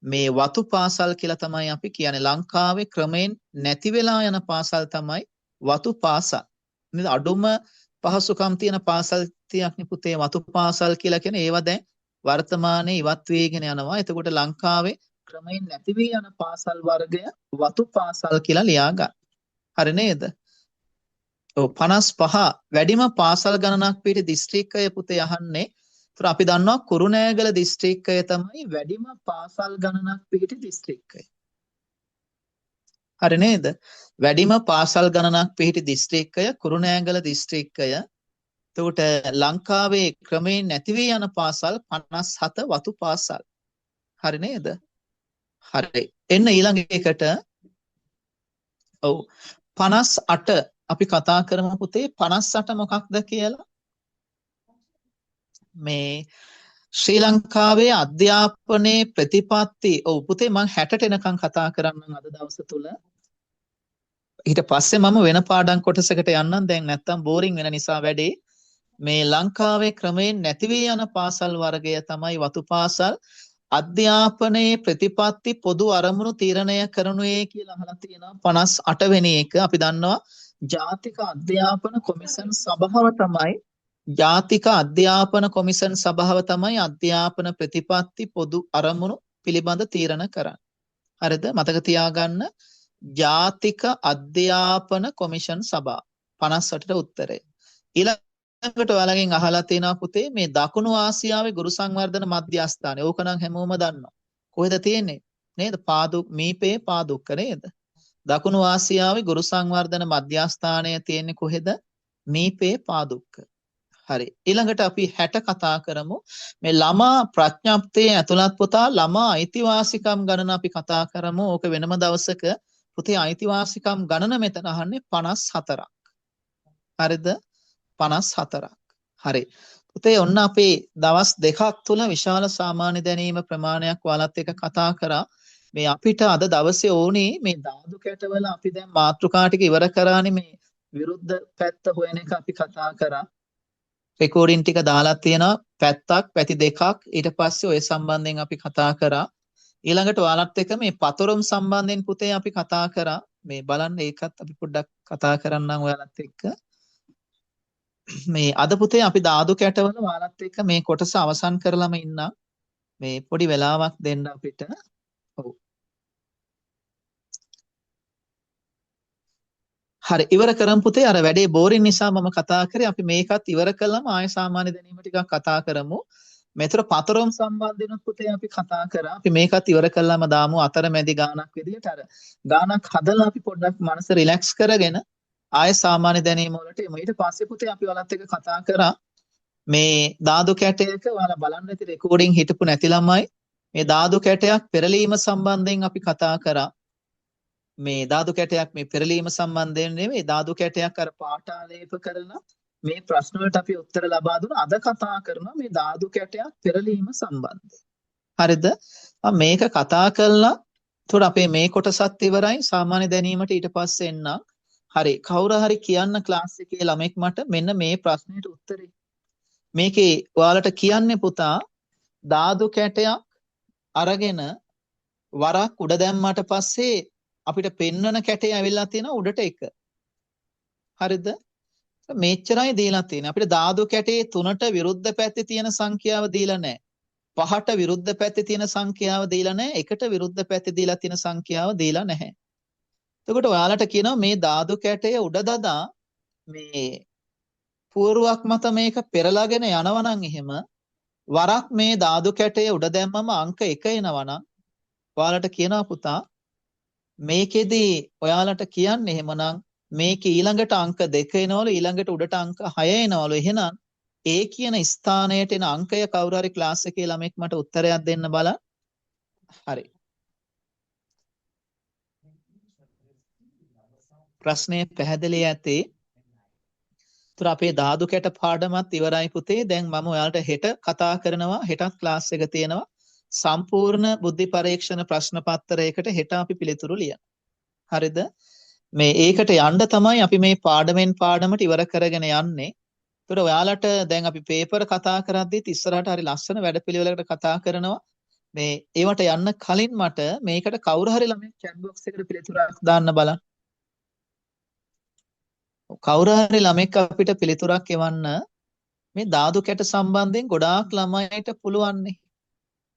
Speaker 1: මේ වතු පාසල් කියලා තමයි අපි කියන්නේ. ලංකාවේ ක්‍රමයෙන් නැති වෙලා යන පාසල් තමයි වතු පාසල්. නේද? අඩුම පහසුකම් තියෙන පාසල් 30ක් නේ පුතේ වතු පාසල් කියලා කියන්නේ. ඒවා දැන් වර්තමානයේ ඉවත් වේගෙන යනවා. එතකොට ලංකාවේ ක්‍රමයෙන් නැති වී යන පාසල් වර්ගය වතු පාසල් කියලා ලියා ගන්න. හරි නේද? 55 වැඩිම පාසල් ගණනක් පිහිටි දිස්ත්‍රික්කය පුතේ අහන්නේ. ඒතර අපි දන්නවා කුරුණෑගල දිස්ත්‍රික්කය තමයි වැඩිම පාසල් ගණනක් පිහිටි දිස්ත්‍රික්කය. හරි නේද? වැඩිම පාසල් ගණනක් පිහිටි දිස්ත්‍රික්කය කුරුණෑගල දිස්ත්‍රික්කය. එතකොට ලංකාවේ ක්‍රමයෙන් නැති වී යන පාසල් 57 වතු පාසල්. හරි නේද? හරි. එන්න ඊළඟ එකට. ඔව් 58 අපි කතා කරමු පුතේ 58 මොකක්ද කියලා. මේ ශ්‍රී ලංකාවේ අධ්‍යාපනයේ ප්‍රතිපත්ති ඔව් පුතේ මම 60ට එනකන් කතා කරන්නම් අද දවස තුල. ඊට පස්සේ මම වෙන පාඩම් කොටසකට යන්නම්. දැන් නැත්තම් බෝරින් වෙන නිසා වැඩේ. මේ ලංකාවේ ක්‍රමයෙන් නැති වී යන පාසල් වර්ගය තමයි වතු පාසල්. අධ්‍යාපනයේ ප්‍රතිපත්ති පොදු අරමුණු තීරණය කරනුයේ කියලා අහලා තියෙනවා 58 වෙනි එක. අපි දන්නවා ජාතික අධ්‍යාපන කොමිෂන් සභාව තමයි අධ්‍යාපන ප්‍රතිපත්ති පොදු අරමුණු පිළිබඳ තීරණ කරන්නේ. හරිද? මතක තියාගන්න ජාතික අධ්‍යාපන කොමිෂන් සභාව 58ට උත්තරය. ඊළඟට ඔයාලගෙන් අහලා තියෙනවා පුතේ මේ දකුණු ආසියාවේ ගුරු සංවර්ධන මධ්‍යස්ථානය. ඕක නම් හැමෝම දන්නවා. කොහෙද තියෙන්නේ? නේද? මීපේ පාදුක්ක නේද? දකුණු ආසියාවේ ගුරු සංවර්ධන මධ්‍යස්ථානය තියෙන්නේ කොහෙද? මීපේ පාදුක්ක. හරි. ඊළඟට අපි 60 කතා කරමු. මේ ළමා ප්‍රඥප්තියේ ඇතුළත් පුතා ළමා අයිතිවාසිකම් ගණන අපි කතා කරමු. ඕක වෙනම දවසක පුතේ අයිතිවාසිකම් ගණන මෙතන අහන්නේ 54ක්. හරිද? 54ක්. හරි. පුතේ ඔන්න අපේ දවස් දෙකක් තුල විශාල සාමාන්‍ය දැනීම ප්‍රමාණයක් ඔයාලත් එක්ක කතා කරා. මේ අපිට අද දවසේ ඕනේ මේ ධාතු කැටවල අපි දැන් මාතෘකා ටික ඉවර කරානේ මේ විරුද්ධ පැත්ත හොයන එක අපි කතා කරා. රෙකෝඩින් ටික දාලා තියෙනවා පැත්තක් පැති දෙකක් ඊට පස්සේ ඔය සම්බන්ධයෙන් අපි කතා කරා. ඊළඟට ඔයාලත් එක්ක මේ පතොරම් සම්බන්ධයෙන් පුතේ අපි කතා කරා. මේ බලන්න ඒකත් අපි පොඩ්ඩක් කතා කරන්නම් ඔයාලත් එක්ක. මේ අද පුතේ අපි දාදු කැටවල ඔයාලත් එක්ක මේ කොටස අවසන් කරලම ඉන්නම්. මේ පොඩි වෙලාවක් දෙන්න අපිට. ඔව්. හරි ඉවර කරමු පුතේ. අර වැඩේ බෝරින් නිසා මම කතා කරේ. අපි මේකත් ඉවර කළාම ආය සාමාන්‍ය දැනීම ටිකක් කතා කරමු. මෙතන පතරම් සම්බන්ධිනුත් පුතේ අපි කතා කරා. අපි මේකත් ඉවර කළාම දාමු අතරමැදි ගානක් විදියට. අර ගානක් හදලා අපි පොඩ්ඩක් මනස රිලැක්ස් කරගෙන ආය සාමාන්‍ය දැනීම වලට එමු. ඊට පස්සේ පුතේ අපි ඔයාලත් එක්ක කතා කරා මේ දාදු කැටයක ඔයාලා බලන්න ඇති රෙකෝඩින් හිටපු නැති ළමයි මේ දාදු කැටයක් පෙරලීම සම්බන්ධයෙන් අපි කතා කරා. මේ දාදු කැටයක් මේ පෙරලීම සම්බන්ධයෙන් නෙමෙයි දාදු කැටයක් අර පාඨාලේප කරලා මේ ප්‍රශ්න වලට අපි උත්තර ලබා දුන්නා. අද කතා කරනවා මේ දාදු කැටයක් පෙරලීම සම්බන්ධයෙන්. හරිද? මේක කතා කළා. එතකොට අපේ මේ කොටසත් ඉවරයි. සාමාන්‍ය දැනීමට ඊට පස්සේ එන්නම්. හරි. කවුරු හරි කියන්න ක්ලාස් එකේ ළමෙක් මට මෙන්න මේ ප්‍රශ්නෙට උත්තරේ. මේකේ ඔයාලට කියන්නේ පුතා දාදු කැටයක් අරගෙන වරක් උඩ දැම්මට පස්සේ අපිට පෙන්වන කැටේ ඇවිල්ලා තියෙනවා උඩට එක. හරිද? මෙච්චරයි දීලා තියෙන්නේ. අපිට දාදු කැටේ 3ට විරුද්ධ පැත්තේ තියෙන සංඛ්‍යාව දීලා නැහැ. 5ට විරුද්ධ පැත්තේ තියෙන සංඛ්‍යාව දීලා නැහැ. 1ට විරුද්ධ පැත්තේ දීලා තියෙන සංඛ්‍යාව දීලා නැහැ. එතකොට ඔයාලට කියනවා මේ දාදු කැටය උඩ දදා මේ පුවරුවක් මත මේක පෙරලාගෙන යනවා නම් එහෙම වරක් මේ දාදු කැටය උඩ දැම්මම අංක 1 එනවා නම් ඔයාලට කියනවා පුතා මේකෙදි ඔයාලට කියන්නේ එහෙමනම් මේක ඊළඟට අංක 2 එනවලු ඊළඟට උඩට අංක 6 එනවලු එහෙනම් ඒ කියන ස්ථානයට එන අංකය කවුරු හරි ක්ලාස් එකේ ළමෙක් මට උත්තරයක් දෙන්න බලන්න. හරි. ප්‍රශ්නය පැහැදිලි ඇති. තුර අපේ දාදු කැට පාඩමත් ඉවරයි පුතේ. දැන් මම ඔයාලට හෙට කතා කරනවා. හෙටත් ක්ලාස් එක තියෙනවා. සම්පූර්ණ බුද්ධි පරීක්ෂණ ප්‍රශ්න පත්‍රයකට හෙට අපි පිළිතුරු ලියන. හරිද? මේ ඒකට යන්න තමයි අපි මේ පාඩමෙන් පාඩමට ඉවර කරගෙන යන්නේ. ඒතර ඔයාලට දැන් අපි පේපර් කතා කරද්දිත් ඉස්සරහට හරි ලස්සන වැඩපිළිවෙලකට කතා කරනවා. මේ ඒවට යන්න කලින් මට මේකට කවුරු හරි ළමයි chat box එකට පිළිතුරක් දාන්න බලන්න. කවුරු හරි ළමෙක් අපිට පිළිතුරක් එවන්න මේ දාදු කැට සම්බන්ධයෙන් ගොඩාක් ළමයිට පුළුවන්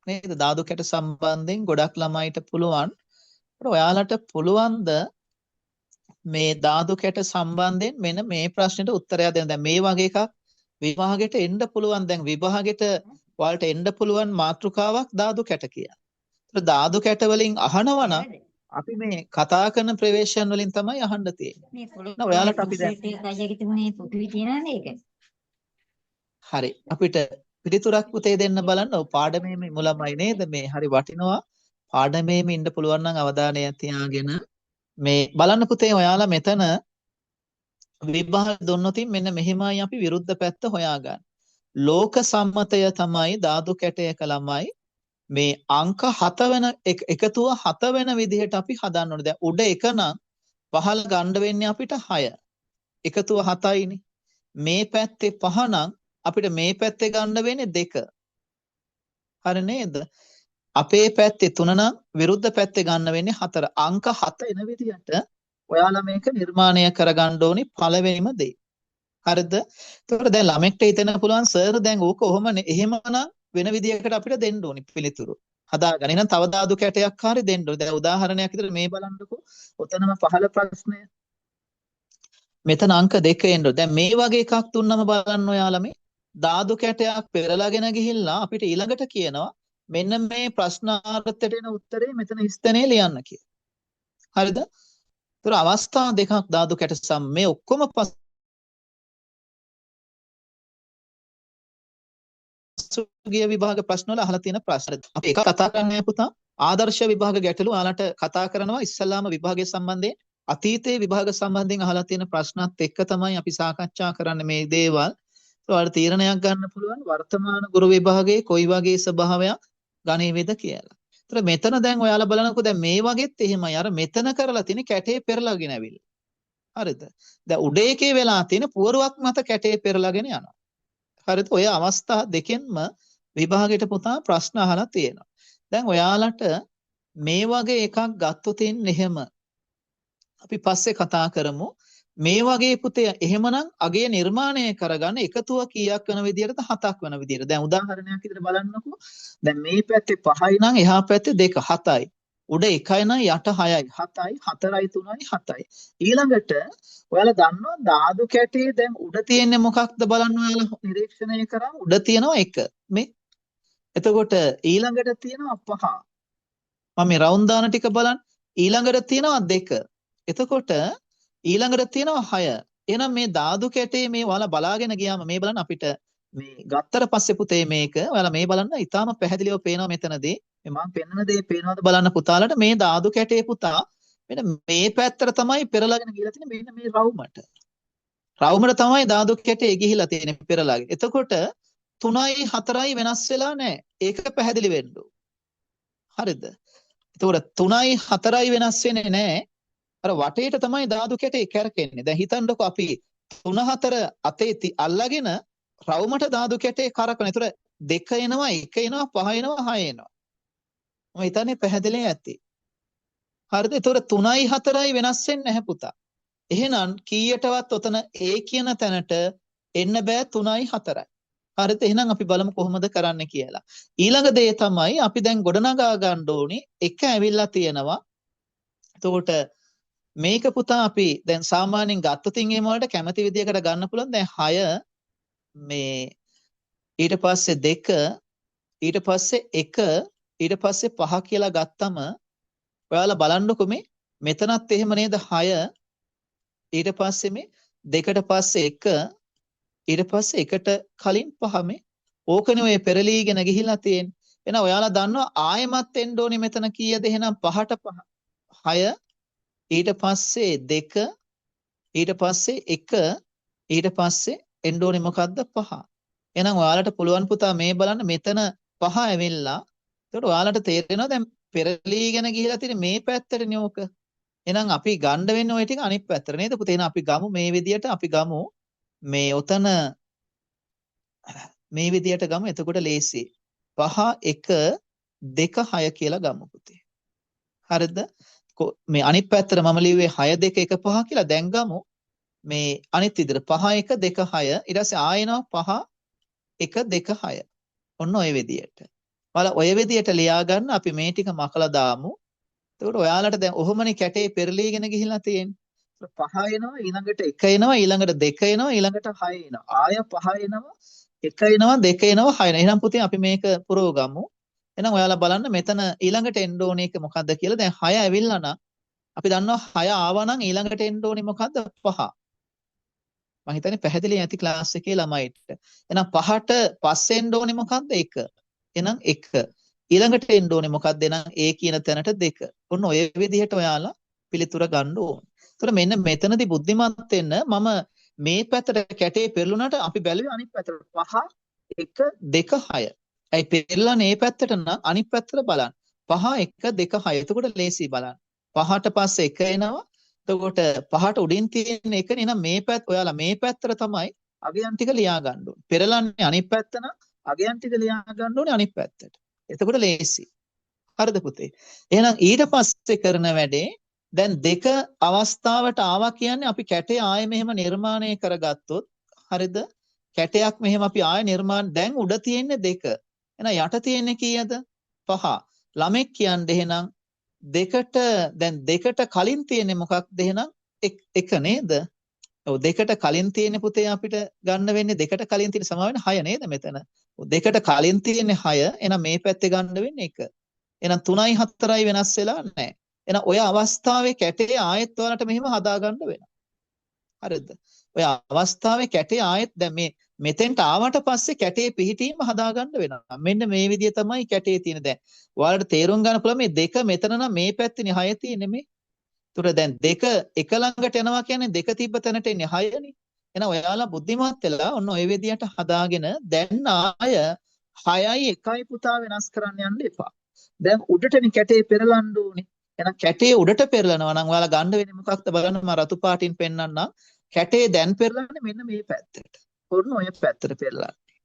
Speaker 1: නේද? දාදු කැට සම්බන්ධයෙන් ගොඩක් ළමයිට පුළුවන්. ඔයාලට පුළුවන්ද මේ දාදු කැට සම්බන්ධයෙන් මෙන්න මේ ප්‍රශ්නෙට උත්තරයක් දෙන්න. දැන් මේ වගේ එකක් විභාගෙට එන්න පුළුවන්. දැන් විභාගෙට ඔයාලට එන්න පුළුවන් මාතෘකාවක් දාදු කැට කියලා. ඒතර දාදු කැට වලින් අහනවා නම් අපි මේ කතා කරන ප්‍රවේශයන් වලින් තමයි අහන්න තියෙන්නේ.
Speaker 2: මේ පොළොව
Speaker 1: ඔයාලට අපි දැන්
Speaker 2: කයියක තිබුණේ පුදුයි තියනනේ ඒක.
Speaker 1: හරි අපිට පිළිතුරක් පුතේ දෙන්න බලන්න. ඔව් පාඩමේම මුලමයි නේද? මේ හරි වටිනවා. පාඩමේම ඉන්න පුළුවන් නම් අවධානය තියාගෙන මේ බලන්න පුතේ ඔයාලා මෙතන විභාග දුන්නොතින් මෙන්න මෙහෙමයි අපි විරුද්ධ පැත්ත හොයාගන්න. ලෝක සම්මතය තමයි දාදු කැටයක ළමයි මේ අංක 7 වෙන එකතුව 7 වෙන විදිහට අපි හදන්න ඕනේ. දැන් උඩ 1 නම් පහළ ගන්න වෙන්නේ අපිට 6. එකතුව 7යිනේ. මේ පැත්තේ 5 නම් අපිට මේ පැත්තේ ගන්න වෙන්නේ 2. හරි නේද? අපේ පැත්තේ 3 නම් විරුද්ධ පැත්තේ ගන්න වෙන්නේ 4. අංක 7 එන විදිහට ඔයාලා මේක නිර්මාණය කරගන්න ඕනි පළවෙනිම දේ. හරිද? ඒතකොට දැන් ළමෙක්ට හිතෙන්න පුළුවන් සර් දැන් ඕක කොහොමනේ? එහෙමනම් වෙන විදිහකට අපිට දෙන්න ඕනි පිළිතුරු. හදාගන්න. එහෙනම් තව දාදු කැටයක් හරි දෙන්න ඕනේ. දැන් උදාහරණයක් විදිහට මේ බලන්නකෝ. ඔතනම පහළ ප්‍රශ්නය. මෙතන අංක 2 එන්න ඕනේ. දැන් මේ වගේ එකක් දුන්නම බලන්න ඔයාලා මේ දාදු කැටයක් පෙරලාගෙන ගිහිල්ලා අපිට ඊළඟට කියනවා මෙන්න මේ ප්‍රශ්නාර්ථයට එන උත්තරේ මෙතන ස්ථනේ ලියන්න කියලා. හරිද? ඒතර අවස්ථා දෙකක් දාදු කැට සම් මේ ඔක්කොම පසුගිය විභාග ප්‍රශ්න වල අහලා තියෙන ප්‍රශ්න. අපි එක කතා කරන්නේ පුතා ආදර්ශ විභාග ගැටලු ඔයාලට කතා කරනවා ඉස්සල්ලාම විභාගය සම්බන්ධයෙන් අතීතයේ විභාග සම්බන්ධයෙන් අහලා තියෙන ප්‍රශ්නත් එක්ක තමයි අපි සාකච්ඡා කරන්නේ මේ දේවල්. ඔයාලට තීරණයක් ගන්න පුළුවන් වර්තමාන ගුරු විභාගයේ කොයි වගේ ස්වභාවයක් ගණේවිද කියලා. ඒතර මෙතන දැන් ඔයාලා බලනකො දැන් මේ වගේත් එහෙමයි. අර මෙතන කරලා තියෙන කැටේ පෙරලාගෙන ඇවිල්ලා. හරිද? දැන් උඩ එකේ වෙලා තියෙන පුවරුවක් මත කැටේ පෙරලාගෙන යනවා. හරිද? ඔය අවස්ථා දෙකෙන්ම විභාගයට පුතා ප්‍රශ්න අහලා තියෙනවා. දැන් ඔයාලට මේ වගේ එකක් ගත්තොත් එහෙම අපි පස්සේ කතා කරමු. මේ වගේ පුතේ එහෙමනම් අගේ නිර්මාණය කරගන්න එකතුව කීයක් වෙන විදියටද 7ක් වෙන විදියට. දැන් උදාහරණයක් විදිහට බලන්නකෝ. දැන් මේ පැත්තේ 5යි නම් එහා පැත්තේ 2 7යි. උඩ 1යි නම් යට 6යි 7යි 4යි 3යි 7යි. ඊළඟට ඔයාලා දන්නවා ධාතු කැටේ දැන් උඩ තියෙන්නේ මොකක්ද බලන්න ඔයාලා නිරීක්ෂණය කරා උඩ තියෙනවා 1 මේ. එතකොට ඊළඟට තියෙනවා 5. මම මේ රවුන්ඩ් දාන ටික බලන්න. ඊළඟට තියෙනවා 2. එතකොට ඊළඟට තියෙනවා 6. එහෙනම් මේ ධාතු කැටේ මේ ඔයාලා බලාගෙන ගියාම මේ බලන්න අපිට මේ ගත්තට පස්සේ පුතේ මේක ඔයාලා මේ බලන්න ඉතාලම පැහැදිලිව පේනවා මෙතනදී. මම පෙන්වන දේ පේනවද බලන්න පුතාලට මේ ධාතු කැටේ පුතා මෙන්න මේ පැත්තට තමයි පෙරලාගෙන ගිහලා තියෙන්නේ මෙන්න මේ රවුමට. රවුමට තමයි ධාතු කැටේ ගිහිලා තියෙන්නේ පෙරලාගෙන. එතකොට 3යි 4යි වෙනස් වෙලා නැහැ. ඒක පැහැදිලි වෙන්න ඕන. හරිද? එතකොට 3යි 4යි වෙනස් වෙන්නේ නැහැ. අර වටේට තමයි ධාතු කැටේ කැරකෙන්නේ. දැන් හිතන්නකෝ අපි 3 4 අතේ අල්ලගෙන රවුමට ධාතු කැටේ කරකන. ඒතර 2 එනවා 1 එනවා 5 එනවා 6 එනවා. මම හිතන්නේ පැහැදිලි ඇති. හරිද? ඒතර 3යි 4යි වෙනස් වෙන්නේ නැහැ පුතා. එහෙනම් කීයටවත් ඔතන A කියන තැනට එන්න බෑ 3යි 4යි. හරිද? එහෙනම් අපි බලමු කොහොමද කරන්න කියලා. ඊළඟ දේ තමයි අපි දැන් ගොඩනගා ගන්න ඕනේ එක ඇවිල්ලා තියෙනවා. එතකොට මේක පුතා අපි දැන් සාමාන්‍යයෙන් ගත්තොත් එහෙම වලට කැමති විදියකට ගන්න පුළුවන්. දැන් 6 මේ ඊට පස්සේ 2 ඊට පස්සේ 1 ඊට පස්සේ 5 කියලා ගත්තම ඔයාලා බලන්නකො මේ මෙතනත් එහෙම නේද 6 ඊට පස්සේ මේ 2ට පස්සේ 1 ඊට පස්සේ 1ට කලින් 5 මේ ඕකනේ ඔය පෙරලීගෙන ගිහිලා තියෙන්නේ. එහෙනම් ඔයාලා දන්නවා ආයෙමත් එන්න ඕනේ මෙතන කීයද එහෙනම් 5ට 5 6 ඊට පස්සේ 2 ඊට පස්සේ 1 ඊට පස්සේ එන්න ඕනේ මොකද්ද 5. එහෙනම් ඔයාලට පුළුවන් පුතා මේ බලන්න මෙතන 5 ඇවිල්ලා. ඒකට ඔයාලට තේරෙනවා දැන් පෙරලීගෙන ගිහිලා තියෙන මේ පැත්තටනේ ඕක. එහෙනම් අපි ගන්න වෙන්නේ ওই ටික අනිත් පැත්තට නේද පුතේ? එහෙනම් අපි ගමු මේ විදියට අපි ගමු මේ ඔතන මේ විදියට ගමු. එතකොට ලේසි. 5 1 2 6 කියලා ගමු පුතේ. හරිද? මේ අනිත් පැත්තට මම ලිව්වේ 6 2 1 5 කියලා. දැන් ගමු මේ අනිත් විදිහට 5 1 2 6 ඊට පස්සේ ආයෙනවා 5 1 2 6. ඔන්න ඔය විදිහට. ඔයාලා ඔය විදිහට ලියා ගන්න අපි මේ ටික මකලා දාමු. එතකොට ඔයාලට දැන් ඔහොමනේ කැටේ පෙරලීගෙන ගිහිලා තියෙන්නේ. 5 එනවා ඊළඟට 1 එනවා ඊළඟට 2 එනවා ඊළඟට 6 එනවා. ආය 5 එනවා 1 එනවා 2 එනවා 6 එනවා. එහෙනම් පුතේ අපි මේක පුරව ගමු. එහෙනම් ඔයාලා බලන්න මෙතන ඊළඟට එන්න ඕනේ එක මොකද්ද කියලා. දැන් 6 ඇවිල්ලා නම් අපි දන්නවා 6 ආවා නම් ඊළඟට එන්න ඕනේ මොකද්ද 5. මම හිතන්නේ පැහැදිලි ඇති ක්ලාස් එකේ ළමයිට. එහෙනම් 5ට පස්සේ එන්න ඕනේ මොකද්ද 1. එහෙනම් 1. ඊළඟට එන්න ඕනේ මොකද්ද එහෙනම් A කියන තැනට 2. ඔන්න ඔය විදිහට ඔයාලා පිළිතුර ගන්න ඕනේ. ඒතර මෙන්න මෙතනදී බුද්ධිමත් වෙන්න මම මේ පැත්තට කැටේ පෙරළුණාට අපි බැලුවේ අනිත් පැත්තට 5 1 2 6. ඇයි පෙරලන්නේ මේ පැත්තට නම් අනිත් පැත්තට බලන්න. 5 1 2 6. එතකොට ලේසි බලන්න. 5ට පස්සේ 1 එනවා. එතකොට 5ට උඩින් තියෙන එක නේ නම් මේ පැත්ත ඔයාලා මේ පැත්තට තමයි අගයන් ටික ලියා ගන්න ඕනේ. පෙරලන්නේ අනිත් පැත්ත නම් අගයන් ටික ලියා ගන්න ඕනේ අනිත් පැත්තට. එතකොට ලේසි. හරිද පුතේ? එහෙනම් ඊට පස්සේ කරන වැඩේ දැන් 2 අවස්ථාවට ආවා කියන්නේ අපි කැටේ ආයෙ මෙහෙම නිර්මාණය කරගත්තොත් හරිද? කැටයක් මෙහෙම අපි ආයෙ දැන් උඩ තියෙන්නේ 2. එහෙනම් යට තියෙන්නේ කීයද? 5. ළමෙක් කියන්නේ එහෙනම් 2ට දැන් 2ට කලින් තියෙන්නේ මොකක්ද එහෙනම් 1 නේද? ඔව් 2ට කලින් තියෙන්නේ පුතේ අපිට ගන්න වෙන්නේ 2ට කලින් තියෙන සමාව වෙන 6 නේද මෙතන? ඔව් 2ට කලින් තියෙන්නේ 6. එහෙනම් මේ පැත්තේ ගන්න වෙන්නේ 1. එහෙනම් 3යි 4යි වෙනස් වෙලා නැහැ. එහෙනම් ඔය අවස්ථාවේ කැටේ ආයෙත් ඔයාලට මෙහෙම හදා ගන්න වෙනවා. හරිද? ඔය අවස්ථාවේ කැටේ ආයෙත් දැන් මේ මෙතෙන්ට ආවට පස්සේ කැටේ පිහිටීම හදා ගන්න වෙනවා. මෙන්න මේ විදිය තමයි කැටේ තියෙන දැන්. ඔයාලට තේරුම් ගන්න පුළුවන් මේ 2 මෙතන නම් මේ පැත්තේනේ 6 තියෙන්නේ මේ. ඒතර දැන් 2 එක ළඟට යනවා කියන්නේ 2 තිබ්බ තැනට එන්නේ 6නේ. එහෙනම් ඔයාලා බුද්ධිමත් වෙලා ඔන්න ඔය විදියට හදාගෙන දැන් ආය 6යි 1යි පුතා වෙනස් කරන්න යන්න එපා. දැන් උඩටනේ කැටේ පෙරලන්න ඕනේ. එහෙනම් කැටේ උඩට පෙරලනවා නම් ඔයාලා ගන්න වෙන්නේ මොකක්ද බලන්න මම රතු පාටින් පෙන්නන්නම්. කැටේ දැන් පෙරලන්නේ මෙන්න මේ පැත්තට. ඔන්න ඔය පැත්තට පෙරලන්නේ.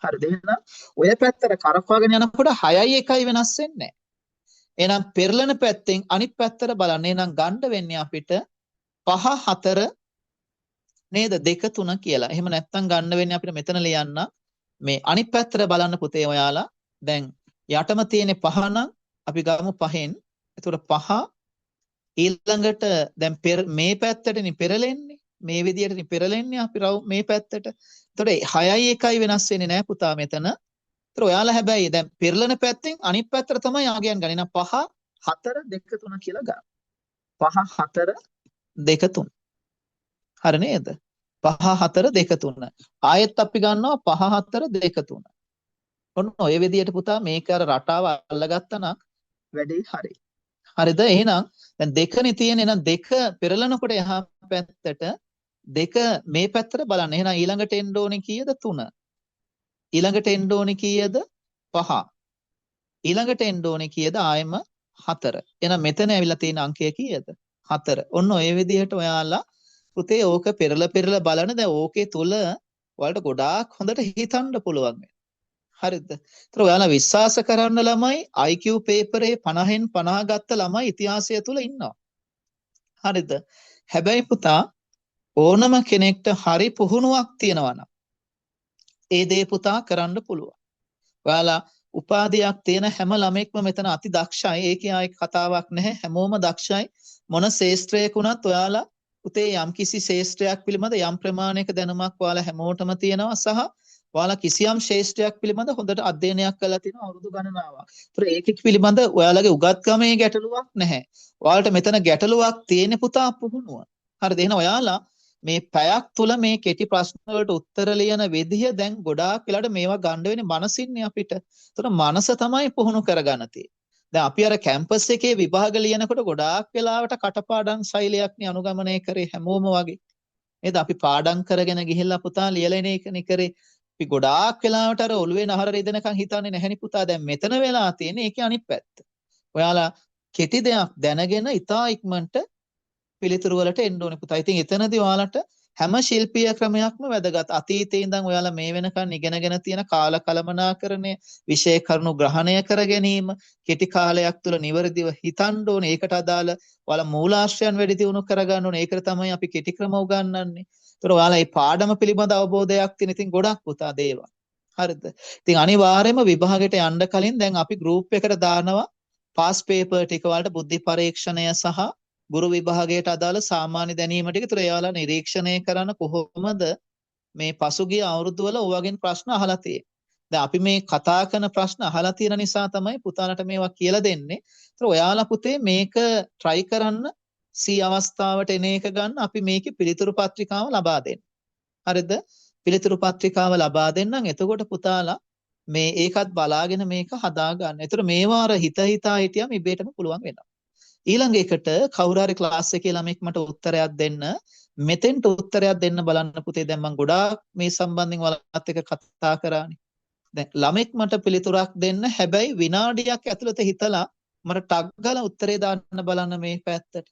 Speaker 1: හරිද? එහෙනම් ඔය පැත්තට කරකවගෙන යනකොට 6යි 1යි වෙනස් වෙන්නේ නැහැ. එහෙනම් පෙරලන පැත්තෙන් අනිත් පැත්තට බලන්න. එහෙනම් ගන්න වෙන්නේ අපිට 5 4 නේද 2 3 කියලා. එහෙම නැත්තම් ගන්න වෙන්නේ අපිට මෙතන ලියන්න මේ අනිත් පැත්තට බලන්න පුතේ ඔයාලා. දැන් යටම තියෙන 5 නම් අපි ගමු 5න්. එතකොට 5 ඊළඟට දැන් මේ පැත්තටනේ පෙරලෙන්නේ. මේ විදියටනේ පෙරලෙන්නේ අපි මේ පැත්තට. එතකොට 6යි 1යි වෙනස් වෙන්නේ නැහැ පුතා මෙතන. ඒතර ඔයාලා හැබැයි දැන් පෙරලන පැත්තෙන් අනිත් පැත්තට තමයි ආගයන් ගන්නේ. එහෙනම් 5 4 2 3 කියලා ගන්න. 5 4 2 3. හරි නේද? 5 4 2 3. ආයෙත් අපි ගන්නවා 5 4 2 3. ඔන්න ඔය විදියට පුතා මේක අර රටාව අල්ලගත්තා නම් වැඩේ හරි. හරිද? එහෙනම් දැන් දෙකනේ තියෙන්නේ. එහෙනම් දෙක පෙරලනකොට එහා පැත්තට දෙක මේ පැත්තට බලන්න. එහෙනම් ඊළඟට එන්න ඕනේ කීයද? 3. ඊළඟට එන්න ඕනේ කීයද? 5. ඊළඟට එන්න ඕනේ කීයද? ආයෙම 4. එහෙනම් මෙතන ඇවිල්ලා තියෙන අංකය කීයද? 4. ඔන්න ඔය විදිහට ඔයාලා පුතේ ඕක පෙරලා බලන දැන් ඕකේ තුල ඔයාලට ගොඩාක් හොඳට හිතන්න පුළුවන් වෙනවා. හරිද? ඒතර ඔයාලා විශ්වාස කරන්න ළමයි IQ පේපරේ 50න් 50 ගත්ත ළමයි ඉතිහාසය තුල ඉන්නවා. හරිද? හැබැයි පුතා ඕනම කෙනෙක්ට හරි පුහුණුවක් තියෙනවා නම් ඒ දේ පුතා කරන්න පුළුවන්. ඔයාලා උපාධියක් තියෙන හැම ළමෙක්ම මෙතන අති දක්ෂයි. ඒකේ ආයේ කතාවක් නැහැ. හැමෝම දක්ෂයි. මොන ශේෂ්ත්‍රයක වුණත් ඔයාලා පුතේ යම්කිසි ශේෂ්ත්‍රයක් පිළිබඳ යම් ප්‍රමාණයක දැනුමක් ඔයාලා හැමෝටම තියෙනවා සහ ඔයාලා කිසියම් ශේෂ්ත්‍රයක් පිළිබඳ හොඳට අධ්‍යයනයක් කරලා තියෙනවා අවුරුදු ගණනාවක්. ඒතර ඒක පිළිබඳ ඔයාලගේ උගත්කමේ ගැටලුවක් නැහැ. ඔයාලට මෙතන ගැටලුවක් තියෙන පුතා පුහුණුව. හරිද? එහෙනම් ඔයාලා මේ පැයක් තුල මේ කෙටි ප්‍රශ්න වලට උත්තර ලියන විදිය දැන් ගොඩාක් වෙලාට මේවා ගන්න වෙන්නේ මනසින්නේ අපිට. ඒතර මනස තමයි පුහුණු කරගන්න තියෙන්නේ. දැන් අපි අර කැම්පස් එකේ විභාග ලියනකොට ගොඩාක් වෙලාවට කටපාඩම් ශෛලියක්නේ අනුගමනය කරේ හැමෝම වගේ. නේද? අපි පාඩම් කරගෙන ගිහිල්ලා පුතා ලියලා එන එකනේ කරේ. අපි ගොඩාක් වෙලාවට අර ඔළුවේ නහර රිදෙනකන් හිතන්නේ නැහෙනි පුතා. දැන් මෙතන වෙලා තියෙන්නේ ඒකේ අනිත් පැත්ත. ඔයාලා කෙටි දෙයක් දැනගෙන ඉතා ඉක්මනට පිළිතුරු වලට එන්න ඕනේ පුතා. ඉතින් එතනදී ඔයාලට හැම ශිල්පීය ක්‍රමයක්ම වැදගත්. අතීතේ ඉඳන් ඔයාලා මේ වෙනකන් ඉගෙනගෙන තියෙන කාල කළමනාකරණය, විෂය කරුණු ග්‍රහණය කර ගැනීම, කෙටි කාලයක් තුළ නිවැරදිව හිතන්න ඕනේ. ඒකට අදාළ ඔයාලා මූලාශ්‍රයන් වැඩි දියුණු කරගන්න ඕනේ. ඒකට තමයි අපි කෙටි ක්‍රම උගන්වන්නේ. ඒතර ඔයාලා මේ පාඩම පිළිබඳ අවබෝධයක් තියෙන ඉතින් ගොඩක් පුතා දේවල්. හරිද? ඉතින් අනිවාර්යයෙන්ම විභාගයට යන්න කලින් දැන් අපි ගෲප් එකට දානවා පාස් පේපර් ටික වලට බුද්ධි පරීක්ෂණය සහ ගුරු විභාගයට අදාළ සාමාන්‍ය දැනීම ටික. ඒතර එයාලා නිරීක්ෂණය කරන කොහොමද මේ පසුගිය අවුරුදු වල ඔයගෙන් ප්‍රශ්න අහලා තියෙන්නේ. දැන් අපි මේ කතා කරන ප්‍රශ්න අහලා තියෙන නිසා තමයි පුතාලට මේවා කියලා දෙන්නේ. ඒතර ඔයාලා පුතේ මේක try කරන්න C අවස්ථාවට එන එක ගන්න අපි මේකේ පිළිතුරු පත්‍රිකාව ලබා දෙන්න. හරිද? පිළිතුරු පත්‍රිකාව ලබා දෙන්නම්. එතකොට පුතාලා මේ ඒකත් බලාගෙන මේක හදා ගන්න. ඒතර මේවා අර හිතා හිටියම ඉබේටම පුළුවන් වෙනවා. ඊළඟ එකට කවුරු හරි ක්ලාස් එකේ ළමෙක් මට උත්තරයක් දෙන්න මෙතෙන්ට උත්තරයක් දෙන්න බලන්න පුතේ. දැන් මම ගොඩාක් මේ සම්බන්ධයෙන් ඔයාලත් එක්ක කතා කරානේ. දැන් ළමෙක් මට පිළිතුරක් දෙන්න හැබැයි විනාඩියක් ඇතුළත හිතලා මට ටක් ගාලා උත්තරේ දාන්න බලන්න මේ පැත්තට.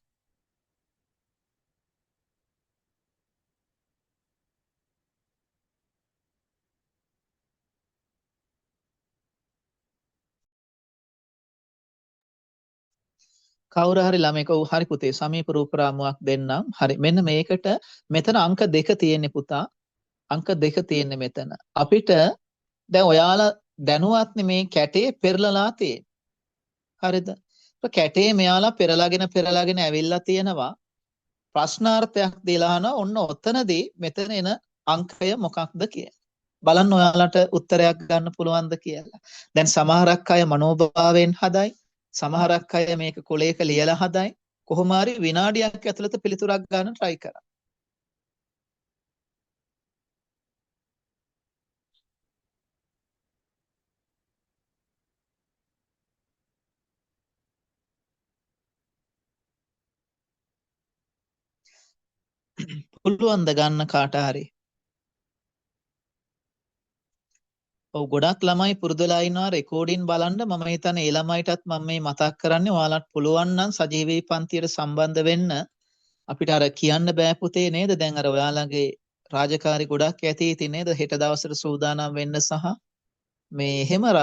Speaker 1: කවුරු හරි ළමෙක් ඔව් හරි පුතේ සමීප රූපරාමුවක් දෙන්නම්. හරි මෙන්න මේකට මෙතන අංක 2 තියෙන්නේ පුතා. අංක 2 තියෙන්නේ මෙතන. අපිට දැන් ඔයාලා දැනුවත්නේ මේ කැටේ පෙරලලා තියෙන්නේ. හරිද? කැටේ මෙයාලා පෙරලාගෙන ඇවිල්ලා තියෙනවා. ප්‍රශ්නාර්ථයක් දීලා අහනවා ඔන්න ඔතනදී මෙතන එන අංකය මොකක්ද කියලා. බලන්න ඔයාලට උත්තරයක් ගන්න පුළුවන්ද කියලා. දැන් සමහරක් අය මනෝභාවයෙන් හදයි. සමහරක් අය මේක කොලයක ලියලා හදයි. කොහොම හරි විනාඩියක් ඇතුළත පිළිතුරක් ගන්න try කරා. පුළුවන් ද ගන්න කාට හරි? ඔව් ගොඩක් ළමයි පුරුදුලා ඉන්නවා රෙකෝඩින් බලන්න. මම හිතන්නේ ඒ ළමයිටත් මම මේ මතක් කරන්නේ ඔයාලට පුළුවන් නම් සජීවී පන්තියට සම්බන්ධ වෙන්න. අපිට අර කියන්න බෑ පුතේ නේද? දැන් අර ඔයාලගේ රාජකාරි ගොඩක් ඇති ඉතින් නේද? හෙට දවසට සූදානම් වෙන්න සහ මේ එහෙම අර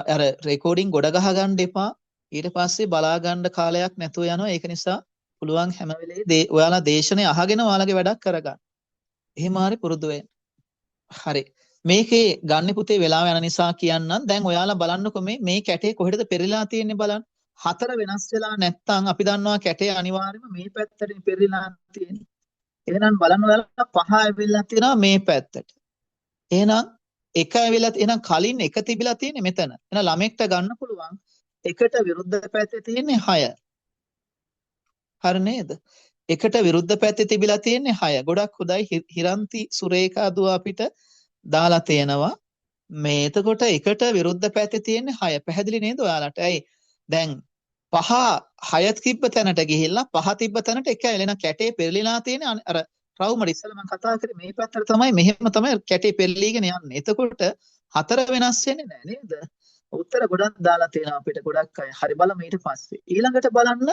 Speaker 1: රෙකෝඩින් ගොඩ ගහ ගන්න එපා. ඊට පස්සේ බලා ගන්න කාලයක් නැතුව යනවා. ඒක නිසා පුළුවන් හැම වෙලේ ඔයාලා දේශනේ අහගෙන ඔයාලගේ වැඩක් කරගන්න. එහෙම හරි පුරුදු වෙන්න. හරි. මේකේ ගන්න පුතේ වෙලාව යන නිසා කියන්නම්. දැන් ඔයාලා බලන්නකො මේ කැටේ කොහෙටද පෙරලා තියෙන්නේ බලන්න. හතර වෙනස් වෙලා නැත්තම් අපි දන්නවා කැටේ අනිවාර්යයෙන්ම මේ පැත්තට පෙරලා තියෙන්නේ. එහෙනම් බලන්න ඔයාලා පහ ඇවිල්ලා තියෙනවා මේ පැත්තට. එහෙනම් එක ඇවිල්ලා එහෙනම් කලින් එක තිබිලා තියෙන්නේ මෙතන. එහෙනම් ළමෙක්ට ගන්න පුළුවන් එකට විරුද්ධ පැත්තේ තියෙන්නේ 6. හරි නේද? එකට විරුද්ධ පැත්තේ තිබිලා තියෙන්නේ 6. ගොඩක් හොඳයි හිරන්ති සුරේඛා දුව අපිට දාලා තියෙනවා. මේ එතකොට එකට විරුද්ධ පැත්තේ තියෙන්නේ 6. පැහැදිලි නේද ඔයාලට? ඇයි? දැන් 5 තිබ්බ තැනට ගිහිල්ලා 5 තිබ්බ තැනට එක එලෙන කැටේ පෙරලිලා තියෙන්නේ අර රවුමඩ ඉස්සෙල්ලා මම කතා කරේ මේ පැත්තට තමයි මෙහෙම තමයි කැටේ පෙරලීගෙන යන්නේ. එතකොට 4 වෙනස් වෙන්නේ නැහැ නේද? උත්තර ගොඩක් දාලා තියෙනවා අපිට ගොඩක් අය. හරි බලමු ඊට පස්සේ. ඊළඟට බලන්න.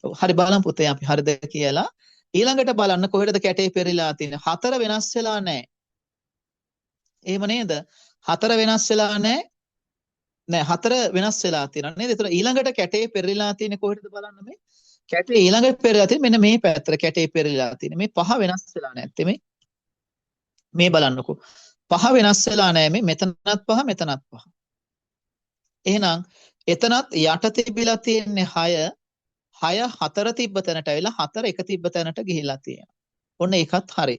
Speaker 1: හරි බලමු පුතේ අපි හරිද කියලා. ඊළඟට බලන්න කොහෙටද කැටේ පෙරලිලා තියෙන්නේ? 4 වෙනස් වෙලා නැහැ. එහෙම නේද? 4 වෙනස් වෙලා නැහැ. නෑ 4 වෙනස් වෙලා තියෙනවා නේද? ඒතර ඊළඟට කැටේ පෙරලිලා තියෙන්නේ කොහෙටද බලන්න මේ? කැටේ ඊළඟට පෙරලිලා තියෙන්නේ මෙන්න මේ පැත්තට කැටේ පෙරලිලා තියෙන්නේ. මේ 5 වෙනස් වෙලා නැත්තේ මේ බලන්නකෝ. 5 වෙනස් වෙලා නැහැ මේ මෙතනත් 5 මෙතනත් 5. එහෙනම් එතනත් යට තිබිලා තියෙන්නේ 6. 6 4 තිබ්බ තැනට ඇවිල්ලා 4 එක තිබ්බ තැනට ගිහිලා තියෙනවා. ඔන්න ඒකත් හරි.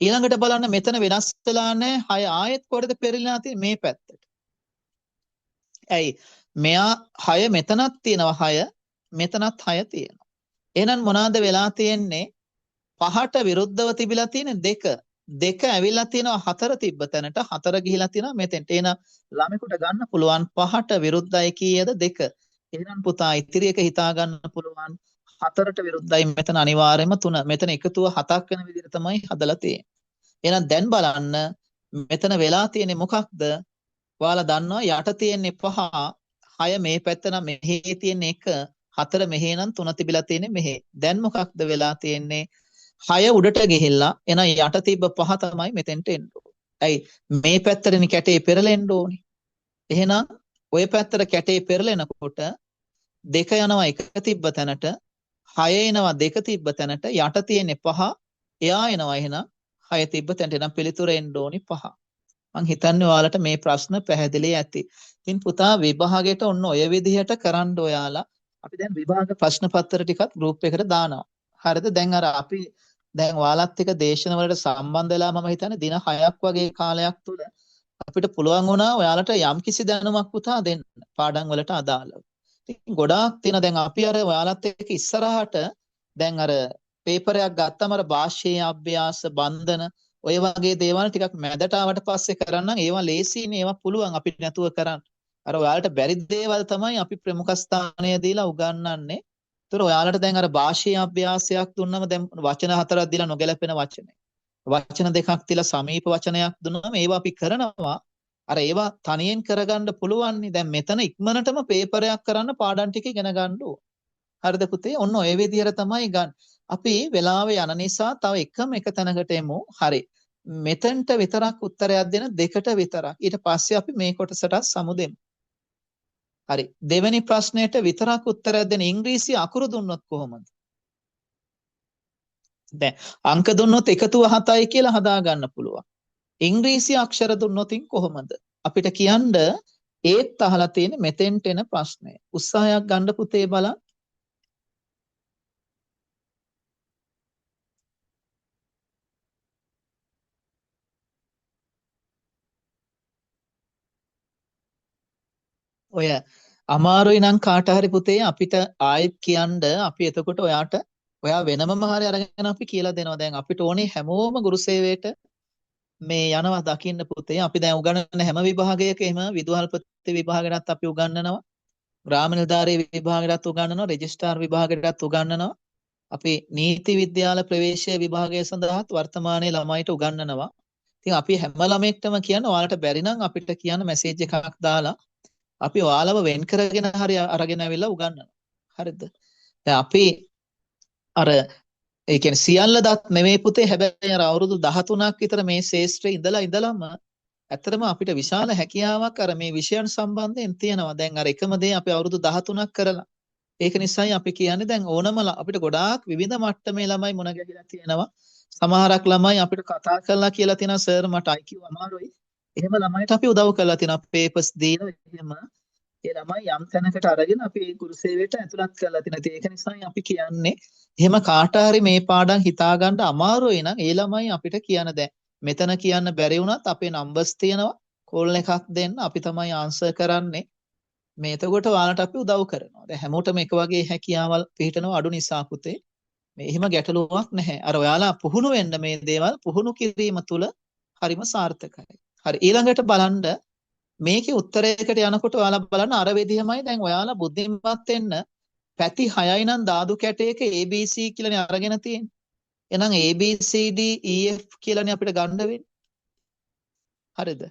Speaker 1: ඊළඟට බලන්න මෙතන වෙනස් වෙලා නැහැ. 6 ආයෙත් කොහෙද පෙරලිලා තියෙන්නේ මේ පැත්තට. ඇයි මෙයා 6 මෙතනත් තියෙනවා 6 මෙතනත් 6 තියෙනවා. එහෙනම් මොනවාද වෙලා තියෙන්නේ? 5ට විරුද්ධව තිබිලා තියෙන 2. 2 ඇවිල්ලා තියෙනවා 4 තිබ්බ තැනට 4 ගිහිලා තියෙනවා මෙතෙන්ට. එහෙනම් ළමෙකුට ගන්න පුළුවන් 5ට විරුද්ධයි කීයද 2. එහෙනම් පුතා ඉතිරි එක හිතා ගන්න පුළුවන් 4ට විරුද්ධයි මෙතන අනිවාර්යයෙන්ම 3. මෙතන එකතුව 7ක් වෙන විදිහට තමයි හදලා තියෙන්නේ. එහෙනම් දැන් බලන්න මෙතන වෙලා තියෙන්නේ මොකක්ද? ඔයාලා දන්නවා යට තියෙන්නේ 5 6 මේ පැත්ත නම් මෙහි තියෙන්නේ 1 4 මෙහි නම් 3 තිබිලා තියෙන්නේ මෙහි. දැන් මොකක්ද වෙලා තියෙන්නේ? 6 උඩට ගිහිල්ලා එහෙනම් යට තිබ්බ 5 තමයි මෙතෙන්ට එන්න ඕනේ. ඇයි මේ පැත්තටනේ කැටේ පෙරලෙන්න ඕනේ. එහෙනම් ওই පැත්තට කැටේ පෙරලෙනකොට 2 යනවා 1 තිබ්බ තැනට 6 එනවා 2 තිබ්බ තැනට යට තියෙන්නේ 5 එයා එනවා එහෙනම් 6 තිබ්බ තැනට එනම් පිළිතුර එන්න ඕනේ 5. මං හිතන්නේ ඔයාලට මේ ප්‍රශ්න පැහැදිලි ඇති. ඉතින් පුතා විභාගයට ඔන්න ඔය විදිහට කරන්න ඔයාලා. අපි දැන් විභාග ප්‍රශ්න පත්‍ර ටිකත් ගෲප් එකට දානවා. හරිද? දැන් අර අපි දැන් ඔයාලත් එක්ක දේශන වලට සම්බන්ධ වෙලා මම හිතන්නේ දින 6ක් වගේ කාලයක් තුල අපිට පුළුවන් වුණා ඔයාලට යම්කිසි දැනුමක් පුතා දෙන්න පාඩම් වලට අදාළව. ඉතින් ගොඩාක් තියෙන දැන් අපි අර ඔයාලත් එක්ක ඉස්සරහට දැන් අර පේපරයක් ගත්තම අර භාෂීය අභ්‍යාස බන්ධන ඔය වගේ දේවල් ටිකක් මැදට ආවට පස්සේ කරන්නම් ඒවා ලේසියිනේ ඒවා පුළුවන් අපිට නැතුව කරන්න. අර ඔයාලට බැරි දේවල් තමයි අපි ප්‍රමුඛ ස්ථානය දීලා උගන්වන්නේ. ඒතර ඔයාලට දැන් අර භාෂීය අභ්‍යාසයක් දුන්නම දැන් වචන 4ක් දීලා නොගැලපෙන වචන. වචන 2ක් දීලා සමීප වචනයක් දුන්නම ඒවා අපි කරනවා. අර ඒවා තනියෙන් කරගන්න පුළුවන් නේ. දැන් මෙතන ඉක්මනටම පේපරයක් කරන්න පාඩම් ටික ඉගෙන ගන්න ඕන. හරිද පුතේ? ඔන්න ඔය විදිහට තමයි ගන්න. අපි වෙලාව යන නිසා තව එක තැනකට එමු. හරි. මෙතෙන්ට විතරක් උත්තරයක් දෙන දෙකට විතරක්. ඊට පස්සේ අපි මේ කොටසට සමුදෙමු. හරි. දෙවෙනි ප්‍රශ්නයට විතරක් උත්තරයක් දෙන ඉංග්‍රීසි අකුරු දුන්නොත් කොහොමද? දැන් අංක දුන්නොත් එකතුව 7යි කියලා හදා ගන්න පුළුවන්. ඉංග්‍රීසි අක්ෂර දුන්නොතින් කොහොමද? අපිට කියන්න ඒත් අහලා තියෙන මෙතෙන්ට එන ප්‍රශ්නය. උත්සාහයක් ගන්න පුතේ බලන්න. ඔය අමාරුයි නම් කාට හරි පුතේ අපිට ආයෙත් කියන්න අපි එතකොට ඔයා වෙනමම හරි අරගෙන අපි කියලා දෙනවා. දැන් අපිට ඕනේ හැමෝම ගුරු සේවයට මේ යනවා දකින්න පුතේ. අපි දැන් උගන්වන හැම විභාගයකම විදුහල්පති විභාගයටත් අපි උගන්වනවා. ග්‍රාම නිලධාරී විභාගයටත් උගන්වනවා. රෙජිස්ට්‍රාර් විභාගයටත් උගන්වනවා. අපි නීති විද්‍යාල ප්‍රවේශය විභාගය සඳහාත් වර්තමානයේ ළමයිට උගන්වනවා. ඉතින් අපි හැම ළමයෙක්ටම කියන ඔයාලට බැරි නම් අපිට කියන්න මැසේජ් එකක් දාලා අපි ඔයාලව වෙන් කරගෙන හරි අරගෙන ආවිලා උගන්වනවා. හරිද? දැන් අපි අර ඒ කියන්නේ සියල්ල දත් නෙමෙයි පුතේ. හැබැයි අර අවුරුදු 13ක් විතර මේ ශාස්ත්‍රයේ ඉඳලාම ඇත්තටම අපිට විශාල හැකියාවක් අර මේ විෂයන් සම්බන්ධයෙන් තියෙනවා. දැන් අර එකම දේ අපි අවුරුදු 13ක් කරලා. ඒක නිසායි අපි කියන්නේ දැන් ඕනම අපිට ගොඩාක් විවිධ මට්ටමේ ළමයි මුණ ගැහිලා තියෙනවා. සමහරක් ළමයි අපිට කතා කරලා කියලා තියෙනවා සර් මට IQ අමාරුයි. එහෙම ළමයිට අපි උදව් කරලා තියෙනවා. පේපර්ස් දීලා එහෙම ඒ ළමයි යම් තැනකට අරගෙන අපි ඒ ගුරු සේවයට ඇතුළත් කරලා තියෙනවා. ඒක නිසායි අපි කියන්නේ එහෙම කාට හරි මේ පාඩම් හිතා ගන්න අමාරුයි නම් ඒ ළමයි අපිට කියන දැන් මෙතන කියන්න බැරි වුණත් අපේ නම්බර්ස් තියෙනවා කෝල් එකක් දෙන්න අපි තමයි ආන්සර් කරන්නේ. මේ එතකොට ඔයාලට අපි උදව් කරනවා. දැන් හැමෝටම එක වගේ හැකියාවල් පිළිටනවා අඩු නිසා පුතේ. මේ එහෙම ගැටලුවක් නැහැ. අර ඔයාලා පුහුණු වෙන්න මේ දේවල් පුහුණු කිරීම තුළ හරිම සාර්ථකයි. හරි ඊළඟට බලන්න මේකේ උත්තරයකට යනකොට ඔයාලා බලන්න අර විදිහමයි දැන් ඔයාලා බුද්ධිමත් වෙන්න පැති 6යි නම් දාදු කැටයක ABC කියලානේ අරගෙන තියෙන්නේ. එහෙනම් ABCD EF කියලානේ අපිට ගන්න වෙන්නේ. හරිද?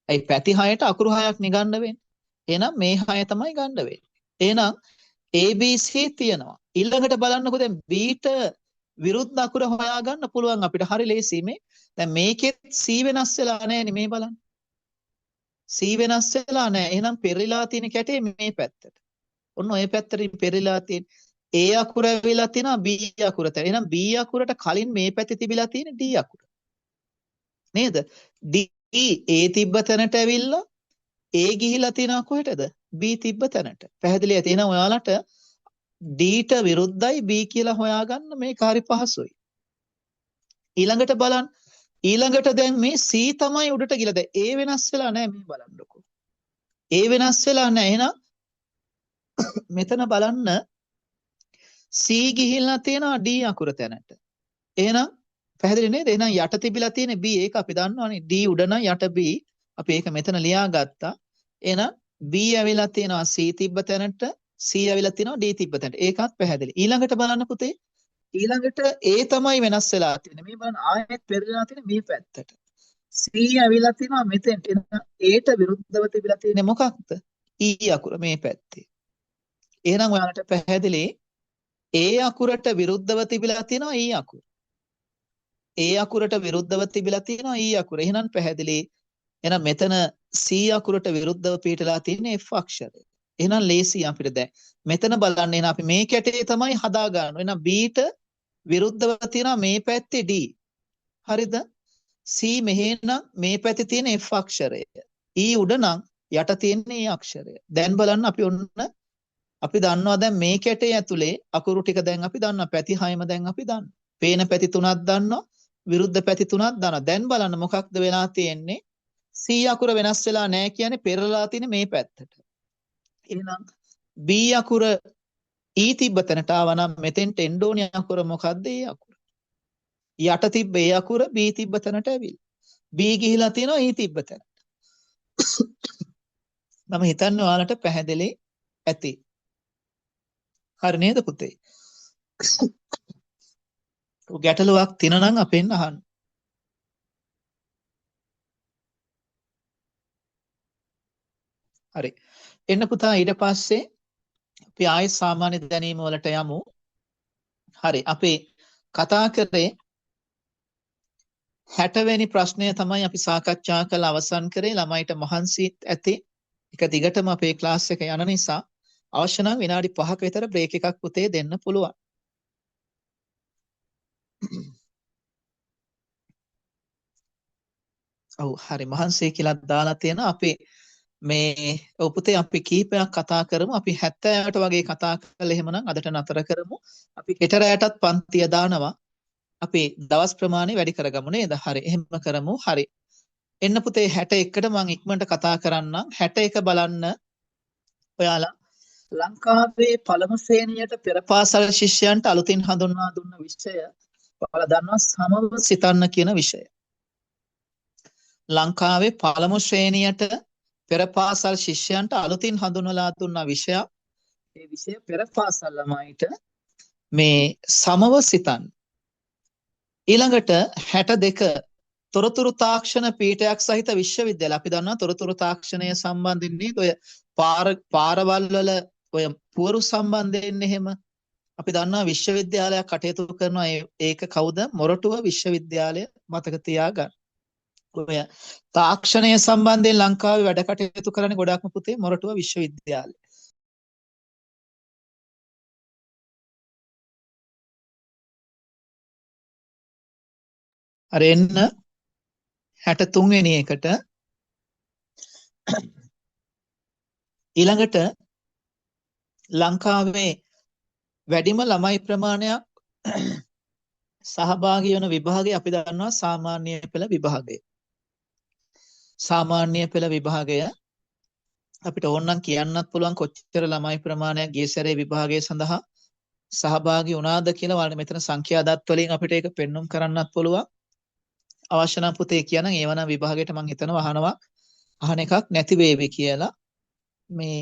Speaker 1: ඒ පැති 6ට අකුරු 6ක් නේ ගන්න වෙන්නේ. එහෙනම් මේ 6 තමයි ගන්න වෙන්නේ. එහෙනම් ABC තියෙනවා. ඊළඟට බලන්නකෝ දැන් Bට විරුද්ධ අකුර හොයාගන්න පුළුවන් අපිට. හරි ලේසි මේ. දැන් මේකෙත් C වෙනස් වෙලා නැහැ නේ මේ බලන්න. C වෙනස් වෙලා නැහැ. එහෙනම් පෙරලිලා තියෙන කැටේ මේ පැත්තට. ඔන්න ඔය පැත්තට පෙරලිලා තියෙන A අකුර වෙලා තියෙනවා B අකුරට. එහෙනම් B අකුරට කලින් මේ පැත්තේ තිබිලා තියෙන D අකුර. නේද? D A තිබ්බ තැනට ඇවිල්ලා A ගිහිලා තියෙනවා කොහෙටද? B තිබ්බ තැනට. පැහැදිලි ඇති. එහෙනම් ඔයාලට Dට විරුද්ධයි B කියලා හොයාගන්න මේක හරි පහසුයි. ඊළඟට බලන්න. ඊළඟට දැන් මේ C තමයි උඩට ගිහලා දැන් A වෙනස් වෙලා නැහැ මේ බලන්නකෝ. A වෙනස් වෙලා නැහැ. එහෙනම් මෙතන බලන්න C ගිහිල්ලා තියෙනවා D අකුර තැනට. එහෙනම් පැහැදිලි නේද? එහෙනම් යට තිබිලා තියෙන B ඒක අපි දන්නවනේ. D උඩ නම් යට B. අපි ඒක මෙතන ලියාගත්තා. එහෙනම් B ඇවිල්ලා තියෙනවා C තිබ්බ තැනට. C ඇවිල්ලා තියෙනවා D තිබ්බ තැනට. ඒකත් පැහැදිලි. ඊළඟට බලන්න පුතේ. ඊළඟට A තමයි වෙනස් වෙලා තියෙන්නේ. මේ බලන්න ආයෙත් පෙරලලා තියෙන මේ පැත්තට. C ඇවිල්ලා තියෙනවා මෙතෙන්ට. එහෙනම් Aට විරුද්ධව තිබිලා තියෙන්නේ මොකක්ද? E අකුර මේ පැත්තේ. එහෙනම් ඔයාලට පැහැදිලි A අකුරට විරුද්ධව තිබිලා තියෙනවා E අකුර. A අකුරට විරුද්ධව තිබිලා තියෙනවා E අකුර. එහෙනම් පැහැදිලි. එහෙනම් මෙතන C අකුරට විරුද්ධව පිටලා තියෙන F අක්ෂරය. එහෙනම් ලේසි අපිට දැන්. මෙතන බලන්න එහෙනම් අපි මේ කැටේ තමයි හදා ගන්න. එහෙනම් Bට විරුද්ධව තියෙනවා මේ පැත්තේ D. හරිද? C මෙහෙනම් මේ පැත්තේ තියෙන F අක්ෂරය. E උඩ නම් යට තියෙන E අක්ෂරය. දැන් බලන්න අපි ඔන්න අපි දන්නවා දැන් මේ කැටේ ඇතුලේ අකුරු ටික දැන් අපි දන්නවා. පැති 6ම දැන් අපි දන්නවා. පේන පැති 3ක් දන්නවා. විරුද්ධ පැති 3ක් දන්නවා. දැන් බලන්න මොකක්ද වෙලා තියෙන්නේ? C අකුර වෙනස් වෙලා නැහැ කියන්නේ පෙරලලා තියෙන මේ පැත්තට. එහෙනම් B අකුර E තිබ්බ තැනට ආවා නම් මෙතෙන්ට එන්න ඕනේ අකුර මොකද්ද? A අකුර. යට තිබ්බ A අකුර B තිබ්බ තැනට ඇවිල්ලා. B ගිහිලා තියෙනවා E තිබ්බ තැනට. මම හිතන්නේ ඔයාලට පැහැදිලි ඇති. හරි නේද පුතේ? ගැටලුවක් තියෙනවා නම් අපෙන් අහන්න. හරි. එන්න පුතා ඊට පස්සේ අපි ආයෙත් සාමාන්‍ය දැනීම වලට යමු. හරි. අපි කතා කරේ 60 වෙනි ප්‍රශ්නය තමයි අපි සාකච්ඡා කරලා අවසන් කරේ. ළමයිට මහන්සිත් ඇති. එක දිගටම අපේ ක්ලාස් එක යන නිසා අවශ්‍ය නම් විනාඩි 5ක විතර බ්‍රේක් එකක් පුතේ දෙන්න පුළුවන්. ඔව් හරි මහන්සිය කියලා දාලා තියෙනවා. අපි මේ පුතේ අපි කීපයක් කතා කරමු. අපි 70ට වගේ කතා කළා එහෙමනම් අදට නතර කරමු. අපි කෙටරයටත් පන්තිය දානවා. අපි දවස් ප්‍රමාණය වැඩි කරගමු නේද? හරි එහෙම කරමු. හරි. එන්න පුතේ 61ට මම ඉක්මනට කතා කරන්නම්. 61 බලන්න. ඔයාලා ලංකාවේ පළමු ශ්‍රේණියට පෙර පාසල් ශිෂ්‍යයන්ට අලුතින් හඳුන්වා දුන්න විෂය ඔයාලා දන්නවා සමව සිතන්න කියන විෂය. ලංකාවේ පළමු ශ්‍රේණියට පෙර පාසල් ශිෂ්‍යයන්ට අලුතින් හඳුන්වලා දුන්න විෂය. මේ විෂය පෙර පාසල් ළමයිට මේ සමව සිතන්න. ඊළඟට 62 තොරතුරු තාක්ෂණ පීඨයක් සහිත විශ්වවිද්‍යාල. අපි දන්නවා තොරතුරු තාක්ෂණය සම්බන්ධයෙන් නේද ඔය පාරවල් වල ඔය පුවරු සම්බන්ධයෙන් එහෙම අපි දන්නවා විශ්වවිද්‍යාලයක් කටයුතු කරනවා. ඒක කවුද? මොරටුව විශ්වවිද්‍යාලය මතක තියාගන්න. ඔය තාක්ෂණය සම්බන්ධයෙන් ලංකාවේ වැඩ කටයුතු කරන්නේ ගොඩක්ම පුතේ මොරටුව විශ්වවිද්‍යාලය. අර එන්න 63 වෙනි එකට ඊළඟට ලංකාවේ වැඩිම ළමයි ප්‍රමාණයක් සහභාගී වන විභාගය අපි දන්නවා සාමාන්‍ය පෙළ විභාගය. සාමාන්‍ය පෙළ විභාගය අපිට ඕනනම් කියන්නත් පුළුවන් කොච්චර ළමයි ප්‍රමාණයක් ගිය සැරේ විභාගය සඳහා සහභාගී වුණාද කියලා. වල මෙතන සංඛ්‍යා දත් වලින් අපිට ඒක පෙන්눔 කරන්නත් පුළුවන්. අවශ්‍ය නම් පුතේ කියනනම් ඒවනම් විභාගයට මම හිතනවා අහන එකක් නැති වේවි කියලා. මේ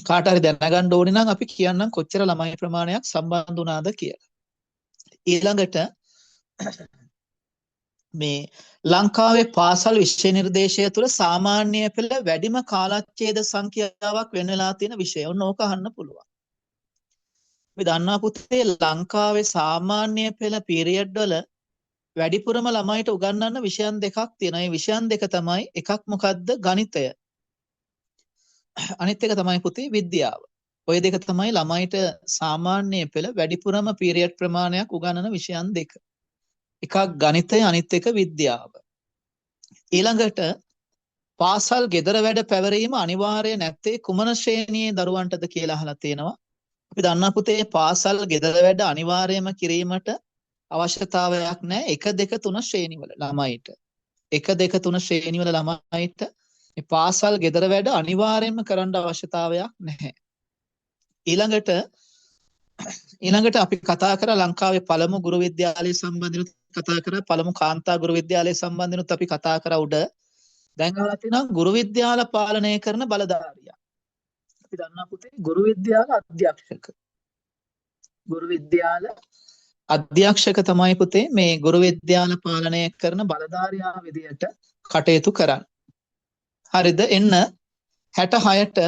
Speaker 1: කාට හරි දැනගන්න ඕනේ නම් අපි කියන්නම් කොච්චර ළමයි ප්‍රමාණයක් සම්බන්ධ වුණාද කියලා. ඊළඟට මේ ලංකාවේ පාසල් විෂය නිර්දේශය තුළ සාමාන්‍ය පෙළ වැඩිම කාලච්ඡේද සංඛ්‍යාවක් වෙන වෙලා තියෙන විෂය. ඔන්න ඕක අහන්න පුළුවන්. අපි දන්නා පුතේ ලංකාවේ සාමාන්‍ය පෙළ පීරියඩ් වල වැඩිපුරම ළමයිට උගන්වන්න විෂයන් දෙකක් තියෙනවා. මේ විෂයන් දෙක තමයි එකක් මොකද්ද? ගණිතය. අනිත් එක තමයි පුතේ විද්‍යාව. ඔය දෙක තමයි ළමයිට සාමාන්‍ය පෙළ වැඩිපුරම පීරියඩ් ප්‍රමාණයක් උගන්වන විෂයන් දෙක. එකක් ගණිතය අනිත් එක විද්‍යාව. ඊළඟට පාසල් ගෙදර වැඩ පැවරීම අනිවාර්ය නැත්තේ කුමන ශ්‍රේණියේ දරුවන්ටද කියලා අහලා තියෙනවා. අපි දන්නා පුතේ පාසල් ගෙදර වැඩ අනිවාර්යයෙන්ම කිරීමට අවශ්‍යතාවයක් නැහැ 1 2 3 ශ්‍රේණිවල ළමයිට. 1 2 3 ශ්‍රේණිවල ළමයිට මේ පාසල් ගෙදර වැඩ අනිවාර්යයෙන්ම කරන්න අවශ්‍යතාවයක් නැහැ. ඊළඟට අපි කතා කරා ලංකාවේ පළමු ගුරු විද්‍යාලය සම්බන්ධව කතා කරා. පළමු කාන්තා ගුරු විද්‍යාලය සම්බන්ධනොත් අපි කතා කරා උඩ. දැන් අහලා තියෙනවා ගුරු විද්‍යාල පාලනය කරන බලධාරියා. අපි දන්නා පුතේ ගුරු විද්‍යාල අධ්‍යක්ෂක. ගුරු විද්‍යාල අධ්‍යක්ෂක තමයි පුතේ මේ ගුරු විද්‍යාල පාලනය කරන බලධාරියා විදියට කටයුතු කරන්නේ. හරිද? එන්න 66ට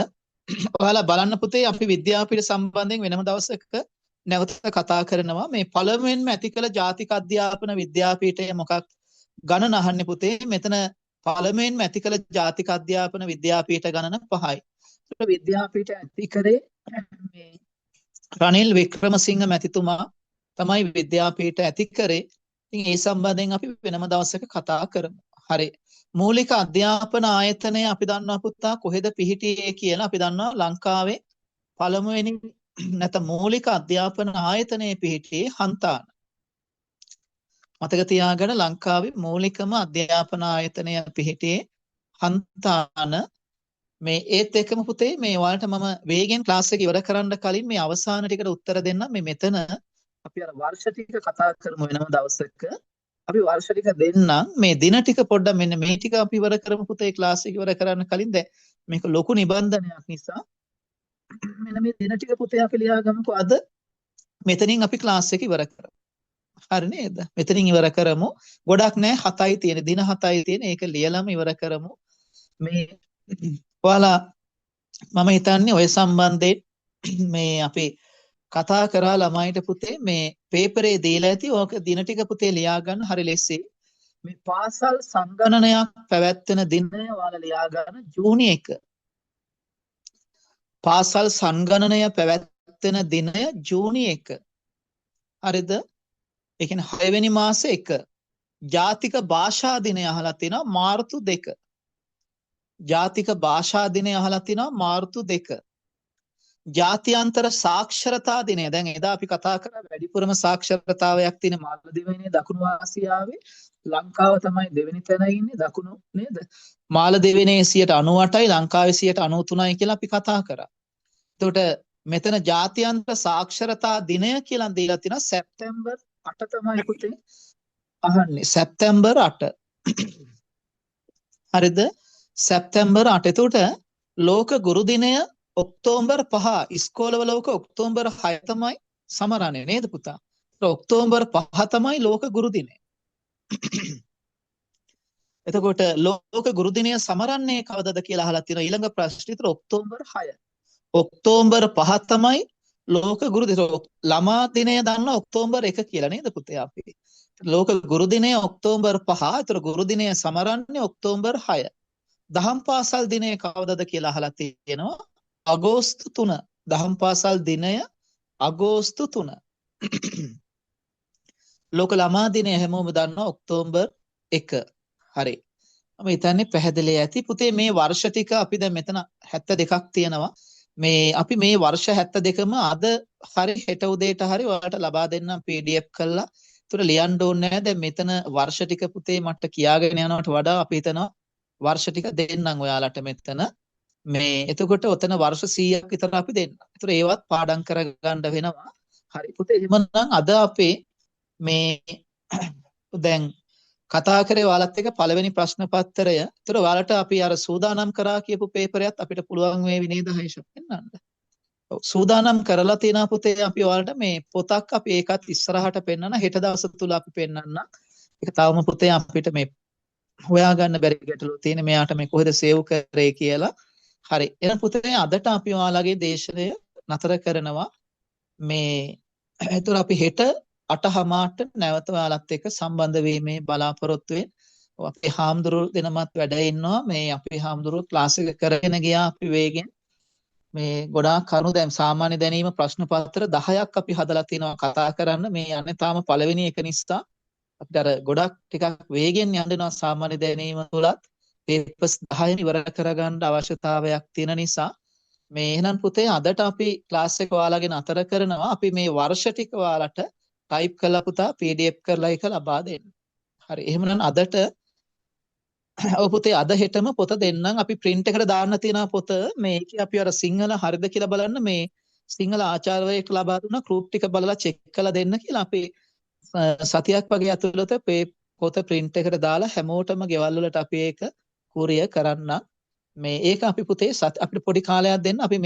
Speaker 1: ඔයාලා බලන්න පුතේ අපි විද්‍යාපීඨ සම්බන්ධයෙන් වෙනම දවසක නැවත කතා කරනවා. මේ පළමුවෙන්ම ඇති කළ ජාතික අධ්‍යාපන විද්‍යාපීඨය මොකක් ගණන අහන්නේ පුතේ. මෙතන පළමුවෙන්ම ඇති කළ ජාතික අධ්‍යාපන විද්‍යාපීඨ ගණන 5යි. ඒක විද්‍යාපීඨ ඇති කරේ මේ රනිල් වික්‍රමසිංහ මැතිතුමා තමයි විද්‍යාපීඨ ඇති කරේ. ඉතින් ඒ සම්බන්ධයෙන් අපි වෙනම දවසක කතා කරමු. හරි. මූලික අධ්‍යාපන ආයතනය අපි දන්නවා පුතා කොහෙද පිහිටියේ කියලා. අපි දන්නවා ලංකාවේ පළමුවෙනි නැත්නම් මූලික අධ්‍යාපන ආයතනයේ පිහිටියේ හන්තාන. මතක තියාගන්න ලංකාවේ මූලිකම අධ්‍යාපන ආයතනය පිහිටියේ හන්තාන. මේ ඒත් එක්කම පුතේ මේ ඔයාලට මම වේගෙන් ක්ලාස් එක ඉවර කරන්න කලින් මේ අවසාන ටිකට උත්තර දෙන්න. මේ මෙතන අපි අර වර්ෂ ටික කතා කරමු වෙනම දවසක. අපි වර්ෂ ටික දෙන්නම්. මේ දින ටික පොඩ්ඩක් මෙන්න මේ ටික අපි ඉවර කරමු පුතේ ක්ලාස් එක ඉවර කරන්න කලින්. දැන් මේක ලොකු නිබන්ධනයක් නිසා මෙන්න මේ දින ටික පුතේ අපි ලියාගමුකෝ. අද මෙතනින් අපි ක්ලාස් එක ඉවර කරමු. හරි නේද? මෙතනින් ඉවර කරමු. ගොඩක් නෑ 7යි තියෙන. දින 7යි තියෙන. ඒක ලියලම ඉවර කරමු. මේ ඔයාලා මම හිතන්නේ ඔය සම්බන්ධයෙන් මේ අපි කතා කරා ළමයිට පුතේ මේ පේපරේ දීලා ඇති. ඕක දින ටික පුතේ ලියා ගන්න. හරි ලෙස්සේ මේ පාසල් සංගණනයක් පැවැත්වෙන දිනය ඔයාලා ලියා ගන්න. ජූනි 1. පාසල් සංගණනය පැවැත්වෙන දිනය ජූනි 1. හරිද? ඒ කියන්නේ 6 වෙනි මාසේ 1. ජාතික භාෂා දිනය අහලා තිනවා මාර්තු 2. ජාතික භාෂා දිනය අහලා තිනවා මාර්තු 2. ජාත්‍යන්තර සාක්ෂරතා දිනය. දැන් එදා අපි කතා කරා වැඩිපුරම සාක්ෂරතාවයක් තියෙන මාලදිවයිනේ දකුණු ආසියාවේ ලංකාව තමයි දෙවෙනි තැන ඉන්නේ. දකුණු නේද? මාලදිවයිනේ 98යි ලංකාවේ 93යි කියලා අපි කතා කරා. එතකොට මෙතන ජාත්‍යන්තර සාක්ෂරතා දිනය කියලා දීලා තිනවා සැප්තැම්බර් 8 තමයි පුතේ අහන්නේ. සැප්තැම්බර් 8. හරිද? සැප්තැම්බර් 8. එතකොට ලෝක ගුරු දිනය ඔක්තෝබර් 5. ඉස්කෝලවල ලෝක ඔක්තෝබර් 6 තමයි සමරන්නේ නේද පුතා? ඔක්තෝබර් 5 තමයි ලෝක ගුරු දිනය. එතකොට ලෝක ගුරු දිනය සමරන්නේ කවදද කියලා අහලා තියෙනවා. ඊළඟ ප්‍රශ්නේ විතර ඔක්තෝබර් 6. ඔක්තෝබර් 5 තමයි ලෝක ගුරු දිනය. ළමා දිනය දන්නා ඔක්තෝබර් 1 කියලා නේද පුතේ අපි. ලෝක ගුරු දිනය ඔක්තෝබර් 5. ඒතර ගුරු දිනය සමරන්නේ ඔක්තෝබර් 6. දහම් පාසල් දිනය කවදද කියලා අහලා තියෙනවා. අගෝස්තු 3. දහම් පාසල් දිනය අගෝස්තු 3. ලෝක ළමා දිනය හැමෝම දන්නවා ඔක්තෝබර් 1. හරි. මම හිතන්නේ පැහැදිලි ඇති. පුතේ මේ වර්ෂ ටික අපි දැන් මෙතන 72ක් තියෙනවා. අපි මේ වර්ෂ 72ම අද හරි හෙට උදේට හරි ඔයාලට ලබා දෙන්නම් PDF කරලා. ඒතර ලියන්න ඕනේ නැහැ. දැන් මෙතන වර්ෂ ටික පුතේ මට කියාගෙන යනවට වඩා අපි හිතනවා වර්ෂ ටික දෙන්නම් ඔයාලට මෙතන. එතකොට ඔතන වර්ෂ 100ක් විතර අපි දෙන්න. ඒතර ඒවත් පාඩම් කරගන්න වෙනවා. හරි පුතේ එහෙමනම් අද අපේ දැන් කතා කරේ ඔයාලත් එක්ක පළවෙනි ප්‍රශ්න පත්‍රය. ඒතර ඔයාලට අපි අර සූදානම් කරා කියපු පේපරයත් අපිට පුළුවන් වේවි නේද හයිෂ පෙන්නන්න. ඔව් සූදානම් කරලා තියෙනවා පුතේ අපි ඔයාලට මේ පොතක් අපි ඒකත් ඉස්සරහට පෙන්නන හෙට දවස් තුල අපි පෙන්නන්න. ඒක තවම පුතේ අපිට මේ හොයාගන්න බැරි ගැටලු තියෙන මෙයාට මේ කොහෙද සේව් කරේ කියලා. හරි. එහෙනම් පුතේ අදට අපි ඔයාලගේ දේශනය නතර කරනවා. ඒතර අපි හෙට 8:00ට නැවත ඔයාලත් එක්ක සම්බන්ධ වීමේ බලාපොරොත්තු වෙන. අපේ හාමුදුරුවෝ දෙනමත් වැඩ ඉන්නවා. අපේ හාමුදුරුවෝ ක්ලාස් එක කරගෙන ගියා අපි වේගෙන්. ගොඩාක් කරුණු දැන් සාමාන්‍ය දැනීම ප්‍රශ්න පත්‍ර 10ක් අපි හදලා තිනවා කතා කරන්න. මේ යන්නේ තාම පළවෙනි එක නිසා අපිට අර ගොඩක් ටිකක් වේගෙන් යන්න වෙනවා සාමාන්‍ය දැනීම තුලත්. පේපර්ස් 10 ඉවර කරගන්න අවශ්‍යතාවයක් තියෙන නිසා එහෙනම් පුතේ අදට අපි ක්ලාස් එක ඔයාලගෙන අතර කරනවා. අපි මේ වර්ෂ ටික ඔයාලට ටයිප් කරලා පුතා PDF කරලා එක ලබා දෙන්න. හරි. එහෙමනම් අදට ඔව් පුතේ අද හෙටම පොත දෙන්නම්. අපි print එකට දාන්න තියෙන පොත මේකේ අපි අර සිංහල හරිද කියලා බලන්න සිංහල ආචාර්යවරයෙක් ලබා දුන්න group ටික බලලා check කරලා දෙන්න කියලා අපි සතියක් වගේ ඇතුළත පොත print එකට දාලා හැමෝටම ගෙවල් වලට අපි ඒක courier කරන්න. ඒක අපි පුතේ අපිට පොඩි කාලයක් දෙන්න. අපි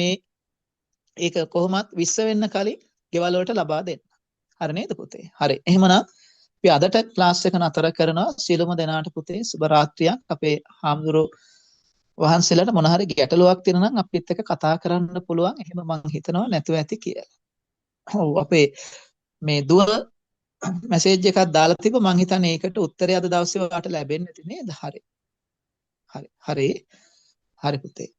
Speaker 1: ඒක කොහොමත් 20 වෙන්න කලින් ගෙවල් වලට ලබා දෙන්න. හරි නේද පුතේ? හරි. එහෙමනම් අපි අදට ක්ලාස් එක නතර කරනවා. සියලුම දෙනාට පුතේ සුබ රාත්‍රියක්. අපේ හාමුදුරුවෝ වහන්සේලාට මොන හරි ගැටලුවක් තියෙනවා නම් අපිත් එක්ක කතා කරන්න පුළුවන්. එහෙම මම හිතනවා නැතුව ඇති කියලා. ඔව් අපේ දුව මැසේජ් එකක් දාලා තිබ්බ මම හිතන්නේ ඒකට උත්තරය අද දවසේ ඔයාලට ලැබෙන්න ඇති නේද? හරි. හරි. හරි. හරි පුතේ.